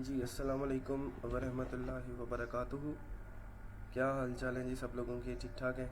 जी अस्सलाम वालेकुम वरहमतुल्लाहि वबरकातुहू। क्या हाल चाल है जी सब लोगों के? ठीक ठाक हैं?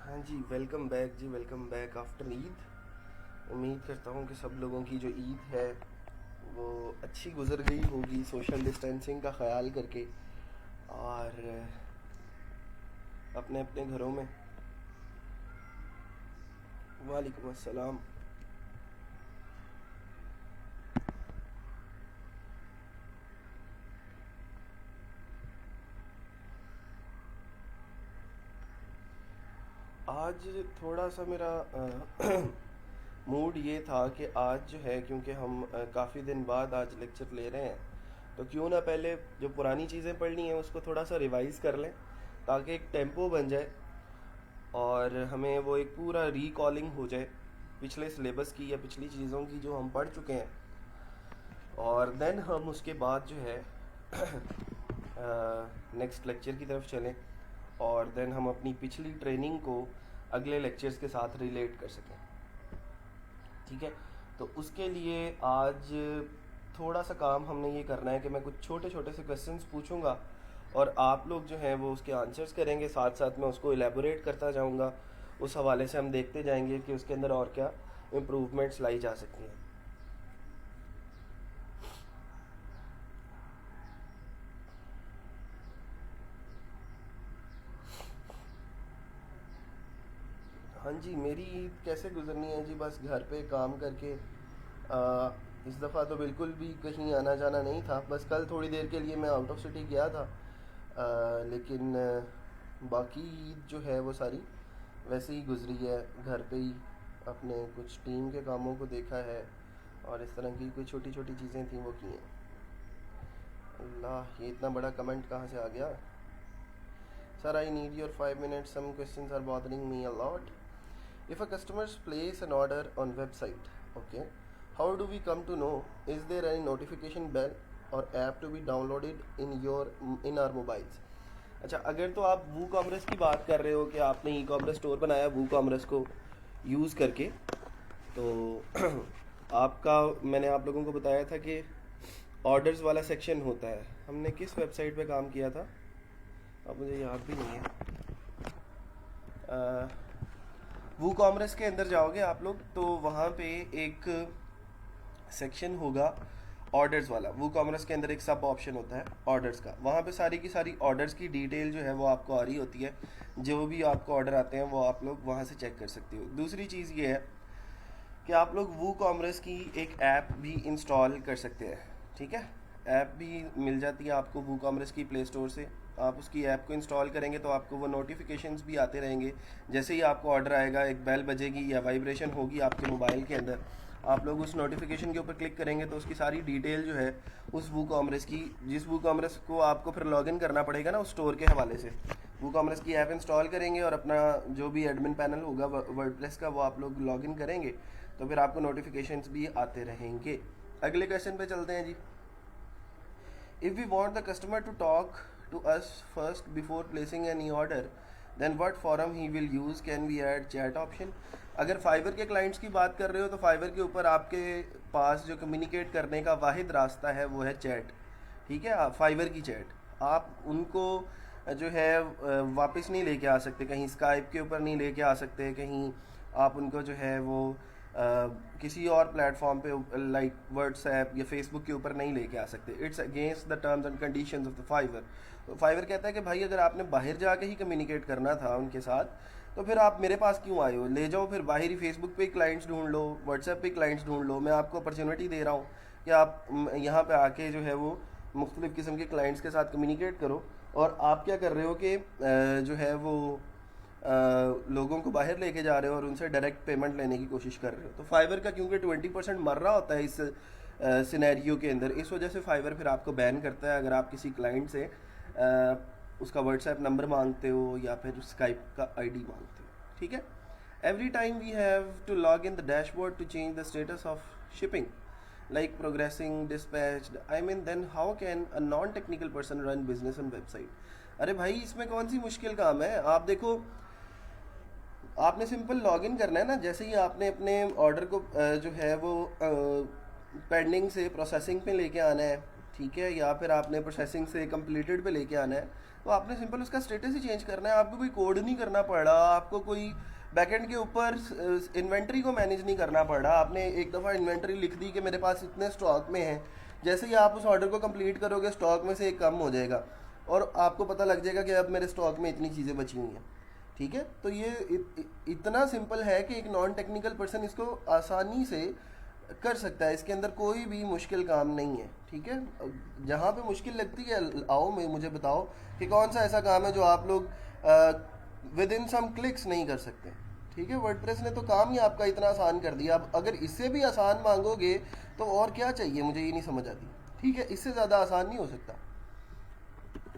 हाँ जी, वेलकम बैक जी, वेलकम बैक आफ्टर ईद। उम्मीद करता हूँ कि सब लोगों की जो ईद है वो अच्छी गुजर गई होगी, सोशल डिस्टेंसिंग का ख्याल करके और अपने अपने घरों में। वालेकुम अस्सलाम। आज थोड़ा सा मेरा मूड ये था कि आज जो है, क्योंकि हम काफ़ी दिन बाद आज लेक्चर ले रहे हैं, तो क्यों ना पहले जो पुरानी चीज़ें पढ़नी हैं उसको थोड़ा सा रिवाइज कर लें, ताकि एक टेम्पो बन जाए और हमें वो एक पूरा रिकॉलिंग हो जाए पिछले सिलेबस की या पिछली चीज़ों की जो हम पढ़ चुके हैं। और देन हम उसके बाद जो है नेक्स्ट लेक्चर की तरफ चलें और देन हम अपनी पिछली ट्रेनिंग को अगले लेक्चर्स के साथ रिलेट कर सकें। ठीक है, तो उसके लिए आज थोड़ा सा काम हमने ये करना है कि मैं कुछ छोटे छोटे से क्वेश्चंस पूछूंगा और आप लोग जो हैं वो उसके आंसर्स करेंगे, साथ साथ मैं उसको एलेबोरेट करता जाऊंगा। उस हवाले से हम देखते जाएंगे कि उसके अंदर और क्या इम्प्रूवमेंट्स लाई जा सकती हैं। हाँ जी, मेरी ईद कैसे गुजरनी है जी? बस घर पे काम करके। इस दफ़ा तो बिल्कुल भी कहीं आना जाना नहीं था। बस कल थोड़ी देर के लिए मैं आउट ऑफ सिटी गया था, लेकिन बाकी ईद जो है वो सारी वैसे ही गुजरी है। घर पे ही अपने कुछ टीम के कामों को देखा है और इस तरह की कोई छोटी छोटी चीज़ें थी वो की हैं। अल्लाह, ये इतना बड़ा कमेंट कहाँ से आ गया? Sir, I need your 5 minutes, some questions are bothering me a lot. If a customer place an order on website, okay, how do we come to know? Is there any notification bell or app to be downloaded in our mobiles? अच्छा, अगर तो आप वू commerce की बात कर रहे हो कि आपने ई कॉमर्स स्टोर बनाया वू कॉमर्स को यूज़ करके, तो आपका मैंने आप लोगों को बताया था कि ऑर्डर्स वाला सेक्शन होता है। हमने किस वेबसाइट पे काम किया था अब मुझे याद भी नहीं है। वू कॉमर्स के अंदर जाओगे आप लोग तो वहाँ पे एक सेक्शन होगा ऑर्डर्स वाला। वू कॉमर्स के अंदर एक सब ऑप्शन होता है ऑर्डर्स का। वहाँ पे सारी की सारी ऑर्डर्स की डिटेल जो है वो आपको आ रही होती है। जो भी आपको ऑर्डर आते हैं वो आप लोग वहाँ से चेक कर सकते हो। दूसरी चीज़ ये है कि आप लोग वू कॉमर्स की एक ऐप भी इंस्टॉल कर सकते हैं। ठीक है, ऐप भी मिल जाती है आपको वू कॉमर्स की प्ले स्टोर से। आप उसकी ऐप को इंस्टॉल करेंगे तो आपको वो नोटिफिकेशंस भी आते रहेंगे। जैसे ही आपको ऑर्डर आएगा एक बेल बजेगी या वाइब्रेशन होगी आपके मोबाइल के अंदर, आप लोग उस नोटिफिकेशन के ऊपर क्लिक करेंगे तो उसकी सारी डिटेल जो है उस वू कॉमर्स की, जिस वू कॉमर्स को आपको फिर लॉगिन करना पड़ेगा ना उस स्टोर के हवाले से, वू कॉमर्स की ऐप इंस्टॉल करेंगे और अपना जो भी एडमिन पैनल होगा वर्डप्रेस का वो आप लोग लॉगिन करेंगे तो फिर आपको नोटिफिकेशंस भी आते रहेंगे। अगले क्वेश्चन पे चलते हैं जी। If we want the customer to talk to us first before placing any order, then what forum he will use? Can we add chat option? अगर फाइबर के क्लाइंट्स की बात कर रहे हो तो फाइबर के ऊपर आपके पास जो कम्युनिकेट करने का वाहिद रास्ता है वो है चैट। ठीक है, फाइबर की चैट आप उनको जो है वापस नहीं लेके आ सकते, कहीं स्काइप के ऊपर नहीं लेके आ सकते, कहीं आप उनको जो है वो किसी और प्लेटफॉर्म पे लाइक व्हाट्सएप या फेसबुक के ऊपर नहीं लेके आ सकते। It's against the terms and conditions of the Fiverr. तो फाइवर कहता है कि भाई अगर आपने बाहर जाके ही कम्युनिकेट करना था उनके साथ तो फिर आप मेरे पास क्यों आए हो? ले जाओ फिर बाहर ही, फेसबुक पे क्लाइंट्स ढूंढ लो, व्हाट्सएप पे क्लाइंट्स ढूंढ लो। मैं आपको अपॉर्चुनिटी दे रहा हूँ कि आप यहाँ पे आके जो है वो मुख्तलिफ़ किस्म के क्लाइंट्स के साथ कम्युनिकेट करो और आप क्या कर रहे हो कि जो है वो लोगों को बाहर लेके जा रहे हो और उनसे डायरेक्ट पेमेंट लेने की कोशिश कर रहे हो। तो फाइवर का क्योंकि 20% मर रहा होता है इस सिनेरियो के अंदर, इस वजह से फाइवर फिर आपको बैन करता है अगर आप किसी क्लाइंट से उसका व्हाट्सएप नंबर मांगते हो या फिर स्काइप का आईडी मांगते हो। ठीक है। Every time we have to log in the dashboard to change the status of shipping like progressing, dispatched. I mean, then how can a non-technical person run business on website? अरे भाई इसमें कौन सी मुश्किल काम है। आप देखो, आपने सिंपल लॉगिन करना है ना। जैसे ही आपने अपने ऑर्डर को जो है वो पेंडिंग से प्रोसेसिंग पे लेके आना है, ठीक है, या फिर आपने प्रोसेसिंग से कंप्लीटेड पे लेके आना है, तो आपने सिंपल उसका स्टेटस ही चेंज करना है। आपको कोई कोड नहीं करना पड़ रहा, आपको कोई बैकएंड के ऊपर इन्वेंट्री को मैनेज नहीं करना पड़ रहा। आपने एक दफ़ा इन्वेंट्री लिख दी कि मेरे पास इतने स्टॉक में है, जैसे ही आप उस ऑर्डर को कंप्लीट करोगे स्टॉक में से एक कम हो जाएगा और आपको पता लग जाएगा कि अब मेरे स्टॉक में इतनी चीज़ें बची हुई हैं। ठीक है। तो ये इतना सिंपल है कि एक नॉन टेक्निकल पर्सन इसको आसानी से कर सकता है। इसके अंदर कोई भी मुश्किल काम नहीं है। ठीक है। जहाँ पे मुश्किल लगती है आओ मुझे बताओ कि कौन सा ऐसा काम है जो आप लोग विद इन सम क्लिक्स नहीं कर सकते। ठीक है। वर्डप्रेस ने तो काम ही आपका इतना आसान कर दिया। अब अगर इससे भी आसान मांगोगे तो और क्या चाहिए, मुझे ये नहीं समझ आती। ठीक है। इससे ज़्यादा आसान नहीं हो सकता।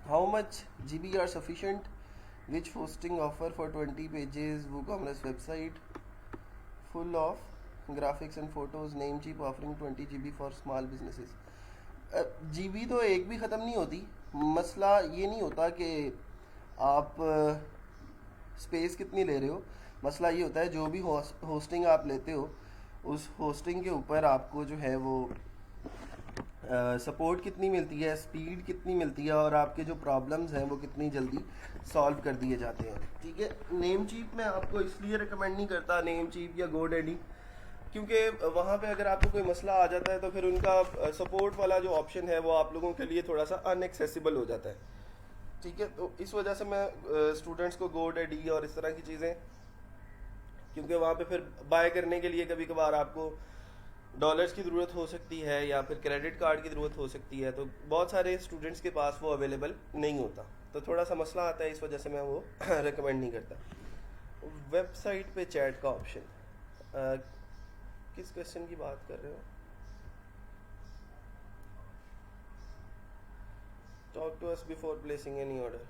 How much GB are sufficient, which hosting offer for 20 pages WooCommerce website full of graphics and photos, name cheap offering 20 GB for small businesses. GB तो एक भी ख़त्म नहीं होती। मसला ये नहीं होता कि आप स्पेस कितनी ले रहे हो, मसला ये होता है जो भी होस्टिंग आप लेते हो उस होस्टिंग के ऊपर आपको जो है वो सपोर्ट कितनी मिलती है, स्पीड कितनी मिलती है और आपके जो प्रॉब्लम्स हैं वो कितनी जल्दी सॉल्व कर दिए जाते हैं। ठीक है। नेम चीप मैं आपको इसलिए रिकमेंड नहीं करता, नेम चीप या GoDaddy, क्योंकि वहाँ पे अगर आपको कोई मसला आ जाता है तो फिर उनका सपोर्ट वाला जो ऑप्शन है वो आप लोगों के लिए थोड़ा सा अनएक्सेसिबल हो जाता है। ठीक है। तो इस वजह से मैं स्टूडेंट्स को GoDaddy और इस तरह की चीज़ें, क्योंकि वहाँ पे फिर बाय करने के लिए कभी कभार आपको डॉलर्स की ज़रूरत हो सकती है या फिर क्रेडिट कार्ड की ज़रूरत हो सकती है, तो बहुत सारे स्टूडेंट्स के पास वो अवेलेबल नहीं होता, तो थोड़ा सा मसला आता है। इस वजह से मैं वो रिकमेंड नहीं करता। वेबसाइट पे चैट का ऑप्शन, किस क्वेश्चन की बात कर रहे हो? Talk to us before placing any order.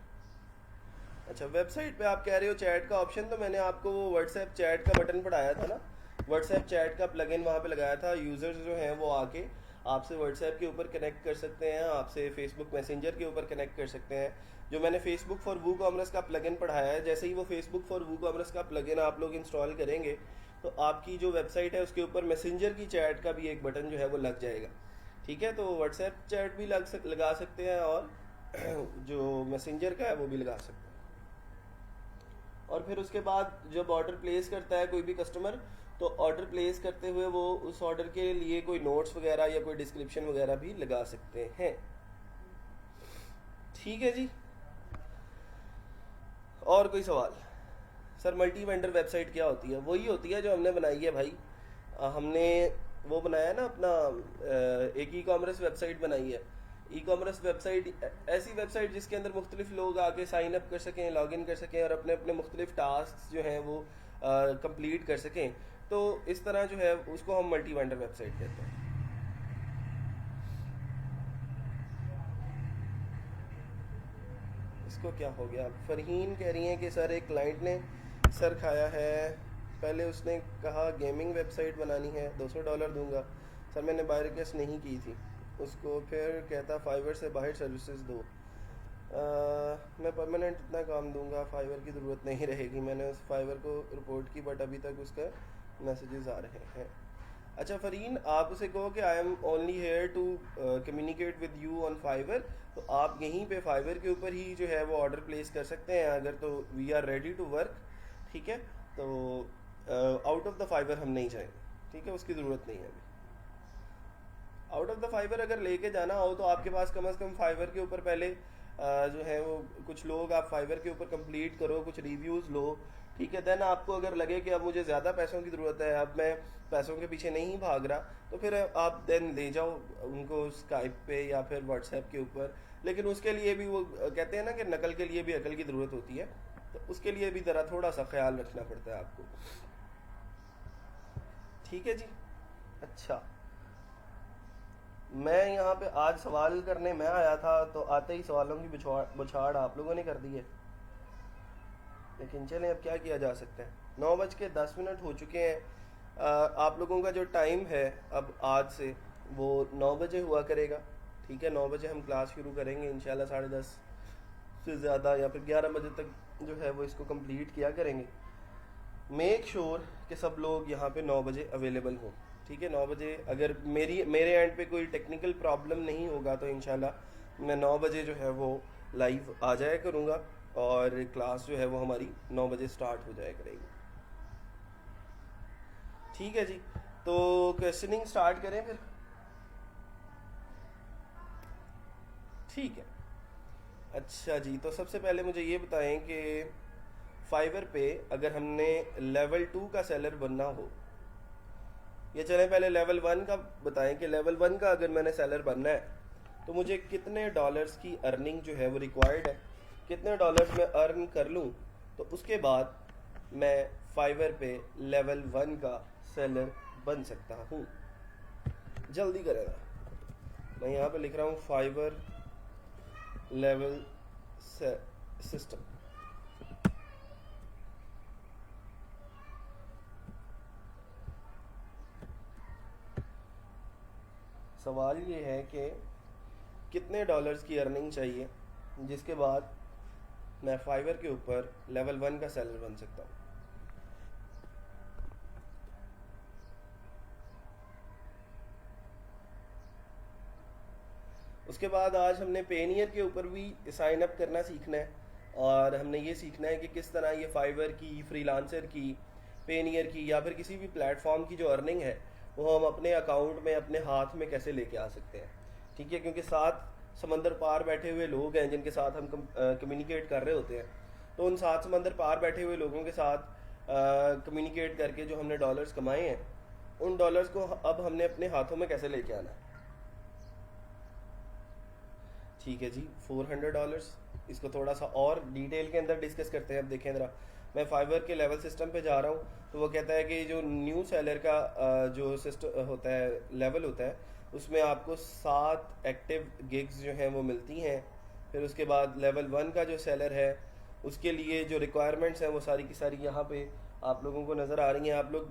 अच्छा, वेबसाइट पे आप कह रहे हो चैट का ऑप्शन, तो मैंने आपको वो व्हाट्सएप चैट का बटन पढ़ाया था ना, व्हाट्सएप चैट का प्लगइन वहाँ पे लगाया था। यूज़र्स जो हैं वो आके आपसे व्हाट्सएप के ऊपर कनेक्ट कर सकते हैं, आपसे फेसबुक मैसेंजर के ऊपर कनेक्ट कर सकते हैं। जो मैंने फेसबुक फॉर WooCommerce का प्लगइन पढ़ाया है, जैसे ही वो फेसबुक फॉर WooCommerce का प्लगइन आप लोग इंस्टॉल करेंगे तो आपकी जो वेबसाइट है उसके ऊपर मैसेंजर की चैट का भी एक बटन जो है वो लग जाएगा। ठीक है। तो व्हाट्सएप चैट भी लगा सकते हैं और जो मैसेंजर का है वो भी लगा सकते हैं। और फिर उसके बाद जब ऑर्डर प्लेस करता है कोई भी कस्टमर, तो ऑर्डर प्लेस करते हुए वो उस ऑर्डर के लिए कोई नोट्स वगैरह या कोई डिस्क्रिप्शन वगैरह भी लगा सकते हैं। ठीक है जी। और कोई सवाल? सर मल्टी वेंडर वेबसाइट क्या होती है? वही होती है जो हमने बनाई है भाई। हमने वो बनाया है ना अपना एक ई-कॉमर्स वेबसाइट बनाई है। ई-कॉमर्स वेबसाइट ऐसी वेबसाइट जिसके अंदर मुख्तलिफ लोग आके साइन अप कर सकें, लॉगिन कर सकें और अपने अपने मुख्तलिफ टास्क जो हैं वो कंप्लीट कर सकें। तो इस तरह जो है उसको हम मल्टी वेंडर वेबसाइट कहते हैं। इसको क्या हो गया? फरहीन कह रही हैं कि सर एक क्लाइंट ने सर खाया है, पहले उसने कहा गेमिंग वेबसाइट बनानी है, $200 दूंगा। सर मैंने बाय रिक्वेस्ट नहीं की थी उसको, फिर कहता फाइवर से बाहर सर्विसेज दो। मैं परमानेंट इतना काम दूंगा, फाइवर की ज़रूरत नहीं रहेगी। मैंने उस फाइवर को रिपोर्ट की बट अभी तक उसका मैसेजेस आ रहे हैं। अच्छा फरीन, आप उसे कहो कि I am only here to communicate with you on Fiverr, तो आप यहीं पे फाइवर के ऊपर ही जो है वो ऑर्डर प्लेस कर सकते हैं अगर, तो we are ready to work. ठीक है। तो आउट ऑफ द फाइवर हम नहीं जाएंगे। ठीक है, उसकी ज़रूरत नहीं है अभी। आउट ऑफ द फाइवर अगर लेके जाना हो तो आपके पास कम से कम फाइवर के ऊपर पहले जो है वो कुछ लोग आप फाइवर के ऊपर कंप्लीट करो, कुछ रिव्यूज़ लो। ठीक है। देन आपको अगर लगे कि अब मुझे ज़्यादा पैसों की ज़रूरत है, अब मैं पैसों के पीछे नहीं भाग रहा, तो फिर आप देन ले जाओ उनको स्काइप पे या फिर व्हाट्सएप के ऊपर लेकिन उसके लिए भी वो कहते हैं ना कि नकल के लिए भी अकल की ज़रूरत होती है, तो उसके लिए भी ज़रा थोड़ा सा ख्याल रखना पड़ता है आपको। ठीक है जी। अच्छा, मैं यहाँ पे आज सवाल करने मैं आया था, तो आते ही सवालों की बुछाड़ आप लोगों ने कर दी है, लेकिन चलें अब क्या किया जा सकता है। 9:10 हो चुके हैं। आप लोगों का जो टाइम है अब आज से वो 9 बजे हुआ करेगा। ठीक है, 9 बजे हम क्लास शुरू करेंगे इंशाल्लाह। 10:30 से ज़्यादा या फिर 11 बजे तक जो है वो इसको कंप्लीट किया करेंगे। मेक श्योर कि सब लोग यहाँ पे 9 बजे अवेलेबल हों। ठीक है, 9 बजे अगर मेरे एंड पे कोई टेक्निकल प्रॉब्लम नहीं होगा तो इंशाल्लाह मैं 9 बजे जो है वो लाइव आ जाया करूँगा और क्लास जो है वो हमारी 9 बजे स्टार्ट हो जाया करेगी। ठीक है जी, तो क्वेश्चनिंग स्टार्ट करें फिर। ठीक है, अच्छा जी, तो सबसे पहले मुझे ये बताएं कि फाइवर पे अगर हमने लेवल 2 का सेलर बनना हो, ये चलें पहले लेवल 1 का बताएं कि लेवल 1 का अगर मैंने सेलर बनना है तो मुझे कितने डॉलर्स की अर्निंग जो है वो रिक्वायर्ड है, कितने डॉलर्स मैं अर्न कर लूँ तो उसके बाद मैं फाइवर पे लेवल 1 का सेलर बन सकता हूँ। जल्दी करें ना, मैं यहाँ पे लिख रहा हूँ फाइवर लेवल सिस्टम। सवाल ये है कि कितने डॉलर्स की अर्निंग चाहिए जिसके बाद मैं फाइवर के ऊपर लेवल 1 का सेलर बन सकता हूँ। उसके बाद आज हमने पेनियर के ऊपर भी साइन अप करना सीखना है और हमने ये सीखना है कि किस तरह ये फाइवर की, फ्रीलांसर की, पेनियर की या फिर किसी भी प्लेटफॉर्म की जो अर्निंग है वो हम अपने अकाउंट में, अपने हाथ में कैसे लेके आ सकते हैं। ठीक है, क्योंकि 7 समंदर पार बैठे हुए लोग हैं जिनके साथ हम कम्युनिकेट कर रहे होते हैं, तो उन 7 समंदर पार बैठे हुए लोगों के साथ कम्युनिकेट करके जो हमने डॉलर्स कमाए हैं उन डॉलर्स को अब हमने अपने हाथों में कैसे लेके आना है। ठीक है जी, $400, इसको थोड़ा सा और डिटेल के अंदर डिस्कस करते हैं। अब देखें ज़रा, मैं फाइवर के लेवल सिस्टम पे जा रहा हूँ तो वो कहता है कि जो न्यू सेलर का जो सिस्टम होता है, लेवल होता है, उसमें आपको 7 एक्टिव गिग्स जो हैं वो मिलती हैं। फिर उसके बाद लेवल 1 का जो सेलर है उसके लिए जो रिक्वायरमेंट्स हैं वो सारी की सारी यहाँ पे आप लोगों को नज़र आ रही हैं। आप लोग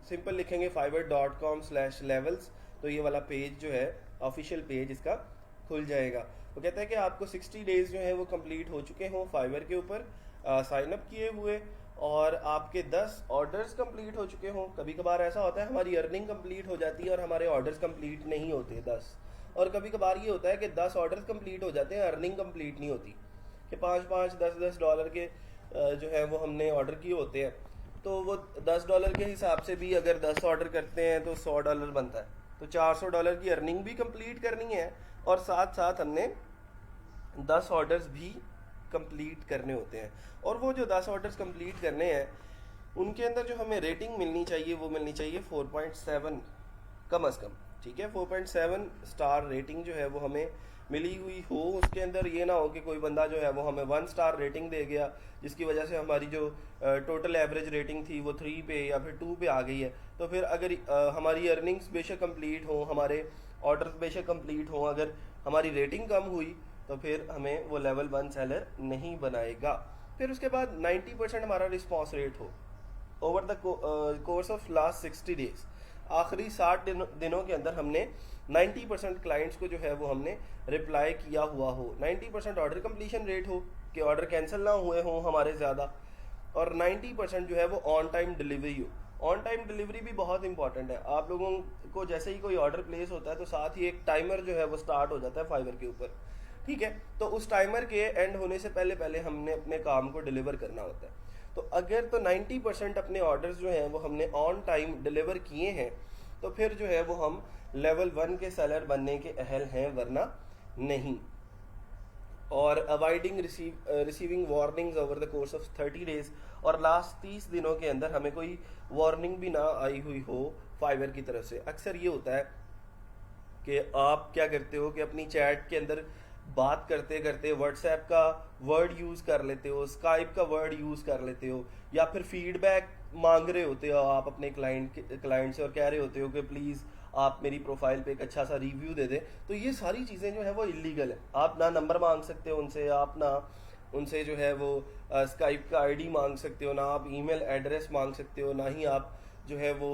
सिंपल लिखेंगे fiverr.com/levels तो ये वाला पेज जो है ऑफिशियल पेज इसका खुल जाएगा। वो कहता है कि आपको 60 डेज जो है वो कंप्लीट हो चुके हों फाइवर के ऊपर साइन अप किए हुए और आपके 10 ऑर्डर्स कंप्लीट हो चुके हों। कभी कभार ऐसा होता है हमारी अर्निंग कंप्लीट हो जाती है और हमारे ऑर्डर्स कंप्लीट नहीं होते 10, और कभी कभार ये होता है कि 10 ऑर्डर्स कंप्लीट हो जाते हैं, अर्निंग कंप्लीट नहीं होती, कि 5-5, 10-10 डॉलर के जो है वो हमने ऑर्डर किए होते हैं। तो वो $10 के हिसाब से भी अगर 10 ऑर्डर करते हैं तो $100 बनता है, तो $400 की अर्निंग भी कंप्लीट करनी है और साथ साथ हमने 10 ऑर्डर्स भी कंप्लीट करने होते हैं। और वो जो 10 ऑर्डर्स कंप्लीट करने हैं उनके अंदर जो हमें रेटिंग मिलनी चाहिए वो मिलनी चाहिए 4.7 कम अज़ कम। ठीक है, 4.7 स्टार रेटिंग जो है वो हमें मिली हुई हो। उसके अंदर ये ना हो कि कोई बंदा जो है वो हमें 1 स्टार रेटिंग दे गया जिसकी वजह से हमारी जो टोटल एवरेज रेटिंग थी वो 3 पे या फिर 2 पे आ गई है। तो फिर अगर हमारी अर्निंग्स बेशक कंप्लीट हो, हमारे ऑर्डर बेशक कंप्लीट हो, अगर हमारी रेटिंग कम हुई तो फिर हमें वो लेवल 1 सेलर नहीं बनाएगा। फिर उसके बाद 90% हमारा रिस्पॉन्स रेट हो over the course of last 60 days. आखिरी 60 दिनों के अंदर हमने 90% क्लाइंट्स को जो है वो हमने रिप्लाई किया हुआ हो, 90% ऑर्डर कंप्लीशन रेट हो कि ऑर्डर कैंसिल ना हुए हों हमारे ज़्यादा, और 90% जो है वो ऑन टाइम डिलीवरी हो। ऑन टाइम डिलीवरी भी बहुत इंपॉर्टेंट है। आप लोगों को जैसे ही कोई ऑर्डर प्लेस होता है तो साथ ही एक टाइमर जो है वो स्टार्ट हो जाता है फाइवर के ऊपर। ठीक है, तो उस टाइमर के एंड होने से पहले पहले हमने अपने काम को डिलीवर करना होता है। तो अगर तो 90% अपने ऑर्डर्स जो हैं वो हमने ऑन टाइम डिलीवर किए हैं तो फिर जो है वो हम लेवल 1 के सेलर बनने के अहल हैं, वरना नहीं। और avoiding receiving warnings over the course of 30 days, और लास्ट 30 दिनों के अंदर हमें कोई वार्निंग भी ना आई हुई हो फाइवर की तरफ से। अक्सर ये होता है कि आप क्या करते हो कि अपनी चैट के अंदर बात करते करते व्हाट्सएप का वर्ड यूज़ कर लेते हो, स्काइप का वर्ड यूज़ कर लेते हो, या फिर फीडबैक मांग रहे होते हो आप अपने क्लाइंट से और कह रहे होते हो कि प्लीज़ आप मेरी प्रोफाइल पे एक अच्छा सा रिव्यू दे दें, तो ये सारी चीज़ें जो है वो इलीगल है। आप ना नंबर मांग सकते हो उनसे, आप ना उनसे जो है वो स्काइप का आईडी मांग सकते हो, ना आप ईमेल एड्रेस मांग सकते हो, ना ही आप जो है वो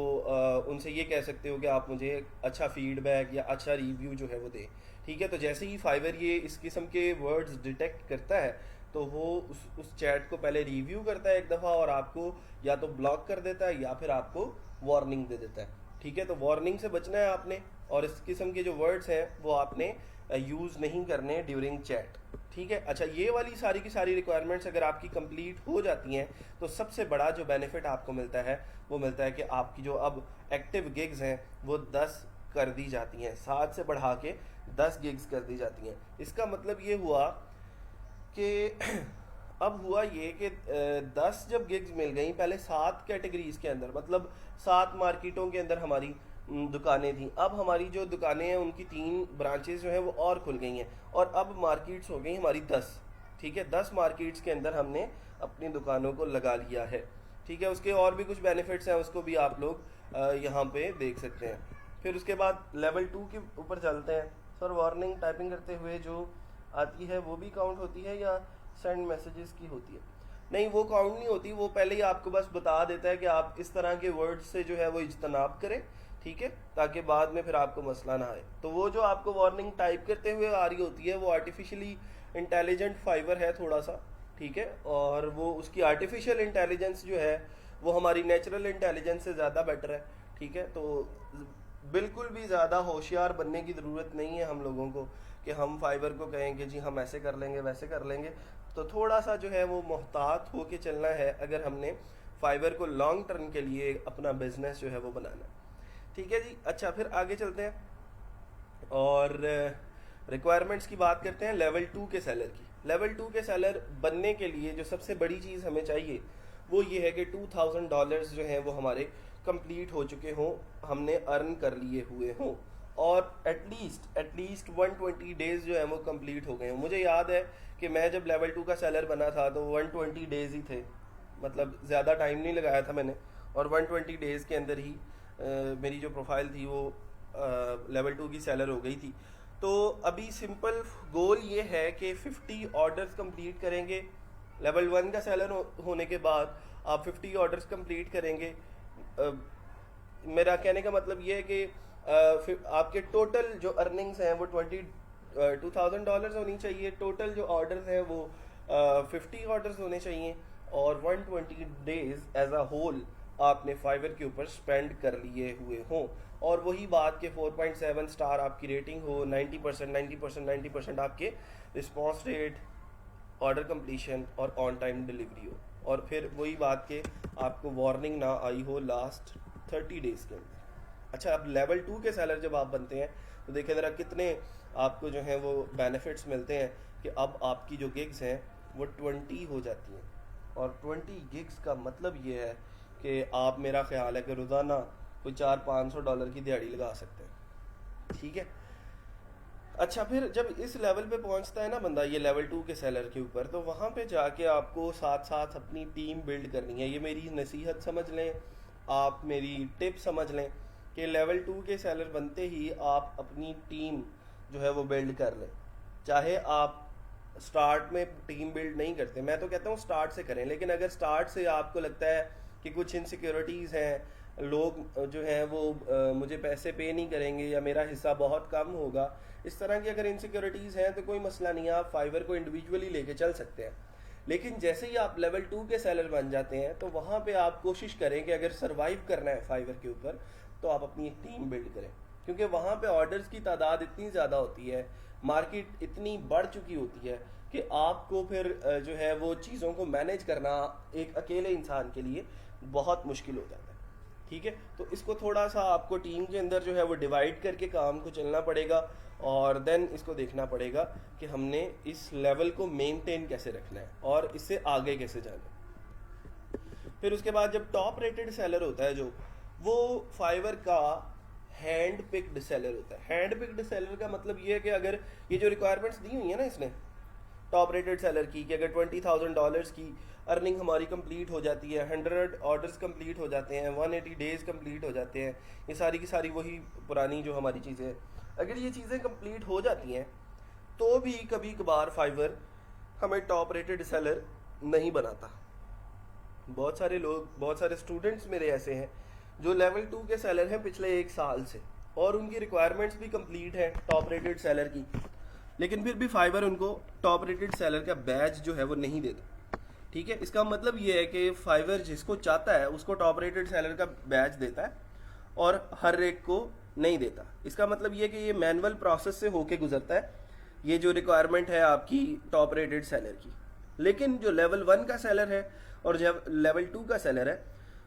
उनसे ये कह सकते हो कि आप मुझे अच्छा फीडबैक या अच्छा रिव्यू जो है वो दें। ठीक है, तो जैसे ही फाइवर ये इस किस्म के वर्ड्स डिटेक्ट करता है तो वो उस चैट को पहले रिव्यू करता है एक दफ़ा, और आपको या तो ब्लॉक कर देता है या फिर आपको वार्निंग दे देता है। ठीक है, तो वार्निंग से बचना है आपने, और इस किस्म के जो वर्ड्स हैं वो आपने यूज़ नहीं करने ड्यूरिंग चैट। ठीक है, अच्छा ये वाली सारी की सारी रिक्वायरमेंट्स अगर आपकी कंप्लीट हो जाती हैं तो सबसे बड़ा जो बेनिफिट आपको मिलता है वो मिलता है कि आपकी जो अब एक्टिव गिग्स हैं वो 10 कर दी जाती हैं, 7 से बढ़ा के 10 गिग्स कर दी जाती हैं। इसका मतलब ये हुआ कि अब हुआ ये कि 10 जब गिग्स मिल गई, पहले 7 कैटेगरीज के अंदर, मतलब 7 मार्केटों के अंदर हमारी दुकानें थी। अब हमारी जो दुकानें हैं उनकी 3 ब्रांचेस जो हैं वो और खुल गई हैं, और अब मार्केट्स हो गई हमारी 10। ठीक है, 10 मार्केट्स के अंदर हमने अपनी दुकानों को लगा लिया है। ठीक है, उसके और भी कुछ बेनिफिट्स हैं, उसको भी आप लोग यहाँ पे देख सकते हैं। फिर उसके बाद लेवल 2 के ऊपर चलते हैं। सर वार्निंग टाइपिंग करते हुए जो आती है वो भी काउंट होती है या सेंड मैसेजेस की होती है? नहीं, वो काउंट नहीं होती, वो पहले ही आपको बस बता देता है कि आप इस तरह के वर्ड से जो है वो इज्तनाब करें। ठीक है, ताकि बाद में फिर आपको मसला ना आए। तो वो जो आपको वार्निंग टाइप करते हुए आ रही होती है वो आर्टिफिशियली इंटेलिजेंट फाइवर है थोड़ा सा। ठीक है, और वो उसकी आर्टिफिशियल इंटेलिजेंस जो है वो हमारी नेचुरल इंटेलिजेंस से ज़्यादा बेटर है। ठीक है, तो बिल्कुल भी ज़्यादा होशियार बनने की ज़रूरत नहीं है हम लोगों को कि हम फाइवर को कहें कि जी हम ऐसे कर लेंगे वैसे कर लेंगे। तो थोड़ा सा जो है वो मोहतात होके चलना है अगर हमने फाइवर को लॉन्ग टर्म के लिए अपना बिजनेस जो है वो बनाना है। ठीक है जी, अच्छा फिर आगे चलते हैं और रिक्वायरमेंट्स की बात करते हैं लेवल 2 के सेलर की। लेवल 2 के सेलर बनने के लिए जो सबसे बड़ी चीज़ हमें चाहिए वो ये है कि $2000 जो हैं वो हमारे कंप्लीट हो चुके हों, हमने अर्न कर लिए हुए हों, और एटलीस्ट 120 डेज जो है वो कंप्लीट हो गए हों। मुझे याद है कि मैं जब लेवल 2 का सेलर बना था तो 120 डेज ही थे, मतलब ज़्यादा टाइम नहीं लगाया था मैंने, और 120 डेज़ के अंदर ही मेरी जो प्रोफाइल थी वो लेवल 2 की सेलर हो गई थी। तो अभी सिंपल गोल ये है कि 50 ऑर्डर्स कंप्लीट करेंगे। लेवल 1 का सेलर होने के बाद आप 50 ऑर्डर्स कंप्लीट करेंगे। मेरा कहने का मतलब ये है कि फिर आपके टोटल जो अर्निंग्स हैं वो $2000 होनी चाहिए। टोटल जो ऑर्डर्स हैं वो 50 ऑर्डर्स होने चाहिए, और 120 डेज एज अ होल आपने फाइवर के ऊपर स्पेंड कर लिए हुए हों, और वही बात के 4.7 स्टार आपकी रेटिंग हो, 90% आपके रिस्पॉन्स रेट, ऑर्डर कंप्लीशन और ऑन टाइम डिलीवरी हो, और फिर वही बात के आपको वार्निंग ना आई हो लास्ट 30 डेज़ के अंदर। अच्छा, अब लेवल 2 के सेलर जब आप बनते हैं तो देखें ज़रा कितने आपको जो हैं वो बेनिफिट्स मिलते हैं कि अब आपकी जो गिग्स हैं वो 20 हो जाती हैं, और 20 गिग्स का मतलब ये है कि आप, मेरा ख्याल है कि रोज़ाना कोई $400-500 की दिहाड़ी लगा सकते हैं। ठीक है, अच्छा फिर जब इस लेवल पे पहुंचता है ना बंदा, ये लेवल 2 के सेलर के ऊपर, तो वहाँ पे जाके आपको साथ साथ अपनी टीम बिल्ड करनी है। ये मेरी नसीहत समझ लें, आप मेरी टिप समझ लें कि लेवल 2 के सेलर बनते ही आप अपनी टीम जो है वो बिल्ड कर लें। चाहे आप स्टार्ट में टीम बिल्ड नहीं करते, मैं तो कहता हूँ स्टार्ट से करें, लेकिन अगर स्टार्ट से आपको लगता है कि कुछ इनसिक्योरिटीज़ हैं, लोग जो हैं वो मुझे पैसे पे नहीं करेंगे या मेरा हिस्सा बहुत कम होगा, इस तरह की अगर इनसिक्योरिटीज़ हैं तो कोई मसला नहीं है, आप फाइवर को इंडिविजुअली लेके चल सकते हैं। लेकिन जैसे ही आप लेवल 2 के सेलर बन जाते हैं तो वहाँ पे आप कोशिश करें कि अगर सरवाइव करना है फाइवर के ऊपर तो आप अपनी एक टीम बिल्ड करें, क्योंकि वहाँ पे ऑर्डर्स की तादाद इतनी ज़्यादा होती है, मार्केट इतनी बढ़ चुकी होती है कि आपको फिर जो है वो चीज़ों को मैनेज करना एक अकेले इंसान के लिए बहुत मुश्किल हो जाता है। ठीक है, तो इसको थोड़ा सा आपको टीम के अंदर जो है वो डिवाइड करके काम को चलना पड़ेगा, और देन इसको देखना पड़ेगा कि हमने इस लेवल को मेंटेन कैसे रखना है और इससे आगे कैसे जाना है। फिर उसके बाद जब टॉप रेटेड सेलर होता है जो, वो फाइवर का हैंड पिक्ड सेलर होता है। हैंड पिक्ड सेलर का मतलब ये है कि अगर ये जो रिक्वायरमेंट्स दी हुई है ना इसने टॉप रेटेड सेलर की, कि अगर $20,000 की अर्निंग हमारी कंप्लीट हो जाती है, 100 ऑर्डर्स कंप्लीट हो जाते हैं, 180 डेज कंप्लीट हो जाते हैं, ये सारी की सारी वही पुरानी जो हमारी चीज़ें हैं, अगर ये चीज़ें कंप्लीट हो जाती हैं तो भी कभी कभार फाइवर हमें टॉप रेटेड सेलर नहीं बनाता। बहुत सारे लोग, बहुत सारे स्टूडेंट्स मेरे ऐसे हैं जो लेवल 2 के सेलर हैं पिछले 1 साल से, और उनकी रिक्वायरमेंट्स भी कंप्लीट है टॉप रेटेड सेलर की, लेकिन फिर भी फाइवर उनको टॉप रेटेड सेलर का बैच जो है वो नहीं देता। ठीक है, इसका मतलब ये है कि फाइवर जिसको चाहता है उसको टॉप रेटेड सेलर का बैच देता है और हर एक को नहीं देता। इसका मतलब ये कि ये मैनुअल प्रोसेस से होके गुजरता है, ये जो रिक्वायरमेंट है आपकी टॉप रेटेड सेलर की। लेकिन जो लेवल 1 का सेलर है और जब लेवल 2 का सेलर है,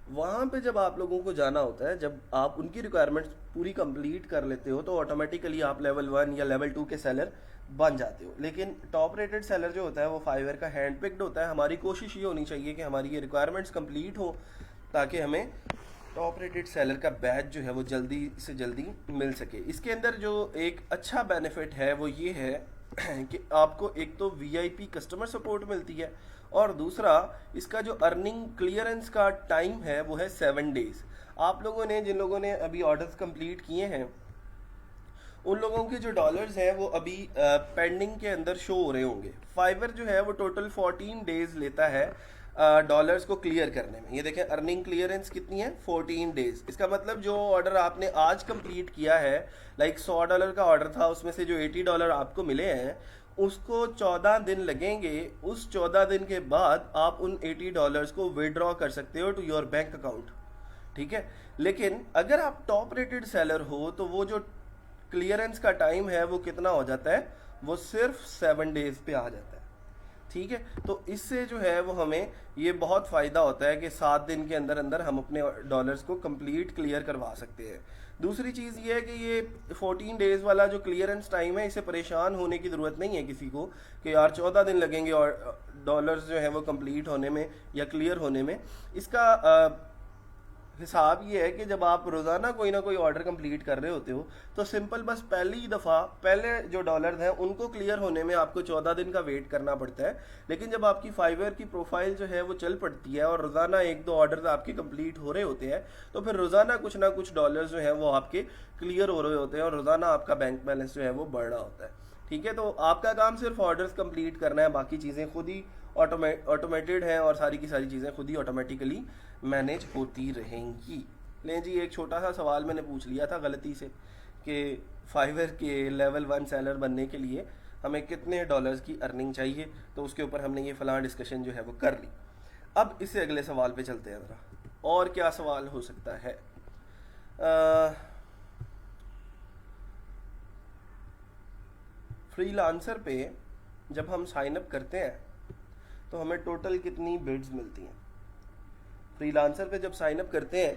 वहाँ पे जब आप लोगों को जाना होता है, जब आप उनकी रिक्वायरमेंट्स पूरी कंप्लीट कर लेते हो तो ऑटोमेटिकली आप लेवल 1 या लेवल 2 के सेलर बन जाते हो। लेकिन टॉप रेटेड सेलर जो होता है वो फाइवर का हैंड पिक्ड होता है। हमारी कोशिश ये होनी चाहिए कि हमारी ये रिक्वायरमेंट्स कंप्लीट हो ताकि हमें टॉप रेटेड सेलर का बैच जो है वो जल्दी से जल्दी मिल सके। इसके अंदर जो एक अच्छा बेनिफिट है वो ये है कि आपको एक तो वीआईपी कस्टमर सपोर्ट मिलती है, और दूसरा इसका जो अर्निंग क्लियरेंस का टाइम है वो है 7 डेज। आप लोगों ने, जिन लोगों ने अभी ऑर्डर्स कंप्लीट किए हैं, उन लोगों के जो डॉलर्स हैं वो अभी पेंडिंग के अंदर शो हो रहे होंगे। फाइवर जो है वो टोटल 14 डेज लेता है डॉलर्स को क्लियर करने में। ये देखें अर्निंग क्लियरेंस कितनी है, 14 डेज। इसका मतलब जो ऑर्डर आपने आज कंप्लीट किया है, लाइक $100 का ऑर्डर था, उसमें से जो $80 आपको मिले हैं उसको 14 दिन लगेंगे। उस 14 दिन के बाद आप उन $80 को विड्रॉ कर सकते हो टू योर बैंक अकाउंट। ठीक है, लेकिन अगर आप टॉप रेटेड सेलर हो तो वो जो क्लियरेंस का टाइम है वो कितना हो जाता है, वो सिर्फ 7 डेज पे आ जाता है। ठीक है, तो इससे जो है वो हमें ये बहुत फ़ायदा होता है कि 7 दिन के अंदर अंदर हम अपने डॉलर्स को कंप्लीट क्लियर करवा सकते हैं। दूसरी चीज़ ये है कि ये 14 डेज़ वाला जो क्लियरेंस टाइम है, इससे परेशान होने की ज़रूरत नहीं है किसी को कि यार 14 दिन लगेंगे और डॉलर्स जो है वो कंप्लीट होने में या क्लियर होने में। इसका हिसाब ये है कि जब आप रोज़ाना कोई ना कोई ऑर्डर कंप्लीट कर रहे होते हो तो सिंपल बस पहली दफ़ा पहले जो डॉलर हैं उनको क्लियर होने में आपको 14 दिन का वेट करना पड़ता है। लेकिन जब आपकी फाइवर की प्रोफाइल जो है वो चल पड़ती है और रोज़ाना 1-2 ऑर्डर आपके कंप्लीट हो रहे होते हैं, तो फिर रोज़ाना कुछ ना कुछ डॉलर्स जो हैं वो आपके क्लियर हो रहे होते हैं और रोज़ाना आपका बैंक बैलेंस जो है वो बढ़ रहा होता है। ठीक है, तो आपका काम सिर्फ ऑर्डर्स कंप्लीट करना है, बाकी चीज़ें खुद ही ऑटोमेटेड हैं और सारी की सारी चीज़ें खुद ही ऑटोमेटिकली मैनेज होती रहेंगी। लें जी, एक छोटा सा सवाल मैंने पूछ लिया था गलती से कि फाइवर के लेवल 1 सेलर बनने के लिए हमें कितने डॉलर्स की अर्निंग चाहिए, तो उसके ऊपर हमने ये फलां डिस्कशन जो है वो कर ली। अब इससे अगले सवाल पे चलते हैं ज़रा, और क्या सवाल हो सकता है। फ्रीलांसर पे जब हम साइन अप करते हैं तो हमें टोटल कितनी बिड्स मिलती हैं। फ्रीलांसर पे जब साइन अप करते हैं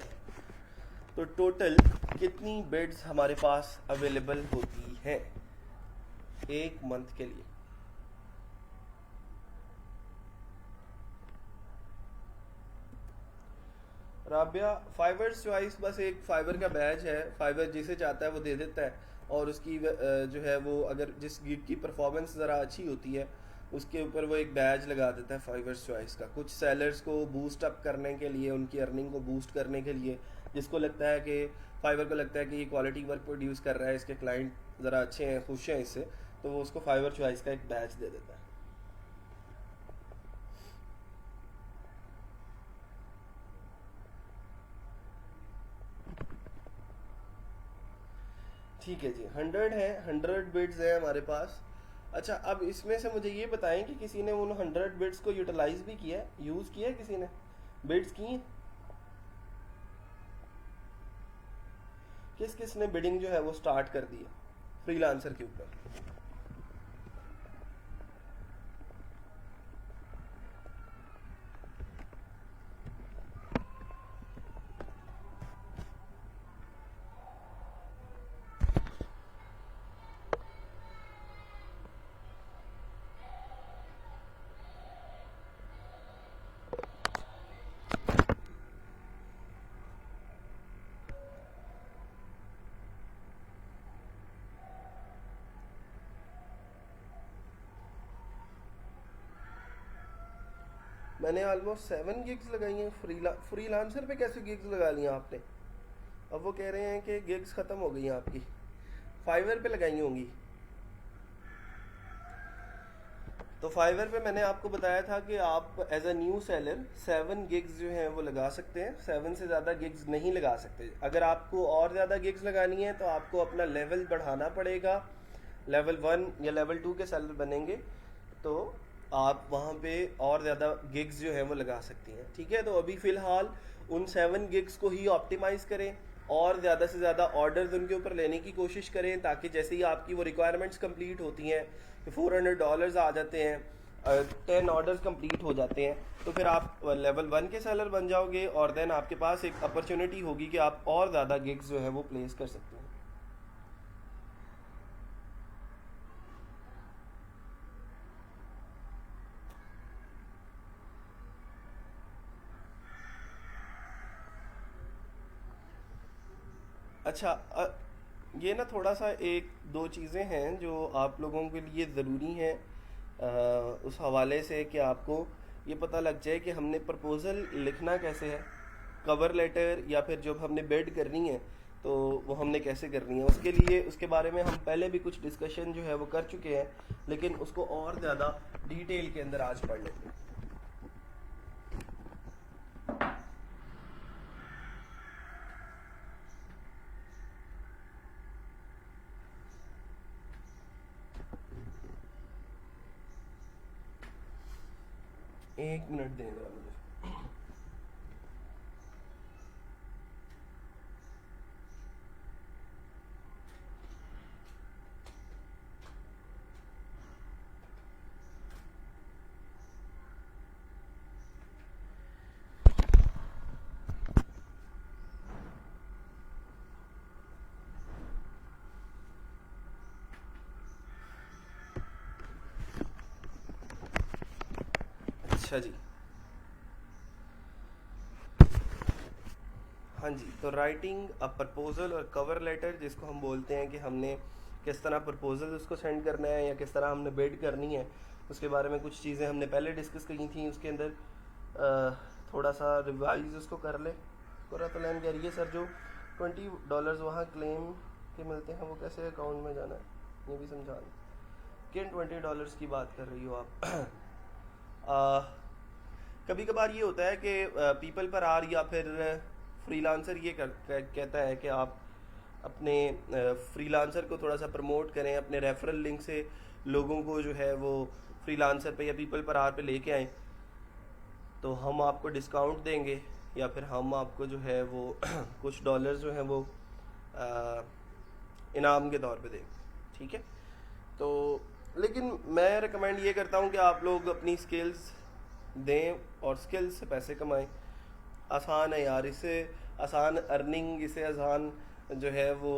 तो टोटल कितनी बिड्स हमारे पास अवेलेबल होती हैं एक मंथ के लिए। राबिया, फाइवर चॉइस बस एक फाइवर का बैच है, फाइवर जिसे चाहता है वो दे देता है, और उसकी जो है वो अगर जिस गिग की परफॉर्मेंस ज़रा अच्छी होती है उसके ऊपर वो एक बैज लगा देता है फाइवर चॉइस का, कुछ सेलर्स को बूस्ट अप करने के लिए, उनकी अर्निंग को बूस्ट करने के लिए। जिसको लगता है कि फाइवर को लगता है कि ये क्वालिटी वर्क प्रोड्यूस कर रहा है, इसके क्लाइंट ज़रा अच्छे हैं, खुश हैं इससे, तो वो उसको फाइवर चॉइस का एक बैच दे देता है। ठीक है जी, 100 है, 100 बिड्स है हमारे पास। अच्छा, अब इसमें से मुझे ये बताएं कि किसी ने उन 100 बिड्स को यूटिलाइज भी किया है, यूज़ किया है, किसी ने बिड्स की हैं? किस किस ने बिडिंग जो है वो स्टार्ट कर दी है फ्रीलांसर के ऊपर? मैंने ऑलमोस्ट 7 गिग्स लगाई हैं। फ्रीलांसर पे कैसे गिग्स लगा लिया आपने? अब वो कह रहे हैं कि गिग्स ख़त्म हो गई हैं आपकी। फाइवर पे लगाई होंगी। तो फाइवर पे मैंने आपको बताया था कि आप as a new seller 7 gigs जो हैं वो लगा सकते हैं। 7 से ज़्यादा गिग्स नहीं लगा सकते। अगर आपको और ज़्यादा गिग्स लगानी है तो आपको अपना लेवल बढ़ाना पड़ेगा। लेवल 1 या लेवल 2 के सेलर बनेंगे तो आप वहाँ पे और ज़्यादा गिग्स जो हैं वो लगा सकती हैं। ठीक है, तो अभी फ़िलहाल उन 7 गिग्स को ही ऑप्टिमाइज़ करें और ज़्यादा से ज़्यादा ऑर्डर्स उनके ऊपर लेने की कोशिश करें, ताकि जैसे ही आपकी वो रिक्वायरमेंट्स कंप्लीट होती हैं कि $400 आ जाते हैं, 10 ऑर्डर्स कंप्लीट हो जाते हैं, तो फिर आप लेवल 1 के सेलर बन जाओगे और देन आपके पास एक अपॉर्चुनिटी होगी कि आप और ज़्यादा गिग्स जो है वो प्लेस कर सकते हैं। अच्छा, ये ना थोड़ा सा एक दो चीज़ें हैं जो आप लोगों के लिए ज़रूरी हैं, उस हवाले से कि आपको ये पता लग जाए कि हमने प्रपोज़ल लिखना कैसे है, कवर लेटर या फिर जब हमने बिड करनी है तो वो हमने कैसे करनी है। उसके लिए उसके बारे में हम पहले भी कुछ डिस्कशन जो है वो कर चुके हैं, लेकिन उसको और ज़्यादा डिटेल के अंदर आज पढ़ लेते हैं। एक मिनट दें ज़रा मुझे। अच्छा जी, हाँ जी, तो राइटिंग अ प्रपोज़ल और कवर लेटर जिसको हम बोलते हैं कि हमने किस तरह प्रपोज़ल उसको सेंड करना है या किस तरह हमने बिड करनी है, उसके बारे में कुछ चीज़ें हमने पहले डिस्कस की थी। उसके अंदर थोड़ा सा रिवाइज उसको कर ले। कुरातलैन कह रही है सर जो $20 वहाँ क्लेम के मिलते हैं वो कैसे अकाउंट में जाना है, ये भी समझा दें। किन $20 की बात कर रही हो आप? कभी कभार ये होता है कि पीपल पर आर या फिर फ्रीलांसर ये कहता है कि आप अपने फ्रीलांसर को थोड़ा सा प्रमोट करें, अपने रेफरल लिंक से लोगों को जो है वो फ्रीलांसर पे या पीपल पर आर पे लेके आएँ, तो हम आपको डिस्काउंट देंगे या फिर हम आपको जो है वो कुछ डॉलर्स जो हैं वो इनाम के तौर पे देंगे। ठीक है, तो लेकिन मैं रिकमेंड ये करता हूँ कि आप लोग अपनी स्किल्स दें और स्किल्स से पैसे कमाएं। आसान है यार, इससे आसान अर्निंग, इससे आसान जो है वो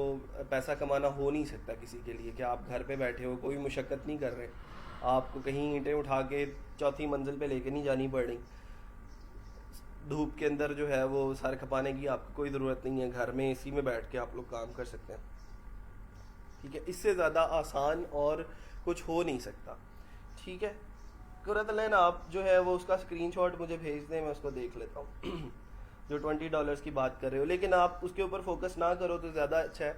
पैसा कमाना हो नहीं सकता किसी के लिए कि आप घर पे बैठे हो, कोई मुशक्क़त नहीं कर रहे, आपको कहीं ईंटें उठा के चौथी मंजिल पे लेके नहीं जानी पड़ रही, धूप के अंदर जो है वो सर खपाने की आपको कोई ज़रूरत नहीं है, घर में एसी में बैठ के आप लोग काम कर सकते हैं। ठीक है, इससे ज़्यादा आसान और कुछ हो नहीं सकता। ठीक है, कुरतलैन आप जो है वो उसका स्क्रीनशॉट मुझे भेज दें, मैं उसको देख लेता हूँ जो $20 की बात कर रहे हो। लेकिन आप उसके ऊपर फोकस ना करो तो ज़्यादा अच्छा है।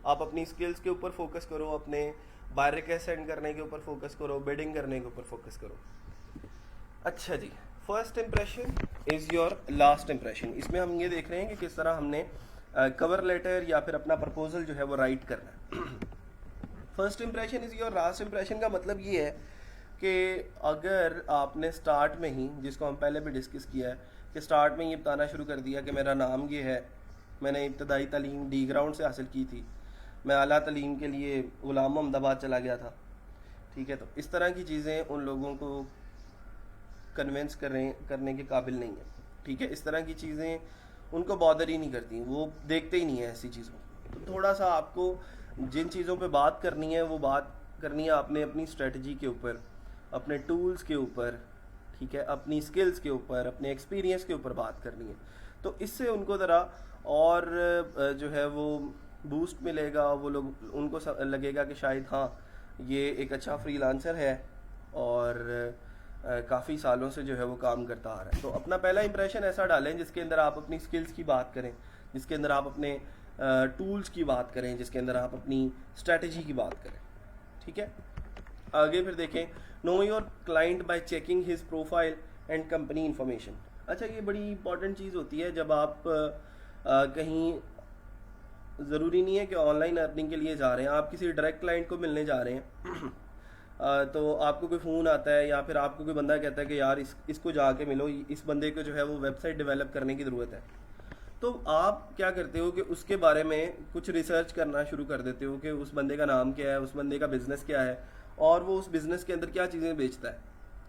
आप अपनी स्किल्स के ऊपर फोकस करो, अपने बाय रिक्वेस्ट सेंड करने के ऊपर फोकस करो, बिडिंग करने के ऊपर फोकस करो। अच्छा जी, first impression is your last impression. इसमें हम ये देख रहे हैं कि किस तरह हमने कवर लेटर या फिर अपना प्रपोजल जो है वो राइट करना है। First impression is your last impression का मतलब ये है कि अगर आपने स्टार्ट में ही, जिसको हम पहले भी डिस्कस किया है, कि स्टार्ट में ये बताना शुरू कर दिया कि मेरा नाम ये है, मैंने इब्तदाई तालीम डी ग्राउंड से हासिल की थी, मैं आला तालीम के लिए गुलाम अहमदाबाद चला गया था। ठीक है, तो इस तरह की चीज़ें उन लोगों को कन्विंस करने के काबिल नहीं है। ठीक है, इस तरह की चीज़ें उनको बॉदर ही नहीं करती, वो देखते ही नहीं है ऐसी चीज़ों। तो थोड़ा सा आपको जिन चीज़ों पे बात करनी है वो बात करनी है आपने अपनी स्ट्रेटजी के ऊपर, अपने टूल्स के ऊपर, ठीक है, अपनी स्किल्स के ऊपर, अपने एक्सपीरियंस के ऊपर बात करनी है। तो इससे उनको ज़रा और जो है वो बूस्ट मिलेगा, वो लोग उनको लगेगा कि शायद हाँ ये एक अच्छा फ्रीलांसर है और काफ़ी सालों से जो है वो काम करता आ रहा है। तो अपना पहला इंप्रेशन ऐसा डालें जिसके अंदर आप अपनी स्किल्स की बात करें, जिसके अंदर आप अपने टूल्स की बात करें, जिसके अंदर आप अपनी स्ट्रैटेजी की बात करें। ठीक है, आगे फिर देखें, know your client bye checking his profile and company information. अच्छा, ये बड़ी इंपॉर्टेंट चीज़ होती है जब आप कहीं, ज़रूरी नहीं है कि ऑनलाइन अर्निंग के लिए जा रहे हैं, आप किसी डायरेक्ट क्लाइंट को मिलने जा रहे हैं तो आपको कोई फ़ोन आता है या फिर आपको कोई बंदा कहता है कि यार इसको जाके मिलो, इस बंदे को जो है वो वेबसाइट डेवलप करने की ज़रूरत है। तो आप क्या करते हो कि उसके बारे में कुछ रिसर्च करना शुरू कर देते हो कि उस बंदे का नाम क्या है, उस बंदे का बिज़नेस क्या है और वो उस बिज़नेस के अंदर क्या चीज़ें बेचता है,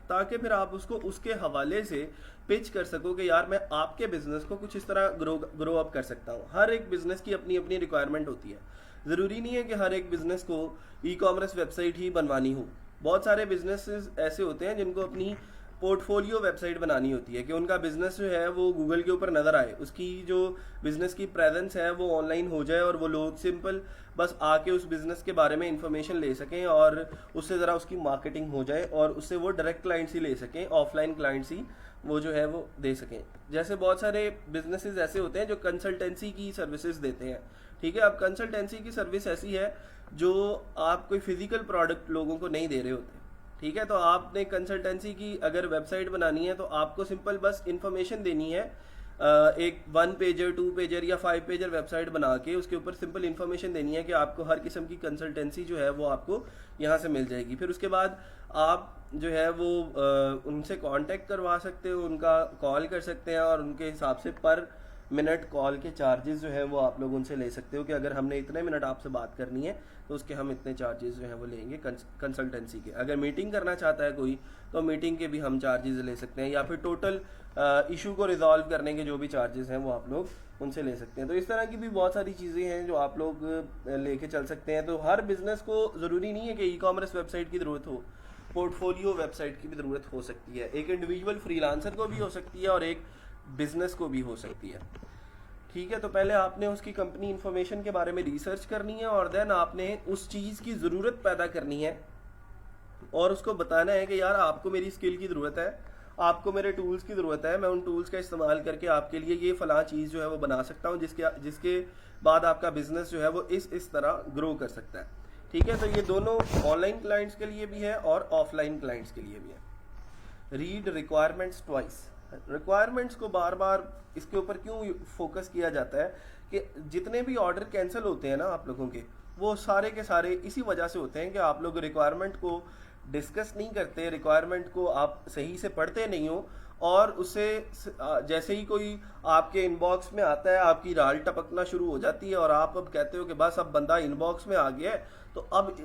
ताकि फिर आप उसको उसके हवाले से पिच कर सको कि यार मैं आपके बिजनेस को कुछ इस तरह ग्रो अप कर सकता हूँ। हर एक बिजनेस की अपनी अपनी रिक्वायरमेंट होती है। ज़रूरी नहीं है कि हर एक बिजनेस को ई कॉमर्स वेबसाइट ही बनवानी हो। बहुत सारे बिजनेसेस ऐसे होते हैं जिनको अपनी पोर्टफोलियो वेबसाइट बनानी होती है कि उनका बिजनेस जो है वो गूगल के ऊपर नज़र आए, उसकी जो बिजनेस की प्रेजेंस है वो ऑनलाइन हो जाए और वो लोग सिंपल बस आके उस बिजनेस के बारे में इंफॉर्मेशन ले सकें और उससे ज़रा उसकी मार्केटिंग हो जाए और उससे वो डायरेक्ट क्लाइंट्स ही ले सकें, ऑफलाइन क्लाइंट्स ही वो जो है वो दे सकें। जैसे बहुत सारे बिजनेसेस ऐसे होते हैं जो कंसल्टेंसी की सर्विसेज देते हैं। ठीक है, अब कंसल्टेंसी की सर्विस ऐसी है जो आप कोई फिजिकल प्रोडक्ट लोगों को नहीं दे रहे होते। ठीक है, तो आपने कंसल्टेंसी की अगर वेबसाइट बनानी है तो आपको सिंपल बस इंफॉर्मेशन देनी है, एक 1 पेजर 2 पेजर या 5 पेजर वेबसाइट बना के उसके ऊपर सिंपल इन्फॉर्मेशन देनी है कि आपको हर किस्म की कंसल्टेंसी जो है वो आपको यहाँ से मिल जाएगी। फिर उसके बाद आप जो है वो उनसे कांटेक्ट करवा सकते हो, उनका कॉल कर सकते हैं और उनके हिसाब से पर मिनट कॉल के चार्जेस जो है वो आप लोग उनसे ले सकते हो कि अगर हमने इतने मिनट आपसे बात करनी है तो उसके हम इतने चार्जेस जो है वो लेंगे कंसल्टेंसी के। अगर मीटिंग करना चाहता है कोई तो मीटिंग के भी हम चार्जेस ले सकते हैं, या फिर टोटल इशू को रिजॉल्व करने के जो भी चार्जेस हैं वो आप लोग उनसे ले सकते हैं। तो इस तरह की भी बहुत सारी चीज़ें हैं जो आप लोग लेके चल सकते हैं। तो हर बिजनेस को ज़रूरी नहीं है कि ई कॉमर्स वेबसाइट की ज़रूरत हो, पोर्टफोलियो वेबसाइट की भी ज़रूरत हो सकती है। एक इंडिविजुअल फ्रीलांसर को भी हो सकती है और एक बिजनेस को भी हो सकती है। ठीक है, तो पहले आपने उसकी कंपनी इंफॉर्मेशन के बारे में रिसर्च करनी है और देन आपने उस चीज़ की ज़रूरत पैदा करनी है और उसको बताना है कि यार आपको मेरी स्किल की ज़रूरत है, आपको मेरे टूल्स की ज़रूरत है, मैं उन टूल्स का इस्तेमाल करके आपके लिए ये फ़लाँ चीज़ जो है वो बना सकता हूँ जिसके बाद आपका बिजनेस जो है वो इस तरह ग्रो कर सकता है। ठीक है, तो ये दोनों ऑनलाइन क्लाइंट्स के लिए भी है और ऑफलाइन क्लाइंट्स के लिए भी है। Read requirements twice. रिक्वायरमेंट्स को बार बार इसके ऊपर क्यों फोकस किया जाता है कि जितने भी ऑर्डर कैंसिल होते हैं ना आप लोगों के, वो सारे के सारे इसी वजह से होते हैं कि आप लोग रिक्वायरमेंट को डिस्कस नहीं करते, रिक्वायरमेंट को आप सही से पढ़ते नहीं हो और उससे जैसे ही कोई आपके इनबॉक्स में आता है आपकी राल टपकना शुरू हो जाती है और आप अब कहते हो कि बस अब बंदा इनबॉक्स में आ गया है तो अब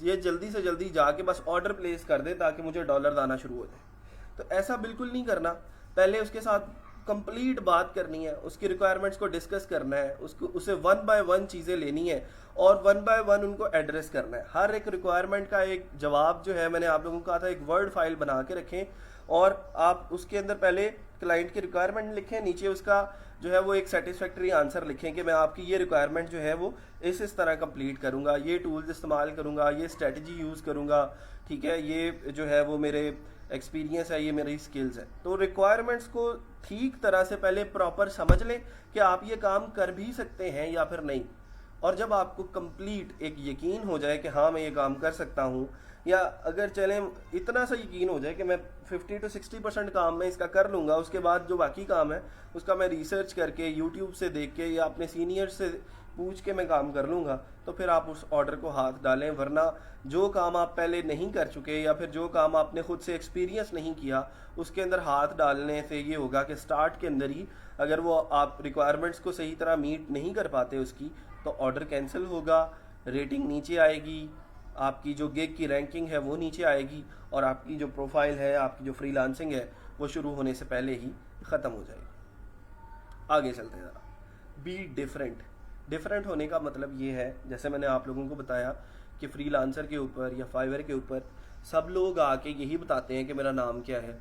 ये जल्दी से जल्दी जाके बस ऑर्डर प्लेस कर दे ताकि मुझे डॉलर आना शुरू हो जाए। तो ऐसा बिल्कुल नहीं करना, पहले उसके साथ कंप्लीट बात करनी है, उसकी रिक्वायरमेंट्स को डिस्कस करना है, उसे 1 बाय 1 चीज़ें लेनी है और 1 बाय 1 उनको एड्रेस करना है। हर एक रिक्वायरमेंट का एक जवाब जो है, मैंने आप लोगों को कहा था एक वर्ड फाइल बना के रखें और आप उसके अंदर पहले क्लाइंट की रिक्वायरमेंट लिखें, नीचे उसका जो है वो एक सेटिस्फैक्ट्री आंसर लिखें कि मैं आपकी ये रिक्वायरमेंट जो है वो इस तरह कंप्लीट करूँगा, ये टूल्स इस्तेमाल करूँगा, ये स्ट्रेटजी यूज़ करूँगा। ठीक है, ये जो है वो मेरे एक्सपीरियंस है, ये मेरी स्किल्स है। तो रिक्वायरमेंट्स को ठीक तरह से पहले प्रॉपर समझ लें कि आप ये काम कर भी सकते हैं या फिर नहीं। और जब आपको कंप्लीट एक यकीन हो जाए कि हाँ मैं ये काम कर सकता हूँ, या अगर चलें इतना सा यकीन हो जाए कि मैं 50 to 60% काम मैं इसका कर लूँगा, उसके बाद जो बाकी काम है उसका मैं रिसर्च करके यूट्यूब से देख के या अपने सीनियर से पूछ के मैं काम कर लूँगा, तो फिर आप उस ऑर्डर को हाथ डालें। वरना जो काम आप पहले नहीं कर चुके या फिर जो काम आपने खुद से एक्सपीरियंस नहीं किया उसके अंदर हाथ डालने से ये होगा कि स्टार्ट के अंदर ही अगर वो आप रिक्वायरमेंट्स को सही तरह मीट नहीं कर पाते उसकी, तो ऑर्डर कैंसिल होगा, रेटिंग नीचे आएगी, आपकी जो गिग की रैंकिंग है वो नीचे आएगी और आपकी जो प्रोफाइल है, आपकी जो फ्रीलांसिंग है वो शुरू होने से पहले ही ख़त्म हो जाएगी। आगे चलते हैं ज़रा। Be different. डिफरेंट होने का मतलब ये है, जैसे मैंने आप लोगों को बताया कि फ्रीलांसर के ऊपर या फाइवर के ऊपर सब लोग आके यही बताते हैं कि मेरा नाम क्या है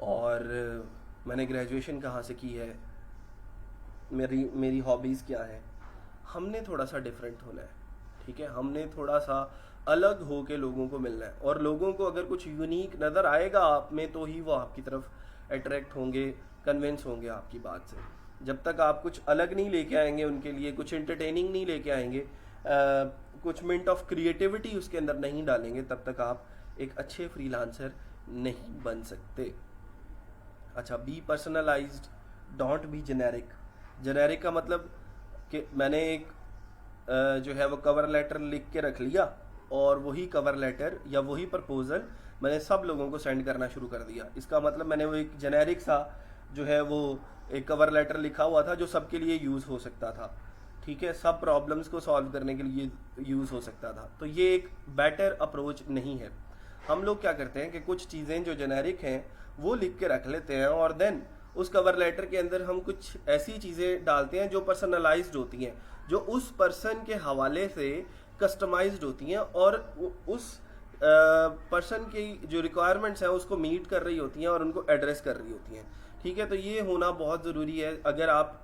और मैंने ग्रेजुएशन कहाँ से की है, मेरी हॉबीज़ क्या है। हमने थोड़ा सा डिफरेंट होना है। ठीक है, हमने थोड़ा सा अलग हो के लोगों को मिलना है, और लोगों को अगर कुछ यूनिक नज़र आएगा आप में तो ही वो आपकी तरफ अट्रैक्ट होंगे, कन्विंस होंगे आपकी बात से। जब तक आप कुछ अलग नहीं लेके आएंगे उनके लिए, कुछ इंटरटेनिंग नहीं लेके आएंगे, कुछ मिनट ऑफ क्रिएटिविटी उसके अंदर नहीं डालेंगे, तब तक आप एक अच्छे फ्रीलांसर नहीं बन सकते। अच्छा, be personalised, don't be generic. Generic का मतलब कि मैंने एक जो है वो कवर लेटर लिख के रख लिया, और वही कवर लेटर या वही प्रपोजल मैंने सब लोगों को सेंड करना शुरू कर दिया। इसका मतलब मैंने वो एक जेनेरिक सा जो है वो एक कवर लेटर लिखा हुआ था जो सबके लिए यूज़ हो सकता था, ठीक है, सब प्रॉब्लम्स को सॉल्व करने के लिए यूज़ हो सकता था। तो ये एक बेटर अप्रोच नहीं है। हम लोग क्या करते हैं कि कुछ चीज़ें जो जेनेरिक हैं वो लिख के रख लेते हैं, और देन उस कवर लेटर के अंदर हम कुछ ऐसी चीज़ें डालते हैं जो पर्सनलाइज्ड होती हैं, जो उस पर्सन के हवाले से कस्टमाइज्ड होती हैं, और उस पर्सन की जो रिक्वायरमेंट्स हैं उसको मीट कर रही होती हैं और उनको एड्रेस कर रही होती हैं, ठीक है। तो ये होना बहुत ज़रूरी है। अगर आप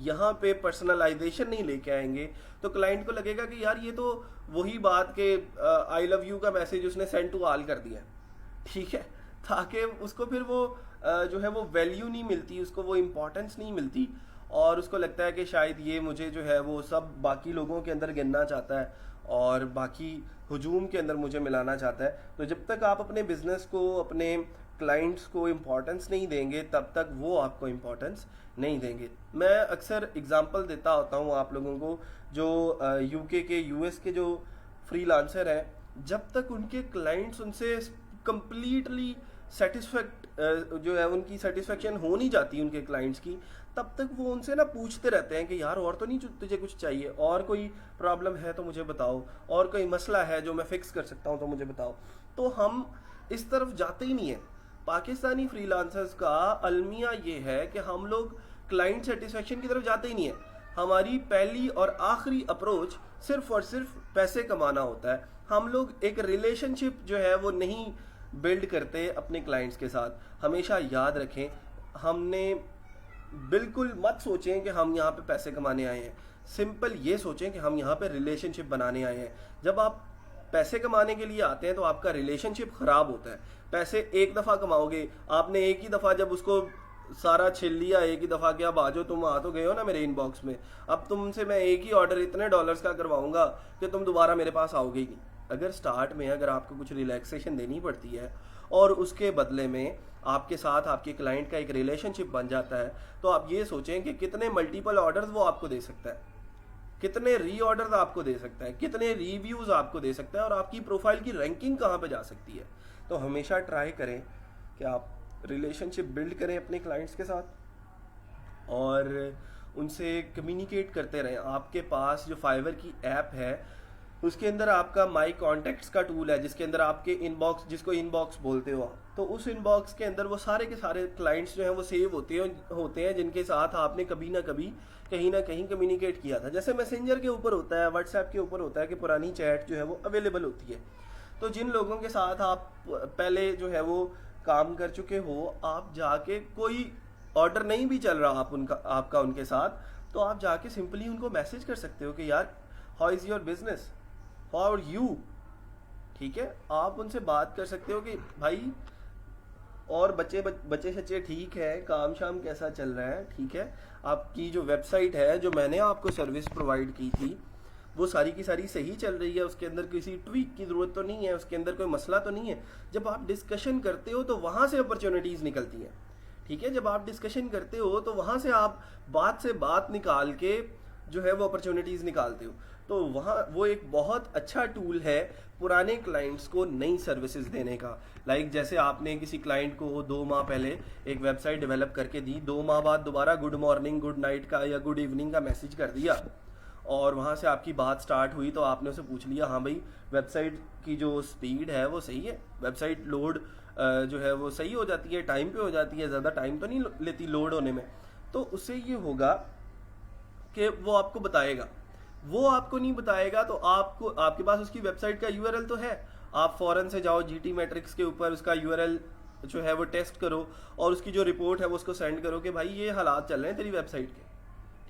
यहाँ पे पर्सनलाइजेशन नहीं लेके आएंगे तो क्लाइंट को लगेगा कि यार ये तो वही बात के आई लव यू का मैसेज उसने सेंड टू ऑल कर दिया, ठीक है, ताकि उसको फिर वो जो है वो वैल्यू नहीं मिलती, उसको वो इम्पोर्टेंस नहीं मिलती, और उसको लगता है कि शायद ये मुझे जो है वो सब बाकी लोगों के अंदर गिनना चाहता है और बाकी हुजूम के अंदर मुझे मिलाना चाहता है। तो जब तक आप अपने बिजनेस को, अपने क्लाइंट्स को इम्पोर्टेंस नहीं देंगे, तब तक वो आपको इम्पोर्टेंस नहीं देंगे। मैं अक्सर एग्जांपल देता होता हूँ आप लोगों को, जो यूके के, यूएस के जो फ्रीलांसर हैं, जब तक उनके क्लाइंट्स उनसे कंप्लीटली सेटिस्फैक्ट जो है उनकी सेटिस्फेक्शन हो नहीं जाती उनके क्लाइंट्स की, तब तक वो उनसे ना पूछते रहते हैं कि यार और तो नहीं तुझे कुछ चाहिए, और कोई प्रॉब्लम है तो मुझे बताओ, और कोई मसला है जो मैं फिक्स कर सकता हूँ तो मुझे बताओ। तो हम इस तरफ जाते ही नहीं है। पाकिस्तानी फ्रीलांसर्स का अलमिया ये है कि हम लोग क्लाइंट सेटिस्फेक्शन की तरफ जाते ही नहीं है। हमारी पहली और आखिरी अप्रोच सिर्फ और सिर्फ पैसे कमाना होता है। हम लोग एक रिलेशनशिप जो है वो नहीं बिल्ड करते अपने क्लाइंट्स के साथ। हमेशा याद रखें, हमने बिल्कुल मत सोचें कि हम यहाँ पे पैसे कमाने आए हैं। सिंपल ये सोचें कि हम यहाँ पे रिलेशनशिप बनाने आए हैं। जब आप पैसे कमाने के लिए आते हैं तो आपका रिलेशनशिप खराब होता है। पैसे एक दफ़ा कमाओगे, आपने एक ही दफ़ा जब उसको सारा छिल लिया, एक ही दफ़ा कि अब आ जाओ, तुम आ तो गए हो ना मेरे इनबॉक्स में, अब तुमसे मैं एक ही ऑर्डर इतने डॉलर्स का करवाऊंगा कि तुम दोबारा मेरे पास आओगे ही नहीं। अगर स्टार्ट में अगर आपको कुछ रिलैक्सेशन देनी पड़ती है और उसके बदले में आपके साथ आपके क्लाइंट का एक रिलेशनशिप बन जाता है, तो आप ये सोचें कि कितने मल्टीपल ऑर्डर्स वो आपको दे सकता है, कितने री ऑर्डर आपको दे सकता है, कितने रिव्यूज आपको दे सकता है, और आपकी प्रोफाइल की रैंकिंग कहाँ पे जा सकती है। तो हमेशा ट्राई करें कि आप रिलेशनशिप बिल्ड करें अपने क्लाइंट्स के साथ और उनसे कम्युनिकेट करते रहें। आपके पास जो फाइवर की ऐप है उसके अंदर आपका माई कॉन्टैक्ट्स का टूल है, जिसके अंदर आपके इनबॉक्स, जिसको इनबॉक्स बोलते हो आप, तो उस इनबॉक्स के अंदर वो सारे के सारे क्लाइंट्स जो हैं वो सेव होते हैं जिनके साथ आपने कभी ना कभी कहीं ना कहीं कम्युनिकेट किया था। जैसे मैसेंजर के ऊपर होता है, व्हाट्सएप के ऊपर होता है कि पुरानी चैट जो है वो अवेलेबल होती है। तो जिन लोगों के साथ आप पहले जो है वो काम कर चुके हो, आप जाके कोई ऑर्डर नहीं भी चल रहा आपका उनके साथ, तो आप जाके सिंपली उनको मैसेज कर सकते हो कि यार how is your business, how are you, ठीक है। आप उनसे बात कर सकते हो कि भाई और बच्चे सच्चे ठीक है, काम शाम कैसा चल रहा है, ठीक है, आपकी जो वेबसाइट है जो मैंने आपको सर्विस प्रोवाइड की थी वो सारी की सारी सही चल रही है, उसके अंदर किसी ट्वीक की ज़रूरत तो नहीं है, उसके अंदर कोई मसला तो नहीं है। जब आप डिस्कशन करते हो तो वहाँ से अपॉर्चुनिटीज़ निकलती हैं, ठीक है। जब आप डिस्कशन करते हो तो वहाँ से आप बात से बात निकाल के जो है वो अपॉर्चुनिटीज़ निकालते हो। तो वहाँ वो एक बहुत अच्छा टूल है पुराने क्लाइंट्स को नई सर्विसेज देने का। लाइक जैसे आपने किसी क्लाइंट को 2 माह पहले एक वेबसाइट डेवलप करके दी, 2 माह बाद दोबारा गुड मॉर्निंग, गुड नाइट का या गुड इवनिंग का मैसेज कर दिया, और वहाँ से आपकी बात स्टार्ट हुई, तो आपने उसे पूछ लिया हाँ भाई वेबसाइट की जो स्पीड है वो सही है, वेबसाइट लोड जो है वो सही हो जाती है, टाइम पे हो जाती है, ज़्यादा टाइम तो नहीं लेती लोड होने में। तो उससे ये होगा कि वो आपको बताएगा। वो आपको नहीं बताएगा तो आपको, आपके पास उसकी वेबसाइट का यूआरएल तो है, आप फौरन से जाओ जीटी मैट्रिक्स के ऊपर उसका यूआरएल जो है वो टेस्ट करो और उसकी जो रिपोर्ट है वो उसको सेंड करो कि भाई ये हालात चल रहे हैं तेरी वेबसाइट के,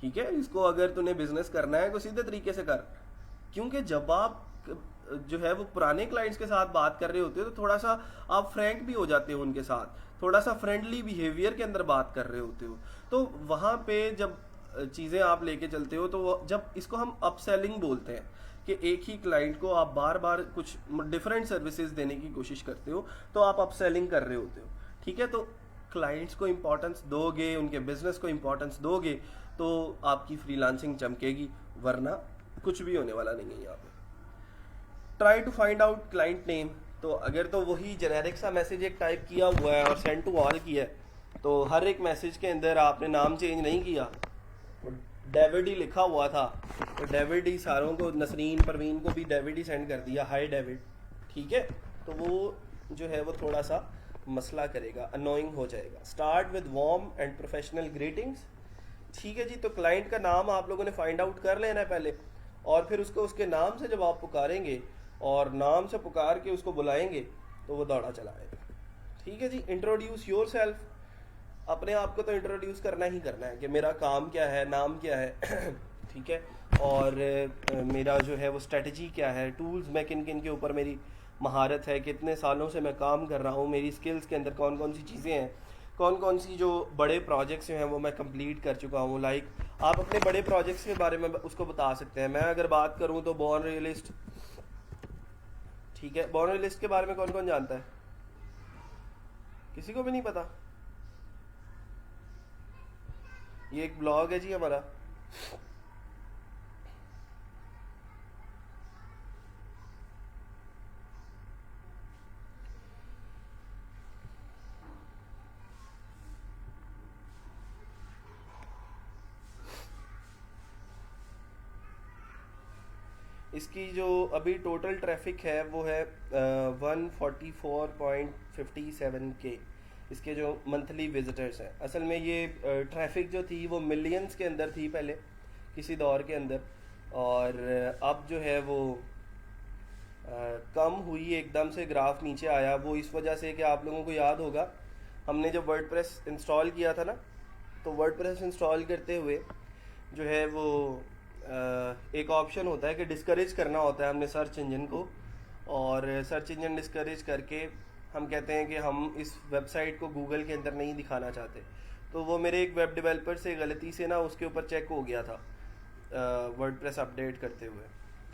ठीक है, इसको अगर तूने बिजनेस करना है तो सीधे तरीके से कर, क्योंकि जब आप जो है वो पुराने क्लाइंट्स के साथ बात कर रहे होते हो तो थोड़ा सा आप फ्रैंक भी हो जाते हो उनके साथ, थोड़ा सा फ्रेंडली बिहेवियर के अंदर बात कर रहे होते हो। तो वहाँ पे जब चीज़ें आप लेके चलते हो तो जब इसको हम अपसेलिंग बोलते हैं कि एक ही क्लाइंट को आप बार बार कुछ डिफरेंट सर्विसेज देने की कोशिश करते हो, तो आप अपसेलिंग कर रहे होते हो। ठीक है, तो क्लाइंट्स को इम्पोर्टेंस दोगे, उनके बिजनेस को इम्पोर्टेंस दोगे, तो आपकी फ्रीलांसिंग चमकेगी, वरना कुछ भी होने वाला नहीं है यहाँ पे। Try to find out client name, तो अगर तो वही जेनेरिक सा मैसेज एक टाइप किया हुआ है और सेंड टू ऑल किया है, तो हर एक मैसेज के अंदर आपने नाम चेंज नहीं किया, डेविड ही लिखा हुआ था, तो डेविड ही सारों को, नसरीन परवीन को भी डेविड ही सेंड कर दिया, हाय डेविड। ठीक है, तो वो जो है वो थोड़ा सा मसला करेगा, अनोइंग हो जाएगा। Start with warm and professional greetings. ठीक है जी, तो क्लाइंट का नाम आप लोगों ने फाइंड आउट कर लेना है पहले, और फिर उसको उसके नाम से जब आप पुकारेंगे और नाम से पुकार के उसको बुलाएंगे तो वो दौड़ा चला आएगा। ठीक है जी, इंट्रोड्यूस योर सेल्फ। अपने आप को तो इंट्रोड्यूस करना ही करना है कि मेरा काम क्या है, नाम क्या है ठीक है, और मेरा जो है वो स्ट्रेटजी क्या है, टूल्स मैं किन किन के ऊपर मेरी महारत है, कितने सालों से मैं काम कर रहा हूँ, मेरी स्किल्स के अंदर कौन कौन सी चीज़ें हैं, कौन कौन सी जो बड़े प्रोजेक्ट्स हैं वो मैं कंप्लीट कर चुका हूँ। लाइक आप अपने बड़े प्रोजेक्ट्स के बारे में उसको बता सकते हैं। मैं अगर बात करूँ तो बॉर्न रियलिस्ट, ठीक है, बॉर्न रियलिस्ट के बारे में कौन कौन जानता है? किसी को भी नहीं पता? ये एक ब्लॉग है जी हमारा, इसकी जो अभी टोटल ट्रैफिक है वो है 144.57 के, इसके जो मंथली विजिटर्स हैं। असल में ये ट्रैफिक जो थी वो मिलियंस के अंदर थी पहले किसी दौर के अंदर, और अब जो है वो कम हुई, एकदम से ग्राफ नीचे आया। वो इस वजह से कि आप लोगों को याद होगा हमने जब वर्डप्रेस इंस्टॉल किया था ना, तो वर्डप्रेस इंस्टॉल करते हुए जो है वो एक ऑप्शन होता है कि डिस्करेज करना होता है हमने सर्च इंजन को, और सर्च इंजन डिस्करेज करके हम कहते हैं कि हम इस वेबसाइट को गूगल के अंदर नहीं दिखाना चाहते। तो वो मेरे एक वेब डेवलपर से गलती से ना उसके ऊपर चेक हो गया था वर्डप्रेस अपडेट करते हुए।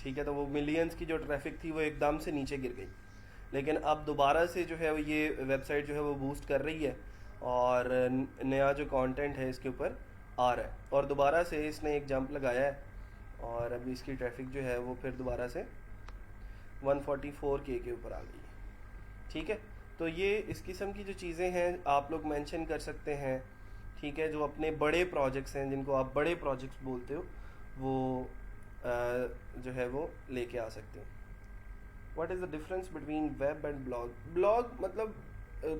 ठीक है, तो वो मिलियंस की जो ट्रैफिक थी वो एकदम से नीचे गिर गई, लेकिन अब दोबारा से जो है वो ये वेबसाइट जो है वो बूस्ट कर रही है और नया जो कंटेंट है इसके ऊपर आ रहा है, और दोबारा से इसने एक जंप लगाया है और अभी इसकी ट्रैफिक जो है वो फिर दोबारा से 144K के ऊपर आ गई है। ठीक है, तो ये इस किस्म की जो चीज़ें हैं आप लोग मेंशन कर सकते हैं। ठीक है, जो अपने बड़े प्रोजेक्ट्स हैं जिनको आप बड़े प्रोजेक्ट्स बोलते हो वो जो है वो लेके आ सकते हो। What is the difference between web and blog? Blog मतलब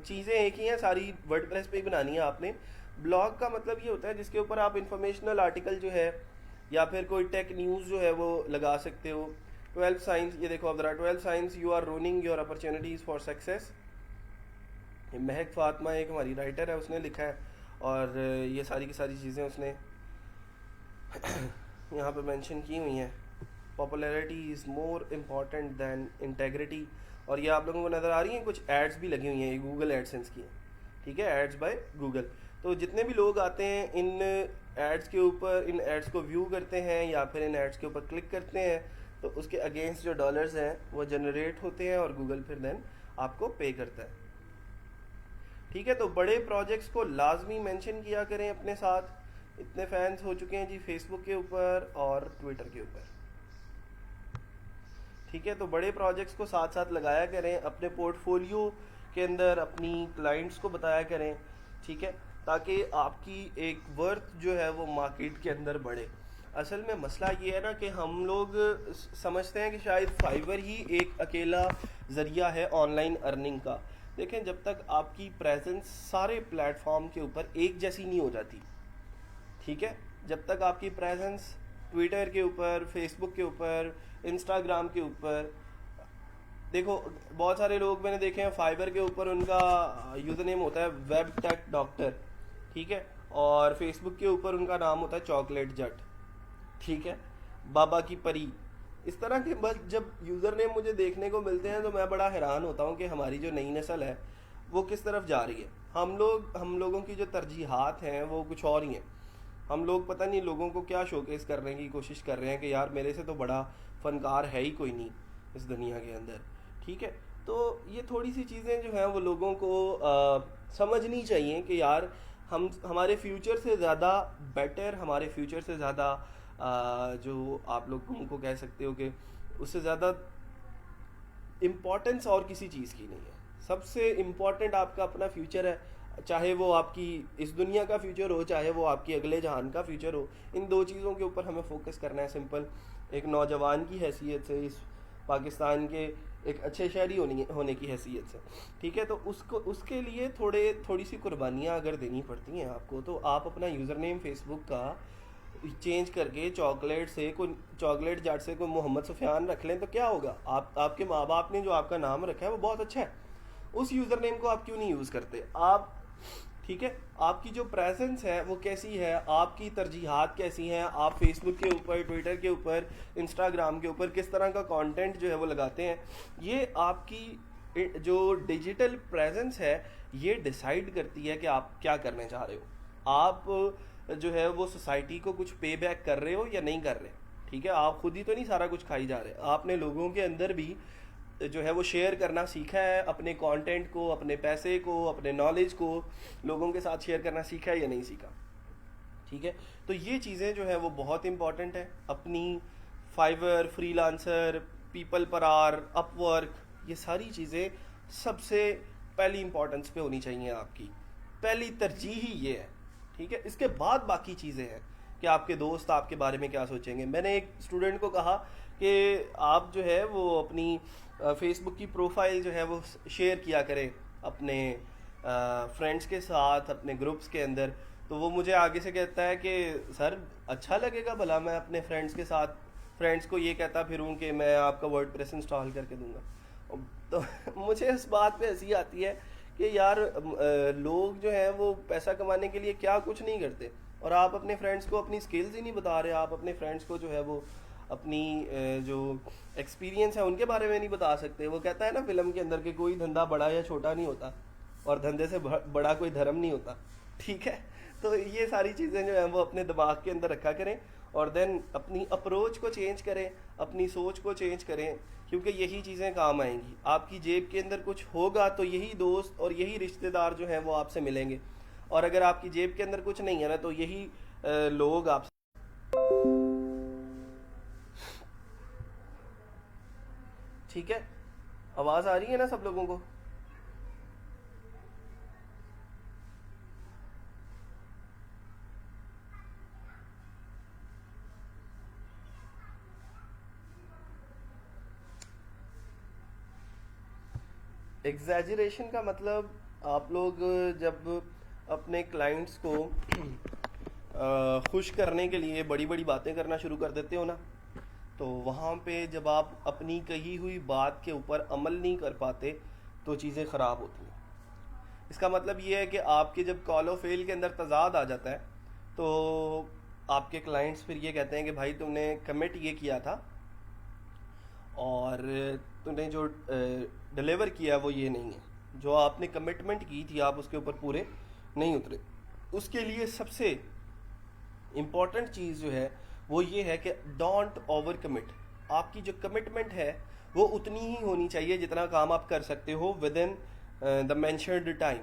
चीज़ें एक ही हैं, सारी वर्डप्रेस पे ही बनानी है आपने। ब्लॉग का मतलब ये होता है जिसके ऊपर आप इंफॉर्मेशनल आर्टिकल जो है या फिर कोई टेक न्यूज़ जो है वो लगा सकते हो। 12 साइंस, ये देखो अब 12 since you are running your opportunities for success. Mahak Fatima एक हमारी राइटर है, उसने लिखा है, और ये सारी की सारी चीज़ें उसने यहाँ पे मेंशन की हुई हैं। Popularity is more important than integrity, और ये आप लोगों को नज़र आ रही हैं कुछ एड्स भी लगी हुई हैं, ये गूगल एडसेंस की है। ठीक है, एड्स बाय गूगल। तो जितने भी लोग आते हैं इन एड्स के ऊपर, इन एड्स को व्यू करते हैं या फिर इन एड्स के ऊपर क्लिक करते हैं, तो उसके अगेंस्ट जो डॉलर्स हैं वो जनरेट होते हैं और गूगल फिर देन आपको पे करता है। ठीक है, तो बड़े प्रोजेक्ट्स को लाजमी मेंशन किया करें अपने साथ। इतने फैंस हो चुके हैं जी फेसबुक के ऊपर और ट्विटर के ऊपर। ठीक है, तो बड़े प्रोजेक्ट्स को साथ साथ लगाया करें, अपने पोर्टफोलियो के अंदर अपनी क्लाइंट्स को बताया करें। ठीक है, ताकि आपकी एक वर्थ जो है वो मार्केट के अंदर बढ़े। असल में मसला ये है ना कि हम लोग समझते हैं कि शायद फाइवर ही एक अकेला ज़रिया है ऑनलाइन अर्निंग का। देखें, जब तक आपकी प्रेजेंस सारे प्लेटफॉर्म के ऊपर एक जैसी नहीं हो जाती, ठीक है, जब तक आपकी प्रेजेंस ट्विटर के ऊपर, फेसबुक के ऊपर, इंस्टाग्राम के ऊपर, देखो बहुत सारे लोग मैंने देखे हैं फाइबर के ऊपर उनका यूज़र नेम होता है वेब टेक डॉक्टर, ठीक है, और फेसबुक के ऊपर उनका नाम होता है चॉकलेट जट। ठीक है, बाबा की परी, इस तरह के बस जब यूज़र नेम मुझे देखने को मिलते हैं तो मैं बड़ा हैरान होता हूँ कि हमारी जो नई नस्ल है वो किस तरफ जा रही है। हम लोगों की जो तरजीहात हैं वो कुछ और ही हैं। हम लोग पता नहीं लोगों को क्या शोकेस करने की कोशिश कर रहे हैं कि यार मेरे से तो बड़ा फनकार है ही कोई नहीं इस दुनिया के अंदर। ठीक है, तो ये थोड़ी सी चीज़ें जो हैं वो लोगों को समझनी चाहिए कि यार हम हमारे फ्यूचर से ज़्यादा बेटर, हमारे फ्यूचर से ज़्यादा जो आप लोगों को कह सकते हो कि उससे ज़्यादा इम्पोर्टेंस और किसी चीज़ की नहीं है। सबसे इम्पोर्टेंट आपका अपना फ्यूचर है, चाहे वो आपकी इस दुनिया का फ्यूचर हो, चाहे वो आपकी अगले जहान का फ्यूचर हो। इन दो चीज़ों के ऊपर हमें फोकस करना है। सिंपल एक नौजवान की हैसियत से, इस पाकिस्तान के एक अच्छे शहरी होने की हैसियत से। ठीक है, तो उसको उसके लिए थोड़ी सी कुर्बानियाँ अगर देनी पड़ती हैं आपको, तो आप अपना यूज़र नेम फेसबुक का चेंज करके चॉकलेट जाट से कोई मोहम्मद सुफियान रख लें तो क्या होगा। आपके माँ बाप ने जो आपका नाम रखा है वो बहुत अच्छा है, उस यूज़र नेम को आप क्यों नहीं यूज़ करते आप। ठीक है, आपकी जो प्रेजेंस है वो कैसी है, आपकी तरजीहात कैसी हैं, आप फेसबुक के ऊपर, ट्विटर के ऊपर, इंस्टाग्राम के ऊपर किस तरह का कंटेंट जो है वो लगाते हैं, ये आपकी जो डिजिटल प्रेजेंस है ये डिसाइड करती है कि आप क्या करने चाह रहे हो। आप जो है वो सोसाइटी को कुछ पे बैक कर रहे हो या नहीं कर रहे। ठीक है, आप खुद ही तो नहीं सारा कुछ खाई जा रहे, आपने लोगों के अंदर भी जो है वो शेयर करना सीखा है, अपने कंटेंट को, अपने पैसे को, अपने नॉलेज को लोगों के साथ शेयर करना सीखा है या नहीं सीखा। ठीक है, तो ये चीज़ें जो है वो बहुत इंपॉर्टेंट है। अपनी फाइवर, फ्रीलांसर, पीपल पर आर, अपवर्क, ये सारी चीज़ें सबसे पहली इंपॉर्टेंस पे होनी चाहिए, आपकी पहली तरजीह ही ये है। ठीक है, इसके बाद बाकी चीज़ें हैं कि आपके दोस्त आपके बारे में क्या सोचेंगे। मैंने एक स्टूडेंट को कहा कि आप जो है वो अपनी फेसबुक की प्रोफाइल जो है वो शेयर किया करें अपने फ्रेंड्स के साथ, अपने ग्रुप्स के अंदर। तो वो मुझे आगे से कहता है कि सर अच्छा लगेगा भला मैं अपने फ्रेंड्स को ये कहता फिरूं कि मैं आपका वर्डप्रेस इंस्टॉल करके दूंगा। तो मुझे इस बात पे हंसी आती है कि यार लोग जो हैं वो पैसा कमाने के लिए क्या कुछ नहीं करते, और आप अपने फ्रेंड्स को अपनी स्किल्स ही नहीं बता रहे। आप अपने फ्रेंड्स को जो है वो अपनी जो एक्सपीरियंस है उनके बारे में नहीं बता सकते। वो कहता है ना फिल्म के अंदर कि कोई धंधा बड़ा या छोटा नहीं होता और धंधे से बड़ा कोई धर्म नहीं होता। ठीक है, तो ये सारी चीज़ें जो हैं वो अपने दिमाग के अंदर रखा करें और देन अपनी अप्रोच को चेंज करें, अपनी सोच को चेंज करें, क्योंकि यही चीज़ें काम आएंगी। आपकी जेब के अंदर कुछ होगा तो यही दोस्त और यही रिश्तेदार जो हैं वो आपसे मिलेंगे, और अगर आपकी जेब के अंदर कुछ नहीं है ना तो यही लोग आपसे। ठीक है, आवाज़ आ रही है ना सब लोगों को? एग्जैजरेशन का मतलब आप लोग जब अपने क्लाइंट्स को खुश करने के लिए बड़ी बड़ी बातें करना शुरू कर देते हो ना, तो वहाँ पे जब आप अपनी कही हुई बात के ऊपर अमल नहीं कर पाते तो चीज़ें ख़राब होती हैं। इसका मतलब ये है कि आपके जब कॉल और फेल के अंदर तजाद आ जाता है तो आपके क्लाइंट्स फिर ये कहते हैं कि भाई तुमने कमिट ये किया था और तूने जो डिलीवर किया वो ये नहीं है, जो आपने कमिटमेंट की थी आप उसके ऊपर पूरे नहीं उतरे। उसके लिए सबसे इम्पॉर्टेंट चीज़ जो है वो ये है कि डोंट ओवर कमिट। आपकी जो कमिटमेंट है वो उतनी ही होनी चाहिए जितना काम आप कर सकते हो with in the mentioned time.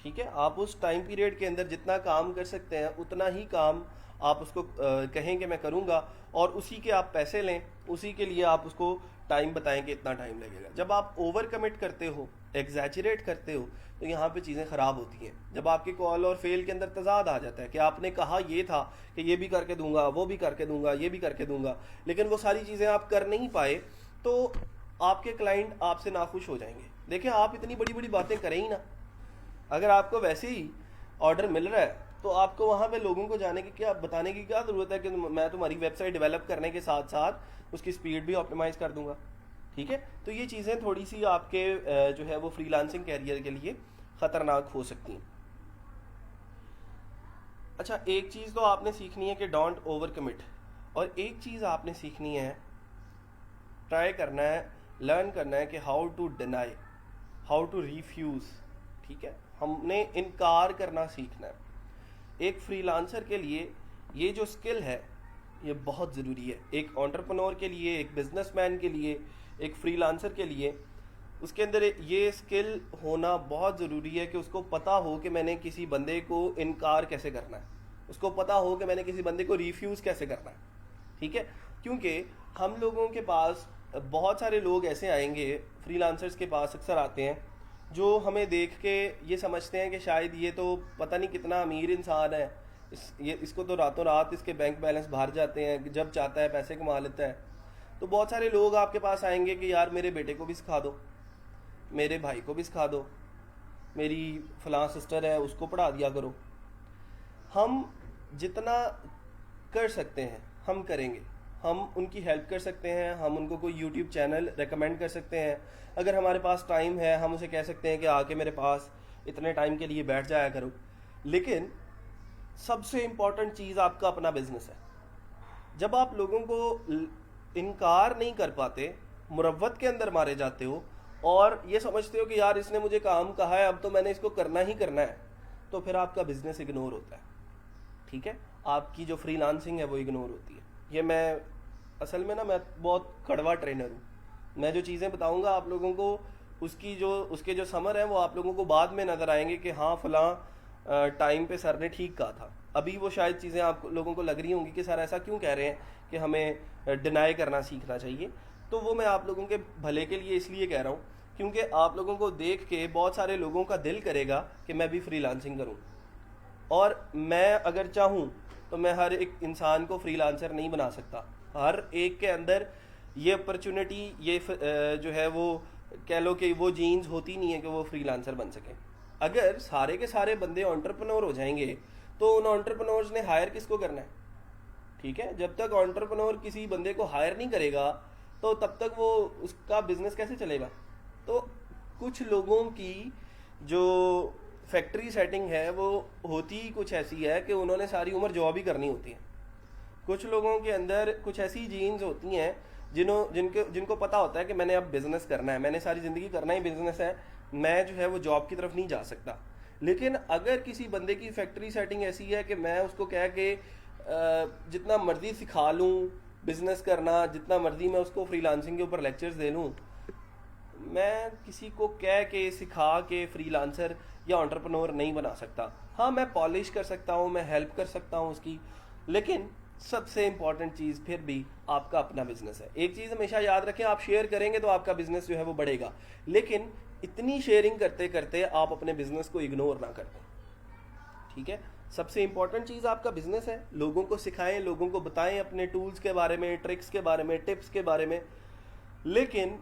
ठीक है, आप उस टाइम पीरियड के अंदर जितना काम कर सकते हैं उतना ही काम आप उसको कहें कि मैं करूँगा, और उसी के आप पैसे लें, उसी के लिए आप उसको टाइम बताएं कि इतना टाइम लगेगा। जब आप ओवर कमिट करते हो, एग्जैजरेट करते हो, तो यहाँ पे चीज़ें ख़राब होती हैं। जब आपके कॉल और फेल के अंदर तजाद आ जाता है कि आपने कहा ये था कि ये भी करके दूंगा, वो भी करके दूंगा, ये भी करके दूंगा, लेकिन वो सारी चीज़ें आप कर नहीं पाए, तो आपके क्लाइंट आपसे नाखुश हो जाएंगे। देखिए, आप इतनी बड़ी बड़ी बातें करें ही ना, अगर आपको वैसे ही ऑर्डर मिल रहा है तो आपको वहाँ पे लोगों को बताने की क्या ज़रूरत है कि मैं तुम्हारी वेबसाइट डेवलप करने के साथ साथ उसकी स्पीड भी ऑप्टिमाइज़ कर दूंगा। ठीक है, तो ये चीज़ें थोड़ी सी आपके जो है वो फ्रीलांसिंग कैरियर के लिए ख़तरनाक हो सकती हैं। अच्छा, एक चीज़ तो आपने सीखनी है कि डोंट ओवर कमिट, और एक चीज़ आपने सीखनी है ट्राई करना है, लर्न करना है कि how to deny, how to refuse. ठीक है, हमने इनकार करना सीखना है। एक फ्रीलांसर के लिए ये जो स्किल है ये बहुत ज़रूरी है। एक एंटरप्रेन्योर के लिए, एक बिजनेसमैन के लिए, एक फ्रीलांसर के लिए उसके अंदर ये स्किल होना बहुत ज़रूरी है कि उसको पता हो कि मैंने किसी बंदे को इनकार कैसे करना है, उसको पता हो कि मैंने किसी बंदे को रिफ्यूज़ कैसे करना है। ठीक है, क्योंकि हम लोगों के पास बहुत सारे लोग ऐसे आएंगे, फ्रीलांसर्स के पास अक्सर आते हैं, जो हमें देख के ये समझते हैं कि शायद ये तो पता नहीं कितना अमीर इंसान है, इसको तो रातों रात इसके बैंक बैलेंस बाहर जाते हैं, जब चाहता है पैसे कमा लेता है। तो बहुत सारे लोग आपके पास आएंगे कि यार मेरे बेटे को भी सिखा दो, मेरे भाई को भी सिखा दो, मेरी फलां सिस्टर है उसको पढ़ा दिया करो। हम जितना कर सकते हैं हम करेंगे, हम उनकी हेल्प कर सकते हैं, हम उनको कोई यूट्यूब चैनल रेकमेंड कर सकते हैं। अगर हमारे पास टाइम है हम उसे कह सकते हैं कि आके मेरे पास इतने टाइम के लिए बैठ जाया करो। लेकिन सबसे इम्पॉर्टेंट चीज़ आपका अपना बिजनेस है। जब आप लोगों को इनकार नहीं कर पाते, मुरव्वत के अंदर मारे जाते हो और ये समझते हो कि यार इसने मुझे काम कहा है अब तो मैंने इसको करना ही करना है, तो फिर आपका बिजनेस इग्नोर होता है। ठीक है, आपकी जो फ्रीलांसिंग है वो इग्नोर होती है। ये मैं असल में ना मैं बहुत कड़वा ट्रेनर हूँ। मैं जो चीज़ें बताऊँगा आप लोगों को उसके जो समर है वो आप लोगों को बाद में नज़र आएंगे कि हाँ फलां टाइम पे सर ने ठीक कहा था। अभी वो शायद चीज़ें आप लोगों को लग रही होंगी कि सर ऐसा क्यों कह रहे हैं कि हमें डिनाई करना सीखना चाहिए। तो वो मैं आप लोगों के भले के लिए इसलिए कह रहा हूँ क्योंकि आप लोगों को देख के बहुत सारे लोगों का दिल करेगा कि मैं भी फ्रीलांसिंग करूँ। और मैं अगर चाहूँ तो मैं हर एक इंसान को फ्रीलांसर नहीं बना सकता। हर एक के अंदर ये अपॉर्चुनिटी, ये जो है वो कह लो कि वो जीन्स होती नहीं है कि वो फ्रीलांसर बन सके। अगर सारे के सारे बंदे एंटरप्रेन्योर हो जाएंगे तो उन एंटरप्रेन्योर्स ने हायर किसको करना है? ठीक है, जब तक एंटरप्रेन्योर किसी बंदे को हायर नहीं करेगा तो तब तक वो उसका बिजनेस कैसे चलेगा? तो कुछ लोगों की जो फैक्ट्री सेटिंग है वो होती ही कुछ ऐसी है कि उन्होंने सारी उम्र जॉब ही करनी होती है। कुछ लोगों के अंदर कुछ ऐसी जीन्स होती हैं जिनको पता होता है कि मैंने अब बिजनेस करना है, मैंने सारी ज़िंदगी करना ही बिजनेस है, मैं जो है वो जॉब की तरफ नहीं जा सकता। लेकिन अगर किसी बंदे की फैक्ट्री सेटिंग ऐसी है कि मैं उसको कह के जितना मर्जी सिखा लूँ बिजनेस करना, जितना मर्जी मैं उसको फ्रीलांसिंग के ऊपर लेक्चर्स दे लूँ, मैं किसी को कह के सिखा के फ्रीलांसर या एंटरप्रेन्योर नहीं बना सकता। हाँ, मैं पॉलिश कर सकता हूँ, मैं हेल्प कर सकता हूँ उसकी, लेकिन सबसे इंपॉर्टेंट चीज़ फिर भी आपका अपना बिजनेस है। एक चीज़ हमेशा याद रखें, आप शेयर करेंगे तो आपका बिजनेस जो है वो बढ़ेगा, लेकिन इतनी शेयरिंग करते करते आप अपने बिजनेस को इग्नोर ना कर दें। ठीक है, सबसे इंपॉर्टेंट चीज़ आपका बिजनेस है। लोगों को सिखाएं, लोगों को बताएं अपने टूल्स के बारे में, ट्रिक्स के बारे में, टिप्स के बारे में, लेकिन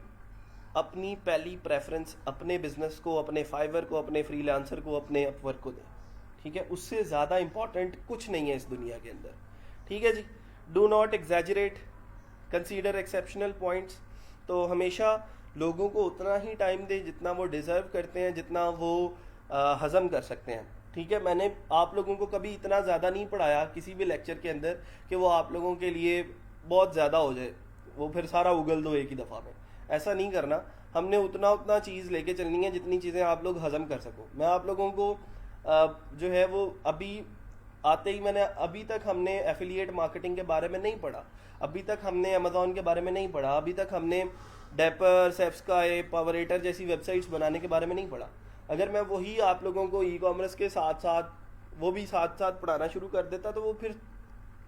अपनी पहली प्रेफरेंस अपने बिजनेस को, अपने फाइवर को, अपने फ्रीलांसर को, अपने अपवर्क को दें। ठीक है, उससे ज़्यादा इंपॉर्टेंट कुछ नहीं है इस दुनिया के अंदर। ठीक है जी, do not exaggerate, consider exceptional points. तो हमेशा लोगों को उतना ही टाइम दें जितना वो डिज़र्व करते हैं, जितना वो हज़म कर सकते हैं। ठीक है, मैंने आप लोगों को कभी इतना ज़्यादा नहीं पढ़ाया किसी भी लेक्चर के अंदर कि वो आप लोगों के लिए बहुत ज़्यादा हो जाए, वो फिर सारा उगल दो एक ही दफ़ा में। ऐसा नहीं करना, हमने उतना चीज़ लेके चलनी है जितनी चीज़ें आप लोग हज़म कर सको। मैं आप लोगों को जो है वो अभी आते ही अभी तक हमने एफिलिएट मार्केटिंग के बारे में नहीं पढ़ा, अभी तक हमने अमेज़ॉन के बारे में नहीं पढ़ा, अभी तक हमने डेपर, सेफ्सकाई, पावरेटर जैसी वेबसाइट्स बनाने के बारे में नहीं पढ़ा। अगर मैं वही आप लोगों को ई कॉमर्स के साथ साथ वो भी साथ साथ पढ़ाना शुरू कर देता तो वो फिर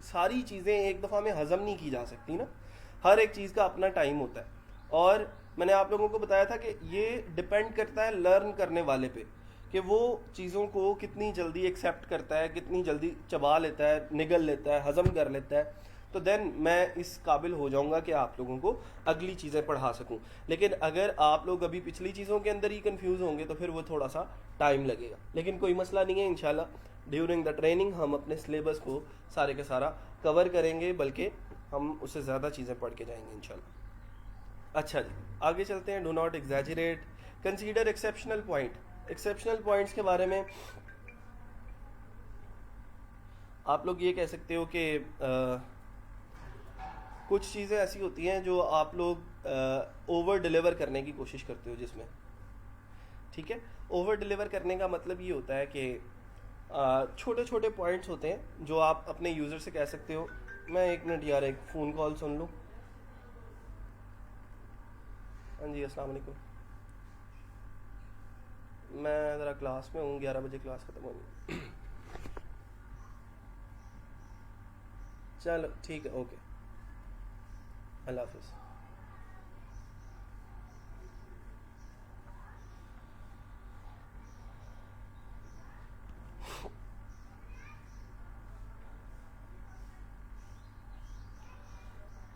सारी चीज़ें एक दफ़ा में हज़म नहीं की जा सकती ना। हर एक चीज़ का अपना टाइम होता है, और मैंने आप लोगों को बताया था कि ये डिपेंड करता है लर्न करने वाले पे कि वो चीज़ों को कितनी जल्दी एक्सेप्ट करता है, कितनी जल्दी चबा लेता है, निगल लेता है, हज़म कर लेता है। तो देन मैं इस काबिल हो जाऊंगा कि आप लोगों को अगली चीज़ें पढ़ा सकूं। लेकिन अगर आप लोग अभी पिछली चीज़ों के अंदर ही कंफ्यूज होंगे तो फिर वो थोड़ा सा टाइम लगेगा, लेकिन कोई मसला नहीं है। इंशाल्लाह ड्यूरिंग द ट्रेनिंग हम अपने सिलेबस को सारे का सारा कवर करेंगे, बल्कि हम उससे ज़्यादा चीज़ें पढ़ के जाएंगे इंशाल्लाह। अच्छा जी, आगे चलते हैं। Do not exaggerate, consider exceptional point. Exceptional points के बारे में आप लोग ये कह सकते हो कि कुछ चीज़ें ऐसी होती हैं जो आप लोग ओवर डिलीवर करने की कोशिश करते हो जिसमें, ठीक है। ओवर डिलीवर करने का मतलब ये होता है कि छोटे छोटे पॉइंट्स होते हैं जो आप अपने यूज़र से कह सकते हो। मैं एक मिनट यार एक फ़ोन कॉल सुन लूँ। हाँ जी, अस्सलाम वालेकुम। मैं ज़रा क्लास में हूँ, 11 बजे क्लास ख़त्म होगी। चलो ठीक है, ओके, अल्लाह हाफिज़।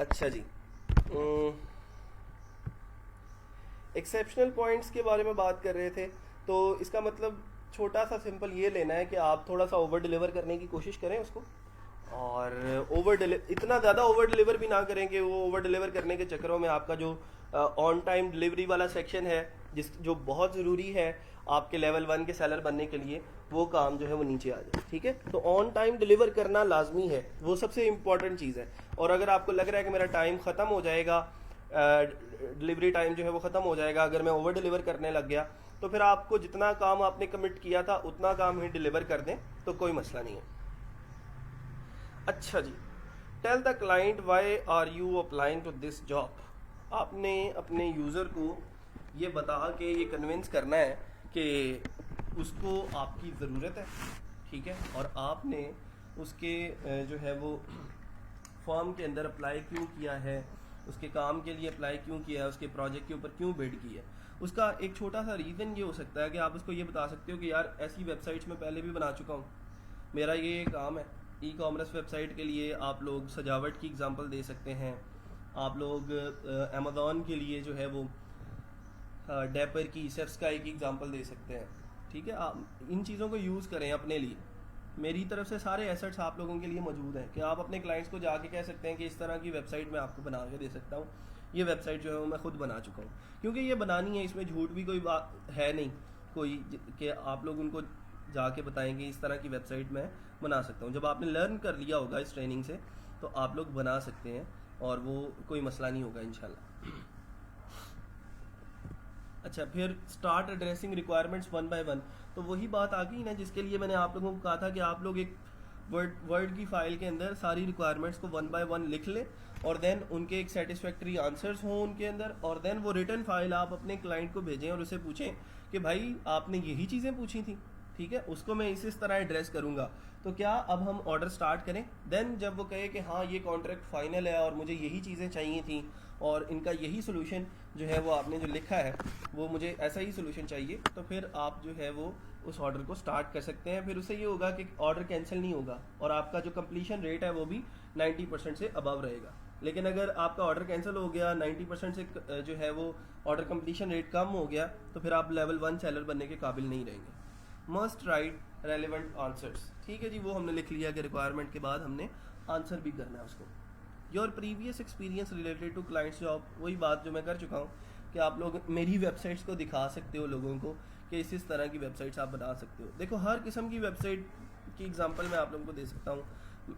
अच्छा जी, एक्सेप्शनल पॉइंट्स के बारे में बात कर रहे थे, तो इसका मतलब छोटा सा सिंपल ये लेना है कि आप थोड़ा सा ओवर डिलीवर करने की कोशिश करें उसको, और इतना ज़्यादा ओवर डिलीवर भी ना करें कि वो ओवर डिलीवर करने के चक्करों में आपका जो ऑन टाइम डिलीवरी वाला सेक्शन है जो बहुत ज़रूरी है आपके लेवल 1 के सेलर बनने के लिए, वो काम जो है वो नीचे आ जाए, ठीक है। तो ऑन टाइम डिलीवर करना लाजमी है, वो सबसे इम्पॉर्टेंट चीज़ है। और अगर आपको लग रहा है कि मेरा टाइम ख़त्म हो जाएगा, डिलीवरी टाइम जो है वो ख़त्म हो जाएगा अगर मैं ओवर डिलीवर करने लग गया, तो फिर आपको जितना काम आपने कमिट किया था उतना काम ही डिलीवर कर दें तो कोई मसला नहीं है। अच्छा जी, tell the client why are you applying to this job. आपने अपने यूज़र को ये बता के ये कन्विंस करना है कि उसको आपकी ज़रूरत है, ठीक है, और आपने उसके जो है वो फॉर्म के अंदर अप्लाई क्यों किया है, उसके काम के लिए अप्लाई क्यों किया है, उसके प्रोजेक्ट के ऊपर क्यों बिड की है। उसका एक छोटा सा रीज़न ये हो सकता है कि आप उसको ये बता सकते हो कि यार ऐसी वेबसाइट्स में पहले भी बना चुका हूँ, मेरा ये काम है। ई कॉमर्स वेबसाइट के लिए आप लोग सजावट की एग्जांपल दे सकते हैं, आप लोग अमेज़ॉन के लिए जो है वो डैपर की सेफ्स का एक एग्जांपल दे सकते हैं, ठीक है। आप इन चीज़ों को यूज़ करें अपने लिए। मेरी तरफ से सारे एसेट्स आप लोगों के लिए मौजूद हैं कि आप अपने क्लाइंट्स को जाके कह सकते हैं कि इस तरह की वेबसाइट मैं आपको बना के दे सकता हूँ, ये वेबसाइट जो है वो मैं खुद बना चुका हूँ, क्योंकि ये बनानी है, इसमें झूठ भी कोई बात है नहीं कोई कि आप लोग उनको जाके बताएंगे इस तरह की वेबसाइट मैं बना सकता हूँ। जब आपने लर्न कर लिया होगा इस ट्रेनिंग से तो आप लोग बना सकते हैं और वो कोई मसला नहीं होगा इंशाल्लाह। अच्छा, फिर start addressing requirements one by one. तो वही बात आ गई ना जिसके लिए मैंने आप लोगों को कहा था कि आप लोग एक वर्ड की फाइल के अंदर सारी रिक्वायरमेंट्स को वन बाय वन लिख लें और देन उनके एक सेटिस्फैक्ट्री आंसर्स हों उनके अंदर, और देन वो रिटर्न फाइल आप अपने क्लाइंट को भेजें और उसे पूछें कि भाई आपने यही चीज़ें पूछी थी, ठीक है, उसको मैं इस तरह एड्रेस करूँगा, तो क्या अब हम ऑर्डर स्टार्ट करें। देन जब वो कहे कि हाँ ये कॉन्ट्रैक्ट फाइनल है और मुझे यही चीज़ें चाहिए थी और इनका यही सोल्यूशन जो है वो आपने जो लिखा है वो मुझे ऐसा ही सोल्यूशन चाहिए, तो फिर आप जो है वो उस ऑर्डर को स्टार्ट कर सकते हैं। फिर उससे ये होगा कि ऑर्डर कैंसिल नहीं होगा और आपका जो कंप्लीशन रेट है वो भी 90% से अबव रहेगा। लेकिन अगर आपका ऑर्डर कैंसिल हो गया, 90% से जो है वो ऑर्डर कंप्लीशन रेट कम हो गया, तो फिर आप लेवल 1 सेलर बनने के काबिल नहीं रहेंगे। मस्ट राइट रेलिवेंट आंसर्स, ठीक है जी, वो हमने लिख लिया कि रिक्वायरमेंट के बाद हमने आंसर भी करना है उसको। Your previous experience related to clients job, वही बात जो मैं कर चुका हूँ कि आप लोग मेरी वेबसाइट्स को दिखा सकते हो लोगों को कि इस तरह की वेबसाइट्स आप बना सकते हो। देखो हर किस्म की वेबसाइट की एग्जांपल मैं आप लोगों को दे सकता हूँ।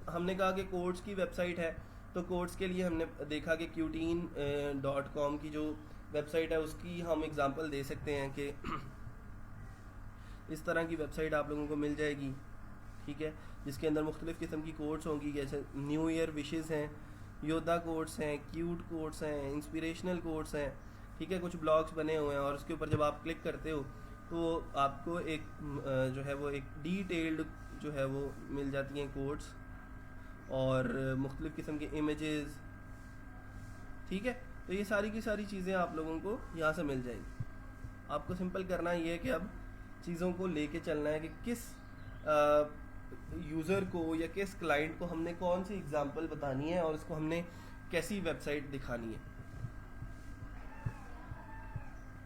हमने कहा कि कोर्स की वेबसाइट है, तो कोर्स के लिए हमने देखा कि Qteen.com की जो वेबसाइट है उसकी हम एग्जांपल दे सकते हैं कि इस तरह की वेबसाइट आप लोगों को मिल जाएगी, ठीक है, जिसके अंदर मुख्तलिफ़ किस्म की कोट्स होंगी, जैसे न्यू ईयर विशेज़ हैं, योद्धा कोट्स हैं, क्यूट कोट्स हैं, इंस्पिरेशनल कोट्स हैं, ठीक है, कुछ ब्लॉग्स बने हुए हैं और उसके ऊपर जब आप क्लिक करते हो तो आपको एक जो है वो एक डिटेल्ड जो है वो मिल जाती हैं कोट्स और मुख्तलिफ़ किस्म के इमेजेस, ठीक है। तो ये सारी की सारी चीज़ें आप लोगों को यहाँ से मिल जाएगी। आपको सिंपल करना ये है कि अब चीज़ों को लेके चलना है कि किस यूज़र को या किस क्लाइंट को हमने कौन सी एग्जांपल बतानी है और उसको हमने कैसी वेबसाइट दिखानी है।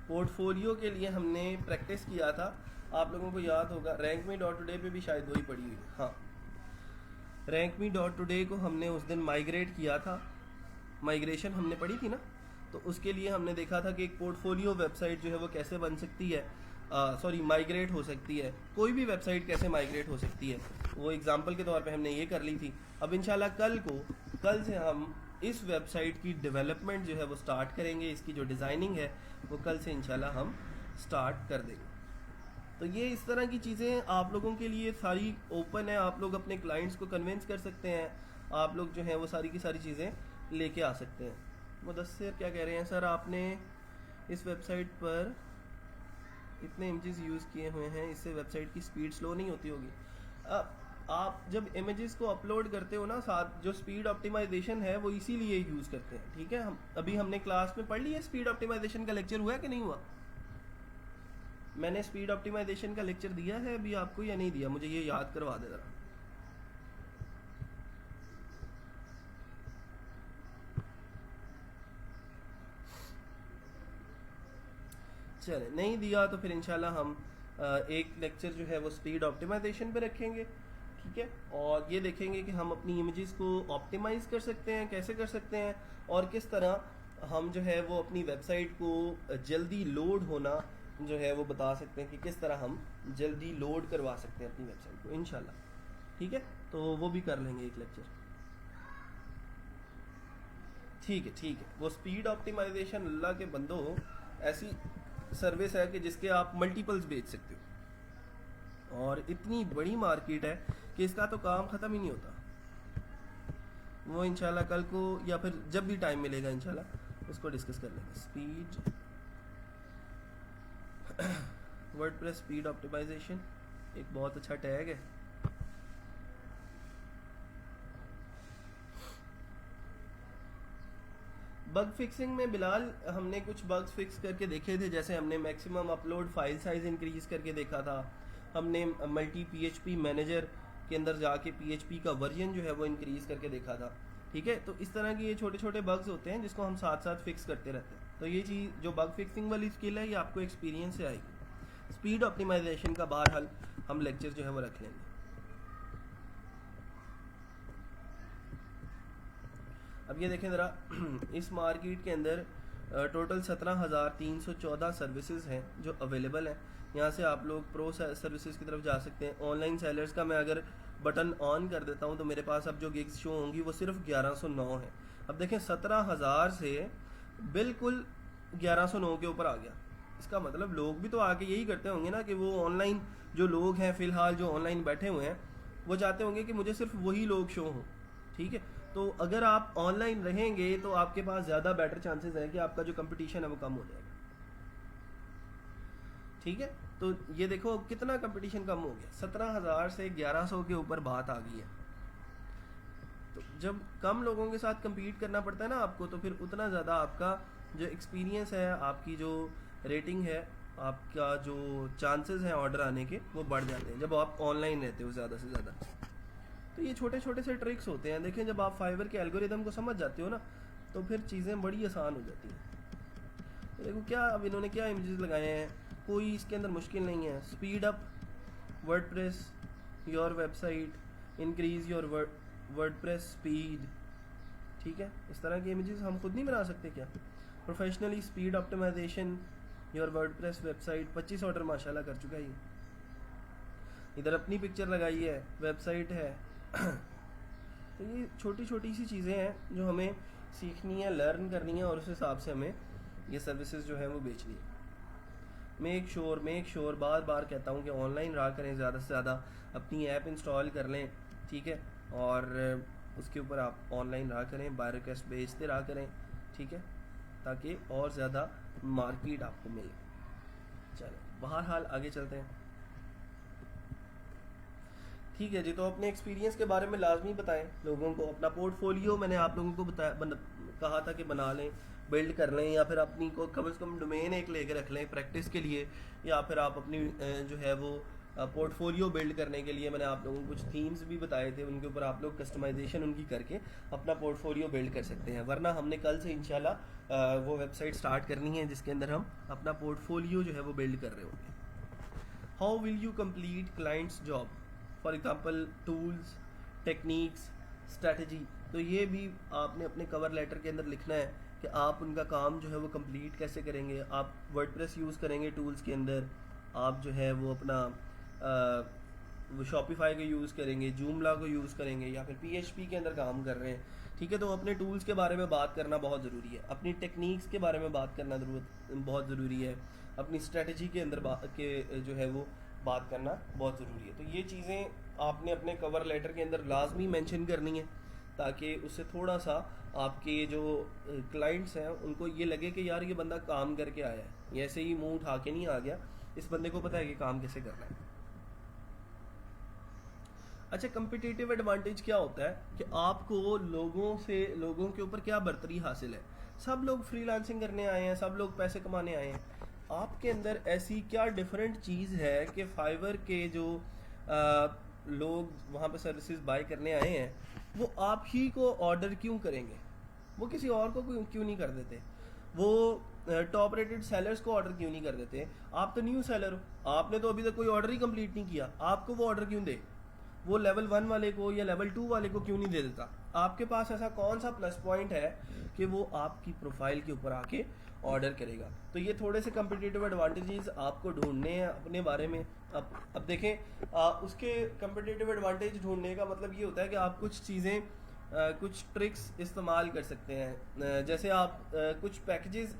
पोर्टफोलियो के लिए हमने प्रैक्टिस किया था, आप लोगों को याद होगा, rankme.today पे भी शायद वही पड़ी हुई, हाँ, rankme.today को हमने उस दिन माइग्रेट किया था, माइग्रेशन हमने पढ़ी थी ना, तो उसके लिए हमने देखा था कि एक पोर्टफोलियो वेबसाइट जो है वो कैसे बन सकती है, माइग्रेट हो सकती है, कोई भी वेबसाइट कैसे माइग्रेट हो सकती है, वो एग्जांपल के तौर पे हमने ये कर ली थी। अब इंशाल्लाह कल से हम इस वेबसाइट की डेवलपमेंट जो है वो स्टार्ट करेंगे, इसकी जो डिज़ाइनिंग है वो कल से इंशाल्लाह हम स्टार्ट कर देंगे। तो ये इस तरह की चीज़ें आप लोगों के लिए सारी ओपन है, आप लोग अपने क्लाइंट्स को कन्विंस कर सकते हैं, आप लोग जो हैं वो सारी की सारी चीज़ें लेके आ सकते हैं। मुदस्सिर क्या कह रहे हैं, सर आपने इस वेबसाइट पर इतने इमेजेस यूज़ किए हुए हैं, इससे वेबसाइट की स्पीड स्लो नहीं होती होगी? आप जब इमेजेस को अपलोड करते हो ना, साथ जो स्पीड ऑप्टिमाइजेशन है वो इसीलिए यूज़ करते हैं, ठीक है। हमने क्लास में पढ़ लिया, स्पीड ऑप्टिमाइजेशन का लेक्चर हुआ है कि नहीं हुआ? मैंने स्पीड ऑप्टिमाइजेशन का लेक्चर दिया है अभी आपको या नहीं दिया? मुझे ये याद करवा दे ज़रा। चले, नहीं दिया तो फिर इंशाल्लाह हम एक लेक्चर जो है वो स्पीड ऑप्टिमाइजेशन पे रखेंगे, ठीक है। और ये देखेंगे कि हम अपनी इमेजेस को ऑप्टिमाइज कर सकते हैं, कैसे कर सकते हैं, और किस तरह हम जो है वो अपनी वेबसाइट को जल्दी लोड होना जो है वो बता सकते हैं कि किस तरह हम जल्दी लोड करवा सकते हैं अपनी वेबसाइट को इंशाल्लाह, ठीक है। तो वो भी कर लेंगे एक लेक्चर, ठीक है, ठीक है। वो स्पीड ऑप्टिमाइजेशन अल्लाह के बंदो ऐसी सर्विस है कि जिसके आप मल्टीपल्स बेच सकते हो, और इतनी बड़ी मार्केट है कि इसका तो काम ख़त्म ही नहीं होता। वो इंशाल्लाह कल को या फिर जब भी टाइम मिलेगा इंशाल्लाह उसको डिस्कस कर लेंगे। स्पीड वर्डप्रेस स्पीड ऑप्टिमाइजेशन एक बहुत अच्छा टैग है। बग फिक्सिंग में बिलाल हमने कुछ बग्स फिक्स करके देखे थे, जैसे हमने maximum upload file size increase करके देखा था, हमने मल्टी पीएचपी मैनेजर के अंदर जाके पीएचपी का वर्जन जो है वो इंक्रीज करके देखा था, ठीक है। तो इस तरह के ये छोटे छोटे बग्स होते हैं जिसको हम साथ साथ फिक्स करते रहते हैं। तो ये चीज़ जो बग फिक्सिंग वाली स्किल है ये आपको एक्सपीरियंस से आएगी। स्पीड ऑप्टिमाइजेशन का बहरहाल हम लेक्चर जो है वो रख लेंगे। अब ये देखें ज़रा, इस मार्केट के अंदर टोटल 17,314 सर्विसेज हैं जो अवेलेबल हैं। यहाँ से आप लोग प्रो सर्विसेज की तरफ जा सकते हैं। ऑनलाइन सेलर्स का मैं अगर बटन ऑन कर देता हूँ तो मेरे पास अब जो गिग्स शो होंगी वो सिर्फ 1109 है। अब देखें 17,000 से बिल्कुल 1109 के ऊपर आ गया। इसका मतलब लोग भी तो आके यही करते होंगे ना कि वो ऑनलाइन जो लोग हैं फ़िलहाल जो ऑनलाइन बैठे हुए हैं वो चाहते होंगे कि मुझे सिर्फ वही लोग शो हों, ठीक है। तो अगर आप ऑनलाइन रहेंगे तो आपके पास ज़्यादा बेटर चांसेस हैं कि आपका जो कंपटीशन है वो कम हो जाएगा, ठीक है। तो ये देखो कितना कंपटीशन कम हो गया, 17,000 से 1100 के ऊपर बात आ गई है। तो जब कम लोगों के साथ compete करना पड़ता है ना आपको, तो फिर उतना ज़्यादा आपका जो एक्सपीरियंस है, आपकी जो रेटिंग है, आपका जो चांसेस हैं ऑर्डर आने के वो बढ़ जाते हैं जब आप ऑनलाइन रहते हो ज़्यादा से ज़्यादा। तो ये छोटे छोटे से ट्रिक्स होते हैं। देखें जब आप फाइवर के एल्गोरिदम को समझ जाते हो ना तो फिर चीज़ें बड़ी आसान हो जाती हैं। तो देखो क्या अब इन्होंने क्या इमेजेस लगाए हैं, कोई इसके अंदर मुश्किल नहीं है। Speed up WordPress your website, increase your WordPress speed, ठीक है। इस तरह के इमेजेस हम खुद नहीं बना सकते क्या? Professionally speed optimisation your WordPress website, 25 order माशाल्लाह कर चुका है ये। इधर अपनी पिक्चर लगाई है, वेबसाइट है। तो ये छोटी छोटी सी चीज़ें हैं जो हमें सीखनी है, लर्न करनी है, और उस हिसाब से हमें ये सर्विसेज जो है वो बेचनी है। मेक श्योर बार बार कहता हूँ कि ऑनलाइन रहा करें, ज़्यादा से ज़्यादा अपनी ऐप इंस्टॉल कर लें, ठीक है, और उसके ऊपर आप ऑनलाइन रहा करें, बाय रिक्वेस्ट भेजते रहा करें, ठीक है, ताकि और ज़्यादा मार्केट आपको मिले। चलो बहरहाल आगे चलते हैं, ठीक है जी। तो अपने एक्सपीरियंस के बारे में लाजमी बताएं लोगों को। अपना पोर्टफोलियो मैंने आप लोगों को कहा था कि बना लें, बिल्ड कर लें, या फिर अपनी को कम से कम डोमेन एक लेके रख लें प्रैक्टिस के लिए, या फिर आप अपनी जो है वो पोर्टफोलियो बिल्ड करने के लिए मैंने आप लोगों को कुछ थीम्स भी बताए थे, उनके ऊपर आप लोग कस्टमाइजेशन उनकी करके अपना पोर्टफोलियो बिल्ड कर सकते हैं। वरना हमने कल से इंशाल्लाह वो वेबसाइट स्टार्ट करनी है जिसके अंदर हम अपना पोर्टफोलियो जो है वो बिल्ड कर रहे होंगे। How will you complete clients job, for example tools, techniques, strategy. तो ये भी आपने अपने कवर लेटर के अंदर लिखना है कि आप उनका काम जो है वो कंप्लीट कैसे करेंगे। आप वर्डप्रेस यूज़ करेंगे टूल्स के अंदर, आप जो है वो अपना वो शॉपिफाई को यूज़ करेंगे, जूमला को यूज़ करेंगे, या फिर PHP के अंदर काम कर रहे हैं, ठीक है, तो अपने टूल्स के बारे में बात करना बहुत ज़रूरी है, अपनी टेक्निक्स के बारे में बात करना बहुत ज़रूरी है, अपनी स्ट्रेटजी के अंदर जो है वो बात करना बहुत ज़रूरी है। तो ये चीज़ें आपने अपने कवर लेटर के अंदर लाजमी मेंशन करनी है, ताकि उससे थोड़ा सा आपके जो क्लाइंट्स हैं उनको ये लगे कि यार ये बंदा काम करके आया है, ये ऐसे ही मुंह उठा के नहीं आ गया, इस बंदे को पता है कि काम कैसे करना है। अच्छा, कम्पिटिटिव एडवांटेज क्या होता है कि आपको लोगों के ऊपर क्या बर्तरी हासिल है। सब लोग फ्रीलांसिंग करने आए हैं, सब लोग पैसे कमाने आए हैं, आपके अंदर ऐसी क्या डिफरेंट चीज़ है कि फाइवर के जो लोग वहाँ पे सर्विसेज बाय करने आए हैं वो आप ही को ऑर्डर क्यों करेंगे, वो किसी और को क्यों नहीं कर देते, वो टॉप रेटेड सेलर्स को ऑर्डर क्यों नहीं कर देते। आप तो न्यू सेलर हो, आपने तो अभी तक कोई ऑर्डर ही कंप्लीट नहीं किया, आपको वो ऑर्डर क्यों दे, वो लेवल 1 वाले को या लेवल 2 वाले को क्यों नहीं दे देता। आपके पास ऐसा कौन सा प्लस पॉइंट है कि वो आपकी प्रोफाइल के ऊपर आके ऑर्डर करेगा। तो ये थोड़े से कम्पिटिटिव एडवांटेजेस आपको ढूंढने हैं अपने बारे में। अब देखें, उसके कम्पिटिटिव एडवांटेज ढूंढने का मतलब ये होता है कि आप कुछ चीज़ें कुछ ट्रिक्स इस्तेमाल कर सकते हैं। जैसे आप कुछ पैकेजेस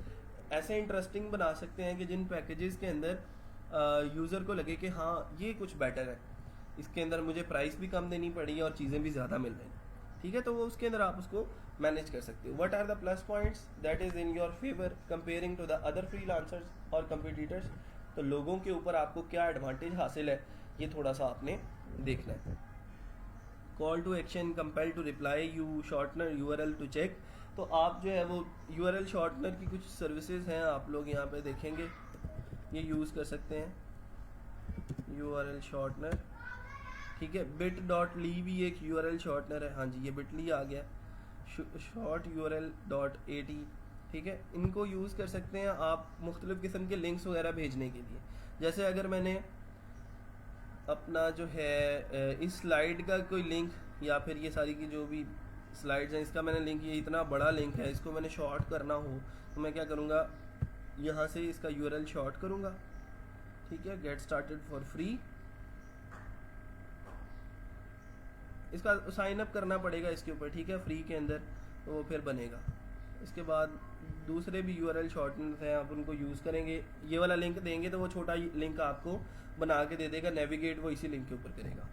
ऐसे इंटरेस्टिंग बना सकते हैं कि जिन पैकेजेस के अंदर यूज़र को लगे कि हाँ ये कुछ बेटर है, इसके अंदर मुझे प्राइस भी कम देनी पड़ी और चीज़ें भी ज़्यादा मिल रही, ठीक है, तो वो उसके अंदर आप उसको मैनेज कर सकते हो। What are the plus points that is in your favour comparing to the other freelancers और कंपटीटर्स। तो लोगों के ऊपर आपको क्या एडवांटेज हासिल है, ये थोड़ा सा आपने देखना है। Call to action, compel to reply, you shortener, URL to check. तो आप जो है वो URL शॉर्टनर की कुछ सर्विसेज हैं, आप लोग यहाँ पे देखेंगे, ये यूज़ कर सकते हैं URL शॉर्टनर, ठीक है। bit.ly भी एक URL शॉर्टनर है, हाँ जी ये bitly आ गया, short URL.at, ठीक है, इनको यूज़ कर सकते हैं आप मुख्तलिफ़ किस्म के लिंक्स वगैरह भेजने के लिए। जैसे अगर मैंने अपना जो है इस स्लाइड का कोई लिंक, या फिर ये सारी की जो भी स्लाइड्स हैं इसका मैंने लिंक, ये इतना बड़ा लिंक है, इसको मैंने शॉर्ट करना हो तो मैं क्या करूँगा, यहाँ से इसका URL शॉर्ट करूँगा, ठीक है, गेट स्टार्टेड फॉर फ्री, इसका साइन अप करना पड़ेगा इसके ऊपर, ठीक है, फ्री के अंदर, तो वो फिर बनेगा। इसके बाद दूसरे भी URL शॉर्टनर हैं, आप उनको यूज़ करेंगे, ये वाला लिंक देंगे तो वो छोटा लिंक आपको बना के दे देगा, नेविगेट वो इसी लिंक के ऊपर करेगा,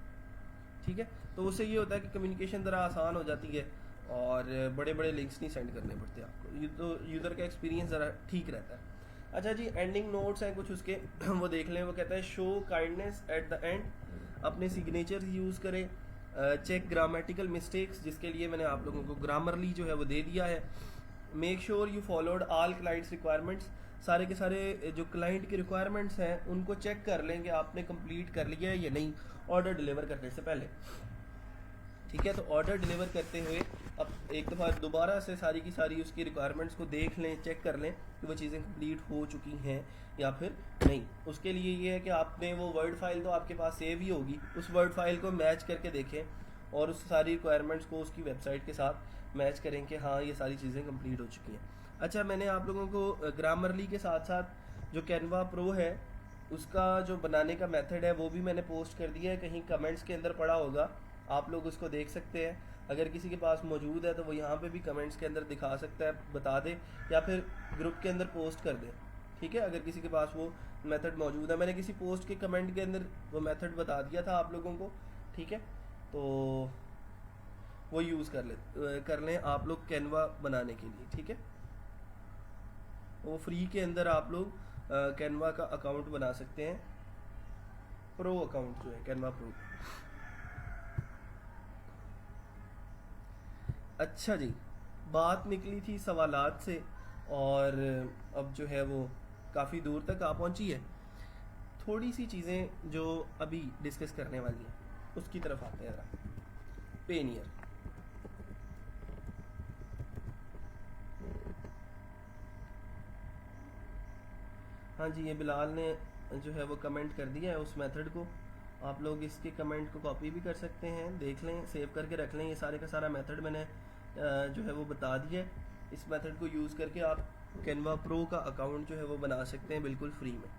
ठीक है। तो उससे ये होता है कि कम्युनिकेशन ज़रा आसान हो जाती है और बड़े बड़े लिंक्स नहीं सेंड करने पड़ते आपको, तो यूज़र का एक्सपीरियंस ज़रा ठीक रहता है। अच्छा जी, एंडिंग नोट्स हैं कुछ उसके वो देख लें। वो कहता है show kindness at the end, अपने सिग्नेचर यूज़ करें, चेक ग्रामेटिकल मिस्टेक्स, जिसके लिए मैंने आप लोगों को ग्रामरली जो है वो दे दिया है। Make sure you followed all clients requirements, सारे के सारे जो क्लाइंट की रिक्वायरमेंट्स हैं उनको चेक कर लें कि आपने कंप्लीट कर लिया है या नहीं ऑर्डर डिलीवर करने से पहले, ठीक है। तो ऑर्डर डिलीवर करते हुए अब एक दफ़ा दोबारा से सारी की सारी उसकी रिक्वायरमेंट्स को देख लें, चेक कर लें कि वो चीज़ें कंप्लीट हो चुकी हैं या फिर नहीं। उसके लिए ये है कि आपने वो वर्ड फाइल तो आपके पास सेव ही होगी, उस वर्ड फाइल को मैच करके देखें और उस सारी रिक्वायरमेंट्स को उसकी वेबसाइट के साथ मैच करें कि हाँ ये सारी चीज़ें कंप्लीट हो चुकी हैं। अच्छा, मैंने आप लोगों को ग्रामरली के साथ साथ जो कैनवा प्रो है उसका जो बनाने का मेथड है वो भी मैंने पोस्ट कर दिया है, कहीं कमेंट्स के अंदर पड़ा होगा, आप लोग उसको देख सकते हैं। अगर किसी के पास मौजूद है तो वो यहाँ पे भी कमेंट्स के अंदर दिखा सकता है, बता दे, या फिर ग्रुप के अंदर पोस्ट कर दे, ठीक है। अगर किसी के पास वो मेथड मौजूद है, मैंने किसी पोस्ट के कमेंट के अंदर वो मेथड बता दिया था आप लोगों को, ठीक है, तो वो यूज़ कर लें आप लोग कैनवा बनाने के लिए, ठीक है। वो फ्री के अंदर आप लोग कैनवा का अकाउंट बना सकते हैं, प्रो अकाउंट जो है कैनवा प्रो। अच्छा जी, बात निकली थी सवालात से और अब जो है वो काफ़ी दूर तक आ पहुंची है। थोड़ी सी चीज़ें जो अभी डिस्कस करने वाली हैं उसकी तरफ आते हैं ज़रा। पेनियर, हाँ जी, ये बिलाल ने जो है वो कमेंट कर दिया है उस मेथड को, आप लोग इसके कमेंट को कॉपी भी कर सकते हैं, देख लें, सेव करके रख लें। ये सारे का सारा मेथड मैंने जो है वो बता दिया है। इस मेथड को यूज़ करके आप कैनवा प्रो का अकाउंट जो है वो बना सकते हैं बिल्कुल फ्री में।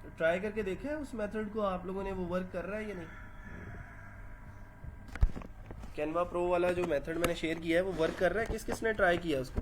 तो ट्राई करके देखा है उस मेथड को आप लोगों ने, वो वर्क कर रहा है या नहीं? कैनवा प्रो वाला जो मेथड मैंने शेयर किया है वो वर्क कर रहा है? किस किस ने ट्राई किया उसको?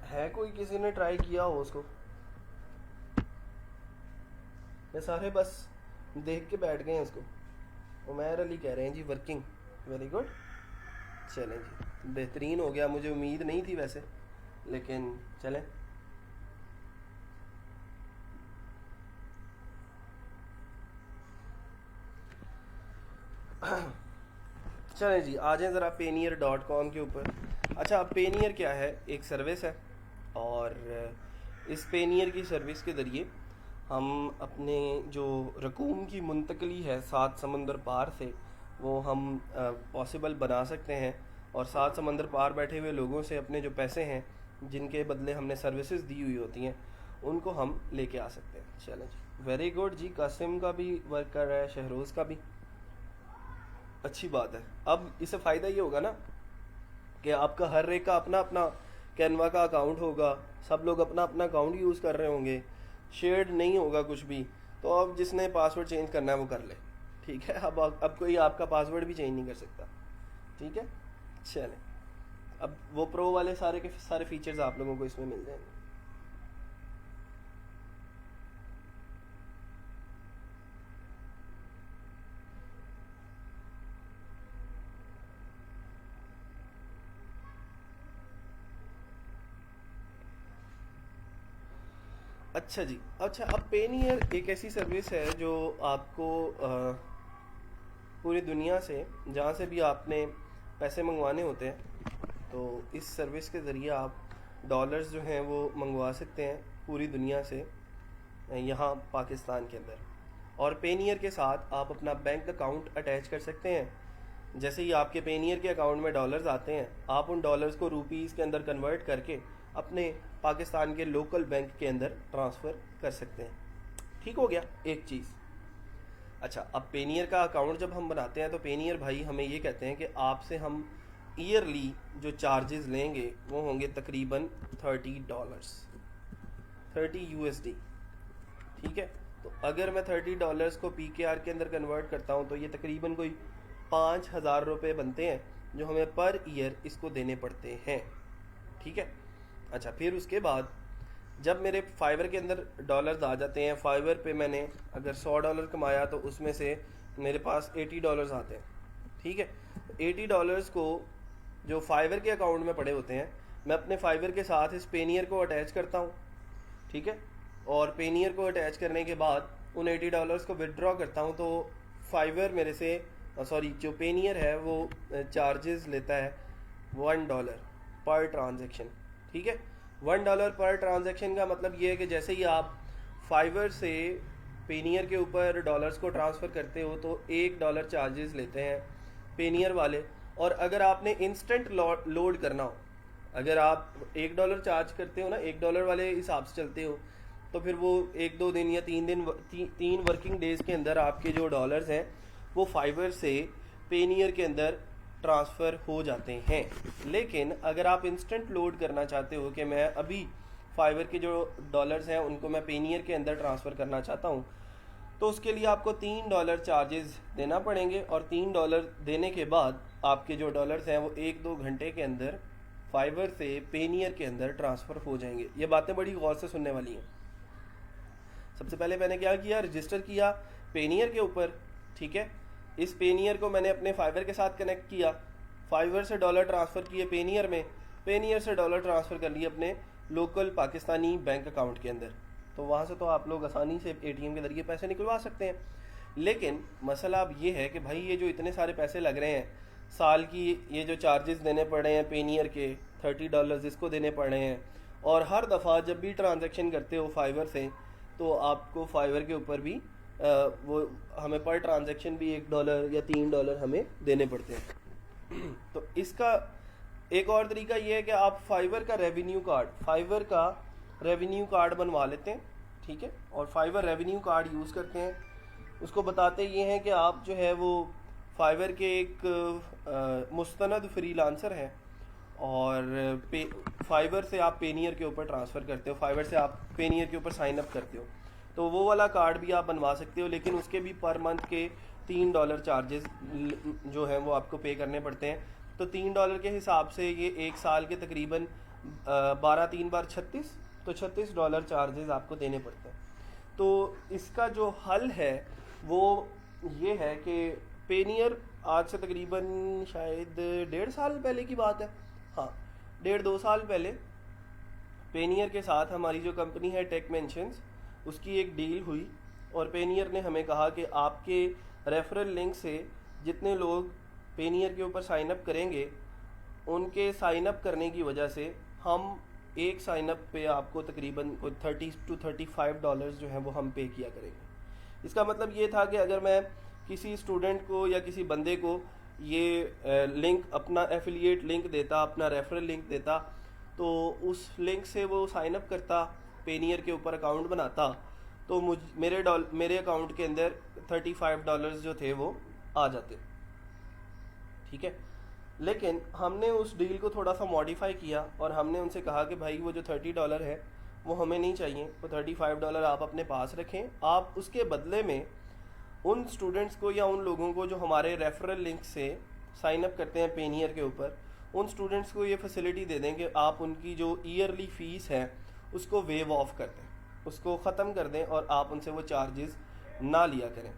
है कोई किसी ने ट्राई किया हो उसको? ये सारे बस देख के बैठ गए हैं उसको। उमैर अली कह रहे हैं जी वर्किंग, वेरी गुड। चलें जी, बेहतरीन हो गया, मुझे उम्मीद नहीं थी वैसे, लेकिन चलें। चलें जी, आ जाएं ज़रा payoneer.com के ऊपर। अच्छा, अब पेनियर क्या है? एक सर्विस है, और इस पेनियर की सर्विस के ज़रिए हम अपने जो रकूम की मुंतकली है 7 समंदर पार से, वो हम पॉसिबल बना सकते हैं, और 7 समंदर पार बैठे हुए लोगों से अपने जो पैसे हैं जिनके बदले हमने सर्विसेज दी हुई होती हैं उनको हम लेके आ सकते हैं। चलें जी, वेरी गुड जी। कासिम का भी वर्क कर रहा है, शहरोज़ का भी, अच्छी बात है। अब इससे फ़ायदा ये होगा ना कि आपका हर एक का अपना अपना कैनवा का अकाउंट होगा, सब लोग अपना अपना अकाउंट यूज़ कर रहे होंगे, शेयर्ड नहीं होगा कुछ भी। तो अब जिसने पासवर्ड चेंज करना है वो कर ले, ठीक है। अब कोई आपका पासवर्ड भी चेंज नहीं कर सकता, ठीक है। चलें, अब वो प्रो वाले सारे के सारे फीचर्स आप लोगों को इसमें मिल जाएंगे। अच्छा जी, अच्छा, अब पेनियर एक ऐसी सर्विस है जो आपको पूरी दुनिया से जहाँ से भी आपने पैसे मंगवाने होते हैं, तो इस सर्विस के ज़रिए आप डॉलर्स जो हैं वो मंगवा सकते हैं पूरी दुनिया से यहाँ पाकिस्तान के अंदर। और पेनियर के साथ आप अपना बैंक अकाउंट अटैच कर सकते हैं। जैसे ही आपके पेनियर के अकाउंट में डॉलर्स आते हैं, आप उन डॉलर्स को रुपीज़ के अंदर कन्वर्ट करके अपने पाकिस्तान के लोकल बैंक के अंदर ट्रांसफ़र कर सकते हैं। ठीक हो गया एक चीज़। अच्छा, अब पेनियर का अकाउंट जब हम बनाते हैं तो पेनियर भाई हमें ये कहते हैं कि आपसे हम ईयरली जो चार्जेस लेंगे वो होंगे तकरीबन $30, 30 USD, ठीक है। तो अगर मैं $30 को PKR के अंदर कन्वर्ट करता हूँ तो ये तकरीबन कोई 5,000 रुपये बनते हैं जो हमें पर ईयर इसको देने पड़ते हैं, ठीक है। अच्छा, फिर उसके बाद जब मेरे फाइवर के अंदर डॉलर्स आ जाते हैं, फाइवर पे मैंने अगर $100 कमाया तो उसमें से मेरे पास $80 आते हैं, ठीक है। $80 को जो फाइवर के अकाउंट में पड़े होते हैं, मैं अपने फाइवर के साथ इस पेनियर को अटैच करता हूँ, ठीक है। और पेनियर को अटैच करने के बाद उन $80 को विदड्रॉ करता हूँ, तो फाइवर मेरे से जो पेनियर है वो चार्जेस लेता है $1 पर ट्रांजेक्शन, ठीक है। $1 पर ट्रांजैक्शन का मतलब ये है कि जैसे ही आप फाइवर से पेनियर के ऊपर डॉलर्स को ट्रांसफ़र करते हो तो $1 चार्जेस लेते हैं पेनियर वाले। और अगर आपने इंस्टेंट लोड करना हो, अगर आप $1 चार्ज करते हो ना, $1 वाले हिसाब से चलते हो, तो फिर वो 1-2 दिन या 3 वर्किंग डेज़ के अंदर आपके जो डॉलर्स हैं वो फाइवर से पेनियर के अंदर ट्रांसफ़र हो जाते हैं। लेकिन अगर आप इंस्टेंट लोड करना चाहते हो कि मैं अभी फाइवर के जो डॉलर्स हैं उनको मैं पेनियर के अंदर ट्रांसफ़र करना चाहता हूँ, तो उसके लिए आपको $3 चार्जेस देना पड़ेंगे। और $3 देने के बाद आपके जो डॉलर्स हैं वो 1-2 घंटे के अंदर फाइवर से पेनियर के अंदर ट्रांसफ़र हो जाएंगे। ये बातें बड़ी गौर से सुनने वाली हैं। सबसे पहले मैंने क्या किया, रजिस्टर किया पेनियर के ऊपर, ठीक है। इस पेनियर को मैंने अपने फाइवर के साथ कनेक्ट किया, फाइवर से डॉलर ट्रांसफ़र किए पेनियर में, पेनियर से डॉलर ट्रांसफ़र कर लिए अपने लोकल पाकिस्तानी बैंक अकाउंट के अंदर। तो वहाँ से तो आप लोग आसानी से ATM के ज़रिए पैसे निकलवा सकते हैं। लेकिन मसला अब ये है कि भाई ये जो इतने सारे पैसे लग रहे हैं, साल की ये जो चार्जेस देने पड़ रहे हैं पेनियर के, $30 इसको देने पड़ रहे हैं, और हर दफ़ा जब भी ट्रांजैक्शन करते हो फाइवर से तो आपको फाइवर के ऊपर भी वो हमें पर ट्रांजैक्शन भी $1 या $3 हमें देने पड़ते हैं। तो इसका एक और तरीका ये है कि आप फाइवर का रेवेन्यू कार्ड बनवा लेते हैं, ठीक है, और फाइवर रेवेन्यू कार्ड यूज़ करते हैं। उसको बताते ये हैं कि आप जो है वो फाइवर के एक मुस्तनद फ्रीलांसर हैं, और फाइवर से आप पेनियर के ऊपर ट्रांसफ़र करते हो, फाइवर से आप पेनियर के ऊपर साइन अप करते हो, तो वो वाला कार्ड भी आप बनवा सकते हो। लेकिन उसके भी पर मंथ के $3 चार्जेस जो हैं वो आपको पे करने पड़ते हैं। तो $3 के हिसाब से ये एक साल के तकरीबन 12 3 बार 36, तो $36 चार्जेस आपको देने पड़ते हैं। तो इसका जो हल है वो ये है कि पेनियर आज से तकरीबन शायद 1.5 साल पहले की बात है, हाँ 1.5 2 साल पहले पेनियर के साथ हमारी जो कंपनी है टेक मेंशंस, उसकी एक डील हुई, और पेनियर ने हमें कहा कि आपके रेफरल लिंक से जितने लोग पेनियर के ऊपर साइन अप करेंगे, उनके साइन अप करने की वजह से हम एक साइन अप पे आपको तकरीबन कोई $30 to $35 जो है वो हम पे किया करेंगे। इसका मतलब ये था कि अगर मैं किसी स्टूडेंट को या किसी बंदे को ये लिंक, अपना एफिलिएट लिंक देता, अपना रेफरल लिंक देता, तो उस लिंक से वो साइन अप करता, पेनियर के ऊपर अकाउंट बनाता, तो मेरे अकाउंट के अंदर $35 जो थे वो आ जाते, ठीक है। लेकिन हमने उस डील को थोड़ा सा मॉडिफाई किया और हमने उनसे कहा कि भाई वो जो $30 है वो हमें नहीं चाहिए, वो $35 आप अपने पास रखें, आप उसके बदले में उन स्टूडेंट्स को या उन लोगों को जो हमारे रेफरल लिंक से साइन अप करते हैं पेनियर के ऊपर, उन स्टूडेंट्स को ये फैसिलिटी दे दें कि आप उनकी जो ईयरली फ़ीस है उसको वेव ऑफ कर दें, उसको ख़त्म कर दें, और आप उनसे वो चार्जेस ना लिया करें।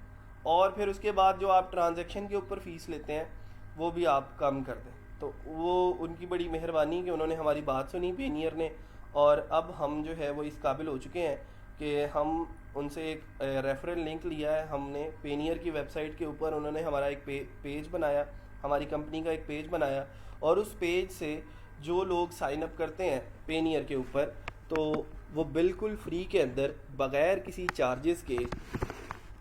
और फिर उसके बाद जो आप ट्रांजैक्शन के ऊपर फ़ीस लेते हैं वो भी आप कम कर दें। तो वो उनकी बड़ी मेहरबानी कि उन्होंने हमारी बात सुनी पेनियर ने, और अब हम जो है वो इस काबिल हो चुके हैं कि हम उनसे एक रेफरल लिंक लिया है हमने पेनियर की वेबसाइट के ऊपर। उन्होंने हमारा एक पेज बनाया, हमारी कंपनी का एक पेज बनाया, और उस पेज से जो लोग साइन अप करते हैं पेनियर के ऊपर, तो वो बिल्कुल फ्री के अंदर बग़ैर किसी चार्जेस के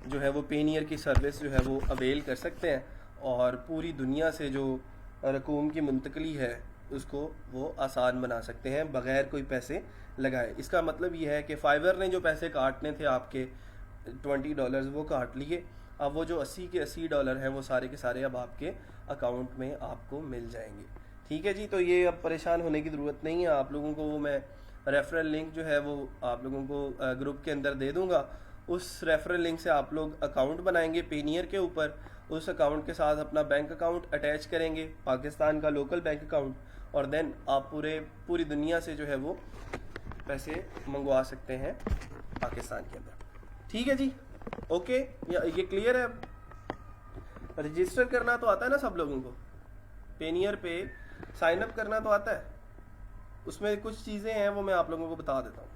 जो है वो पेनियर की सर्विस जो है वो अवेल कर सकते हैं, और पूरी दुनिया से जो रकूम की मुंतकली है उसको वो आसान बना सकते हैं बग़ैर कोई पैसे लगाए। इसका मतलब ये है कि फाइवर ने जो पैसे काटने थे आपके $20 वो काट लिए, अब वो जो $80 हैं वो सारे के सारे अब आपके अकाउंट में आपको मिल जाएंगे, ठीक है जी। तो ये अब परेशान होने की ज़रूरत नहीं है, आप लोगों को वो मैं रेफरल लिंक जो है वो आप लोगों को ग्रुप के अंदर दे दूँगा। उस रेफरल लिंक से आप लोग अकाउंट बनाएंगे पेनियर के ऊपर, उस अकाउंट के साथ अपना बैंक अकाउंट अटैच करेंगे, पाकिस्तान का लोकल बैंक अकाउंट, और देन आप पूरी दुनिया से जो है वो पैसे मंगवा सकते हैं पाकिस्तान के अंदर, ठीक है जी। ओके, ये क्लियर है। रजिस्टर करना तो आता है ना सब लोगों को, पेनियर पे साइन अप करना तो आता है, उसमें कुछ चीज़ें हैं वो मैं आप लोगों को बता देता हूँ।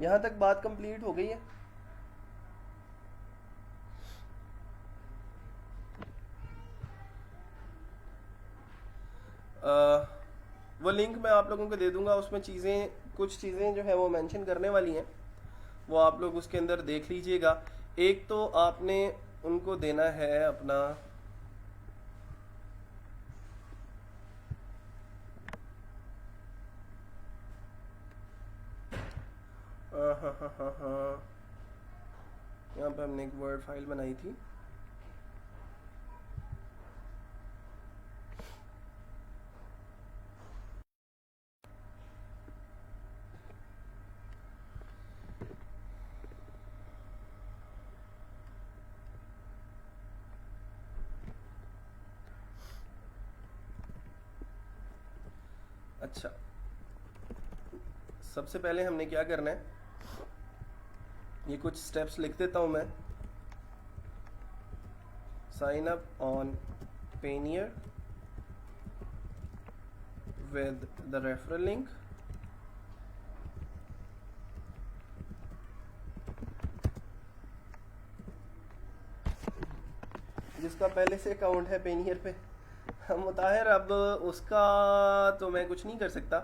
यहाँ तक बात कंप्लीट हो गई है। वो लिंक मैं आप लोगों को दे दूंगा, उसमें कुछ चीज़ें जो है वो मेंशन करने वाली हैं, वो आप लोग उसके अंदर देख लीजिएगा। एक तो आपने उनको देना है अपना यहाँ पे हमने एक वर्ड फाइल बनाई थी, अच्छा सबसे पहले हमने क्या करना है, ये कुछ स्टेप्स लिख देता हूँ मैं। Sign up on Payoneer with the referral link, जिसका पहले से अकाउंट है पेनियर पे। मुताहिर अब उसका तो मैं कुछ नहीं कर सकता,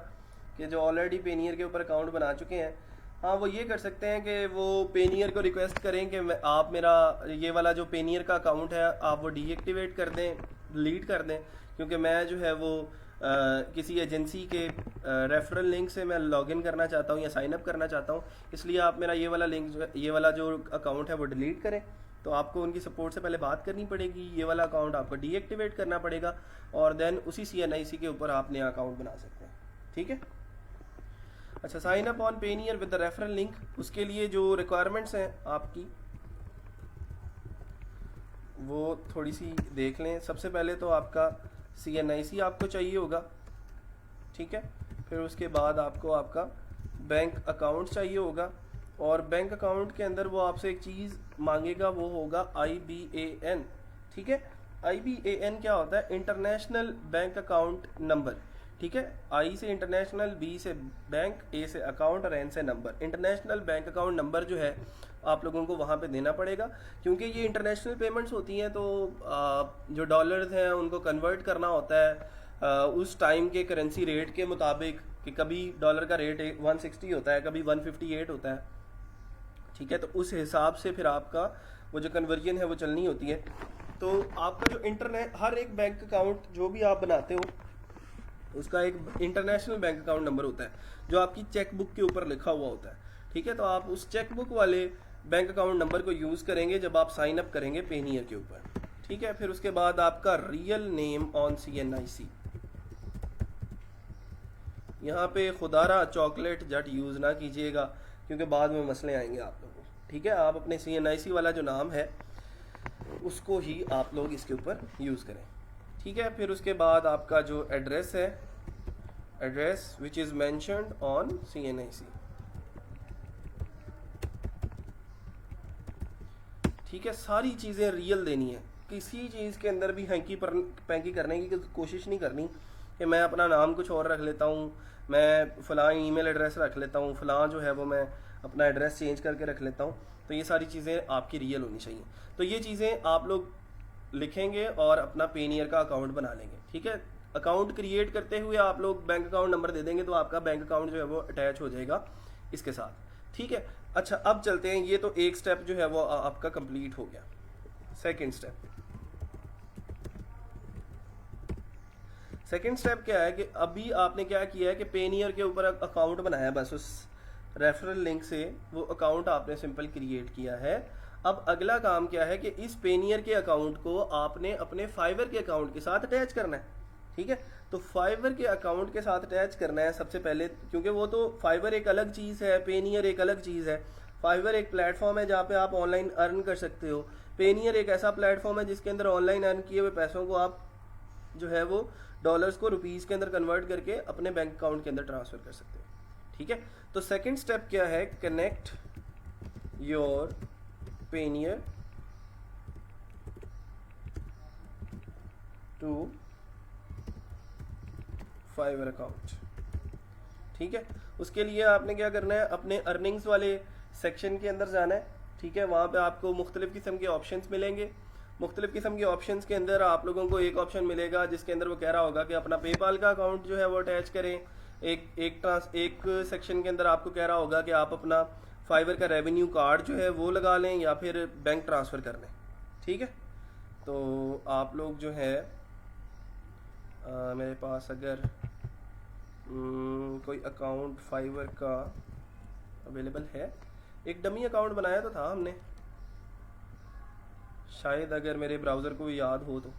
कि जो ऑलरेडी पेनियर के ऊपर अकाउंट बना चुके हैं। हाँ, वो ये कर सकते हैं कि वो पेनियर को रिक्वेस्ट करें कि आप मेरा ये वाला जो पेनियर का अकाउंट है आप वो डीएक्टिवेट कर दें, डिलीट कर दें, क्योंकि मैं जो है वो किसी एजेंसी के रेफरल लिंक से मैं लॉगिन करना चाहता हूँ या साइन अप करना चाहता हूँ, इसलिए आप मेरा ये वाला लिंक, ये वाला जो अकाउंट है वो डिलीट करें। तो आपको उनकी सपोर्ट से पहले बात करनी पड़ेगी, ये वाला अकाउंट आपको डीएक्टिवेट करना पड़ेगा, और देन उसी CNIC के ऊपर आप नया अकाउंट बना सकते हैं। ठीक है। अच्छा, sign up on Payoneer with the referral link, उसके लिए जो रिक्वायरमेंट्स हैं आपकी वो थोड़ी सी देख लें। सबसे पहले तो आपका CNIC आपको चाहिए होगा, ठीक है। फिर उसके बाद आपको आपका बैंक अकाउंट चाहिए होगा, और बैंक अकाउंट के अंदर वो आपसे एक चीज़ मांगेगा, वो होगा IBAN। ठीक है। IBAN क्या होता है? International bank account number. ठीक है। I से इंटरनेशनल, B से बैंक, A से अकाउंट और N से number. International bank account number जो है आप लोगों को वहाँ पे देना पड़ेगा, क्योंकि ये इंटरनेशनल पेमेंट्स होती हैं, तो जो डॉलर्स हैं उनको कन्वर्ट करना होता है उस टाइम के करेंसी रेट के मुताबिक, कि कभी डॉलर का रेट 160 होता है, कभी 158 होता है। ठीक है। तो उस हिसाब से फिर आपका वो जो कन्वर्जन है वो चलनी होती है। तो आपका जो इंटरनेट, हर एक बैंक अकाउंट जो भी आप बनाते हो उसका एक इंटरनेशनल बैंक अकाउंट नंबर होता है, जो आपकी चेक बुक के ऊपर लिखा हुआ होता है। ठीक है। तो आप उस चेक बुक वाले बैंक अकाउंट नंबर को यूज़ करेंगे जब आप साइन अप करेंगे पेनियर के ऊपर। ठीक है। फिर उसके बाद आपका रियल नेम ऑन CNIC। यहाँ पे खुदारा चॉकलेट जट यूज़ ना कीजिएगा, क्योंकि बाद में मसले आएंगे आप लोगों को। ठीक है। आप अपने CNIC वाला जो नाम है उसको ही आप लोग इसके ऊपर यूज़ करें। ठीक है। फिर उसके बाद आपका जो एड्रेस है, address which is mentioned on CNIC। ठीक है। सारी चीज़ें रियल देनी है, किसी चीज़ के अंदर भी हैंकी पैंकी करने की कोशिश नहीं करनी कि मैं अपना नाम कुछ और रख लेता हूँ, मैं फ़लाँ ईमेल एड्रेस रख लेता हूँ, फ़लाँ जो है वो मैं अपना एड्रेस चेंज करके रख लेता हूँ। तो ये सारी चीज़ें आपकी रियल होनी चाहिए। तो ये चीज़ें आप लोग लिखेंगे और अपना पेनियर का अकाउंट बना लेंगे। ठीक है। अकाउंट क्रिएट करते हुए आप लोग बैंक अकाउंट नंबर दे देंगे, तो आपका बैंक अकाउंट जो है वो अटैच हो जाएगा इसके साथ। ठीक है। अच्छा, अब चलते हैं, ये तो एक स्टेप जो है वो आपका कंप्लीट हो गया। सेकंड स्टेप क्या है कि अभी आपने क्या किया है कि पेनियर के ऊपर अकाउंट बनाया, बस उस रेफरल लिंक से वो अकाउंट आपने सिंपल क्रिएट किया है। अब अगला काम क्या है कि इस पेनियर के अकाउंट को आपने अपने फाइवर के अकाउंट के साथ अटैच करना है। ठीक है। तो फाइवर के अकाउंट के साथ अटैच करना है सबसे पहले, क्योंकि वो तो फाइवर एक अलग चीज़ है, पेनियर एक अलग चीज़ है। फाइवर एक प्लेटफॉर्म है जहाँ पे आप ऑनलाइन अर्न कर सकते हो। पेनियर एक ऐसा प्लेटफॉर्म है जिसके अंदर ऑनलाइन अर्न किए हुए पैसों को आप जो है वो डॉलर्स को रुपीज़ के अंदर कन्वर्ट करके अपने बैंक अकाउंट के अंदर ट्रांसफ़र कर सकते हो। ठीक है। तो सेकंड स्टेप क्या है? Connect your Payoneer to Fiverr account. ठीक है। उसके लिए आपने क्या करना है, अपने अर्निंग्स वाले सेक्शन के अंदर जाना है। ठीक है। वहाँ पे आपको मुख्तलिफ़ किस्म के ऑप्शंस मिलेंगे। मुख्तलिफ़ किस्म के ऑप्शंस के अंदर आप लोगों को एक ऑप्शन मिलेगा जिसके अंदर वो कह रहा होगा कि अपना पेपाल का अकाउंट जो है वो अटैच करें। एक सेक्शन के अंदर आपको कह रहा होगा कि आप अपना फाइवर का रेवेन्यू कार्ड जो है वो लगा लें या फिर बैंक ट्रांसफ़र कर लें। ठीक है। तो आप लोग जो है मेरे पास अगर कोई अकाउंट फाइवर का अवेलेबल है, एक डमी अकाउंट बनाया तो था हमने, शायद अगर मेरे ब्राउज़र को याद हो तो।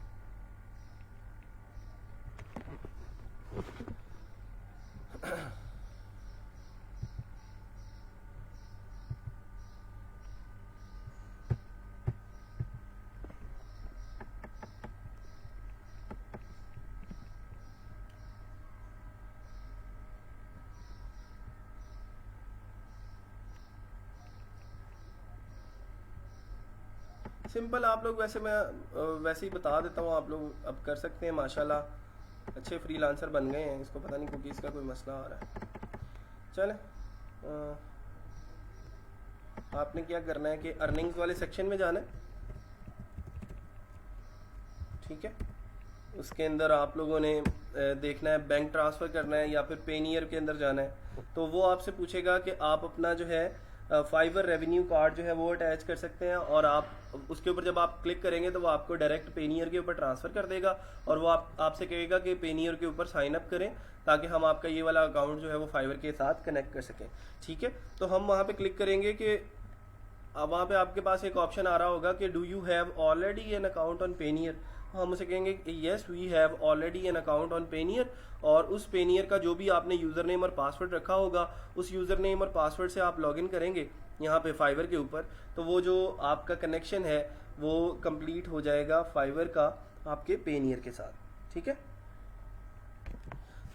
सिंपल आप लोग, वैसे मैं वैसे ही बता देता हूँ, आप लोग अब कर सकते हैं। माशाल्लाह अच्छे फ्रीलांसर बन गए हैं। इसको पता नहीं कुकीज़ का कोई मसला आ रहा है। चलें, आपने क्या करना है कि अर्निंग्स वाले सेक्शन में जाना है। ठीक है। उसके अंदर आप लोगों ने देखना है बैंक ट्रांसफ़र करना है या फिर पेनियर के अंदर जाना है, तो वो आपसे पूछेगा कि आप अपना जो है फाइवर रेवेन्यू कार्ड जो है वो अटैच कर सकते हैं, और आप उसके ऊपर जब आप क्लिक करेंगे तो वो आपको डायरेक्ट पेनियर के ऊपर ट्रांसफ़र कर देगा, और वो आपसे कहेगा कि पेनियर के ऊपर साइन अप करें ताकि हम आपका ये वाला अकाउंट जो है वो फाइवर के साथ कनेक्ट कर सकें। ठीक है, तो हम वहाँ पे क्लिक करेंगे कि अब वहाँ पे आपके पास एक ऑप्शन आ रहा होगा कि do you have already an account on Payoneer. हम उसे कहेंगे yes we have already an account on Payoneer, और उस पेनियर का जो भी आपने यूज़र नेम और पासवर्ड रखा होगा उस यूज़र नेम और पासवर्ड से आप लॉगिन करेंगे यहाँ पे फाइवर के ऊपर, तो वो जो आपका कनेक्शन है वो कंप्लीट हो जाएगा फाइवर का आपके पेनियर के साथ। ठीक है,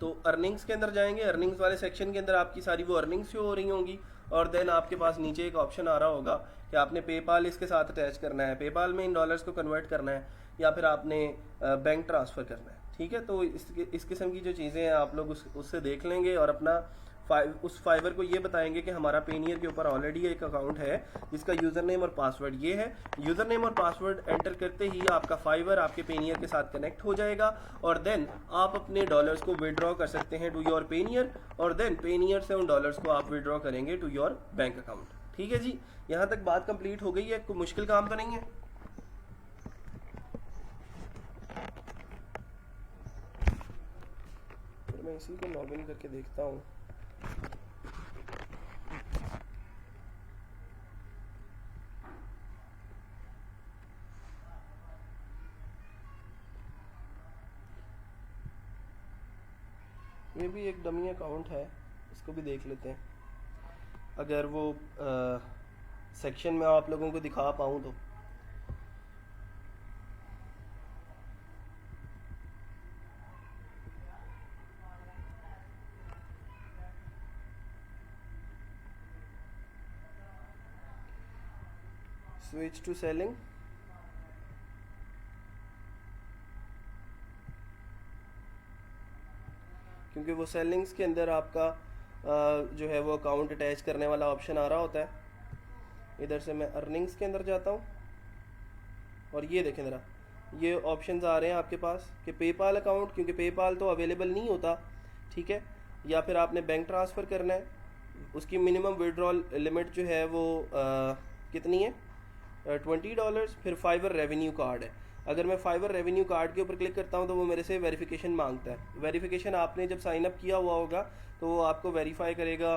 तो अर्निंग्स के अंदर जाएंगे, अर्निंग्स वाले सेक्शन के अंदर आपकी सारी वो अर्निंग्स शो हो रही होंगी, और देन आपके पास नीचे एक ऑप्शन आ रहा होगा कि आपने पेपाल इसके साथ अटैच करना है, पेपाल में इन डॉलर्स को कन्वर्ट करना है, या फिर आपने बैंक ट्रांसफ़र करना है। ठीक है, तो इस किस्म की जो चीज़ें हैं आप लोग उससे देख लेंगे, और अपना उस फाइवर को ये बताएंगे कि हमारा पेनियर के ऊपर ऑलरेडी एक अकाउंट है जिसका यूज़र नेम और पासवर्ड ये है। यूज़र नेम और पासवर्ड एंटर करते ही आपका फाइवर आपके पेनियर के साथ कनेक्ट हो जाएगा, और देन आप अपने डॉलर्स को विड्रॉ कर सकते हैं टू योर पेनियर, और देन पेनियर से उन डॉलर्स को आप विड्रॉ करेंगे टू योर बैंक अकाउंट। ठीक है जी, यहाँ तक बात कंप्लीट हो गई है, कोई मुश्किल काम तो नहीं है। फिर मैं इसी को लॉग इन करके देखता हूँ। ये भी एक डमी अकाउंट है, इसको भी देख लेते हैं, अगर वो सेक्शन में आप लोगों को दिखा पाऊँ तो। स्विच टू सेलिंग, क्योंकि वो सेलिंग्स के अंदर आपका जो है वो अकाउंट अटैच करने वाला ऑप्शन आ रहा होता है। इधर से मैं अर्निंग्स के अंदर जाता हूँ, और ये देखें ज़रा, ये ऑप्शंस आ रहे हैं आपके पास कि पेपाल अकाउंट, क्योंकि पेपाल तो अवेलेबल नहीं होता। ठीक है, या फिर आपने बैंक ट्रांसफ़र करना है, उसकी मिनिमम विड्रॉल लिमिट जो है वो कितनी है, $20। फिर फाइवर रेवेन्यू कार्ड है, अगर मैं फाइवर रेवेन्यू कार्ड के ऊपर क्लिक करता हूं तो वो मेरे से वेरिफिकेशन मांगता है। वेरिफिकेशन आपने जब साइन अप किया हुआ होगा तो वो आपको वेरीफाई करेगा,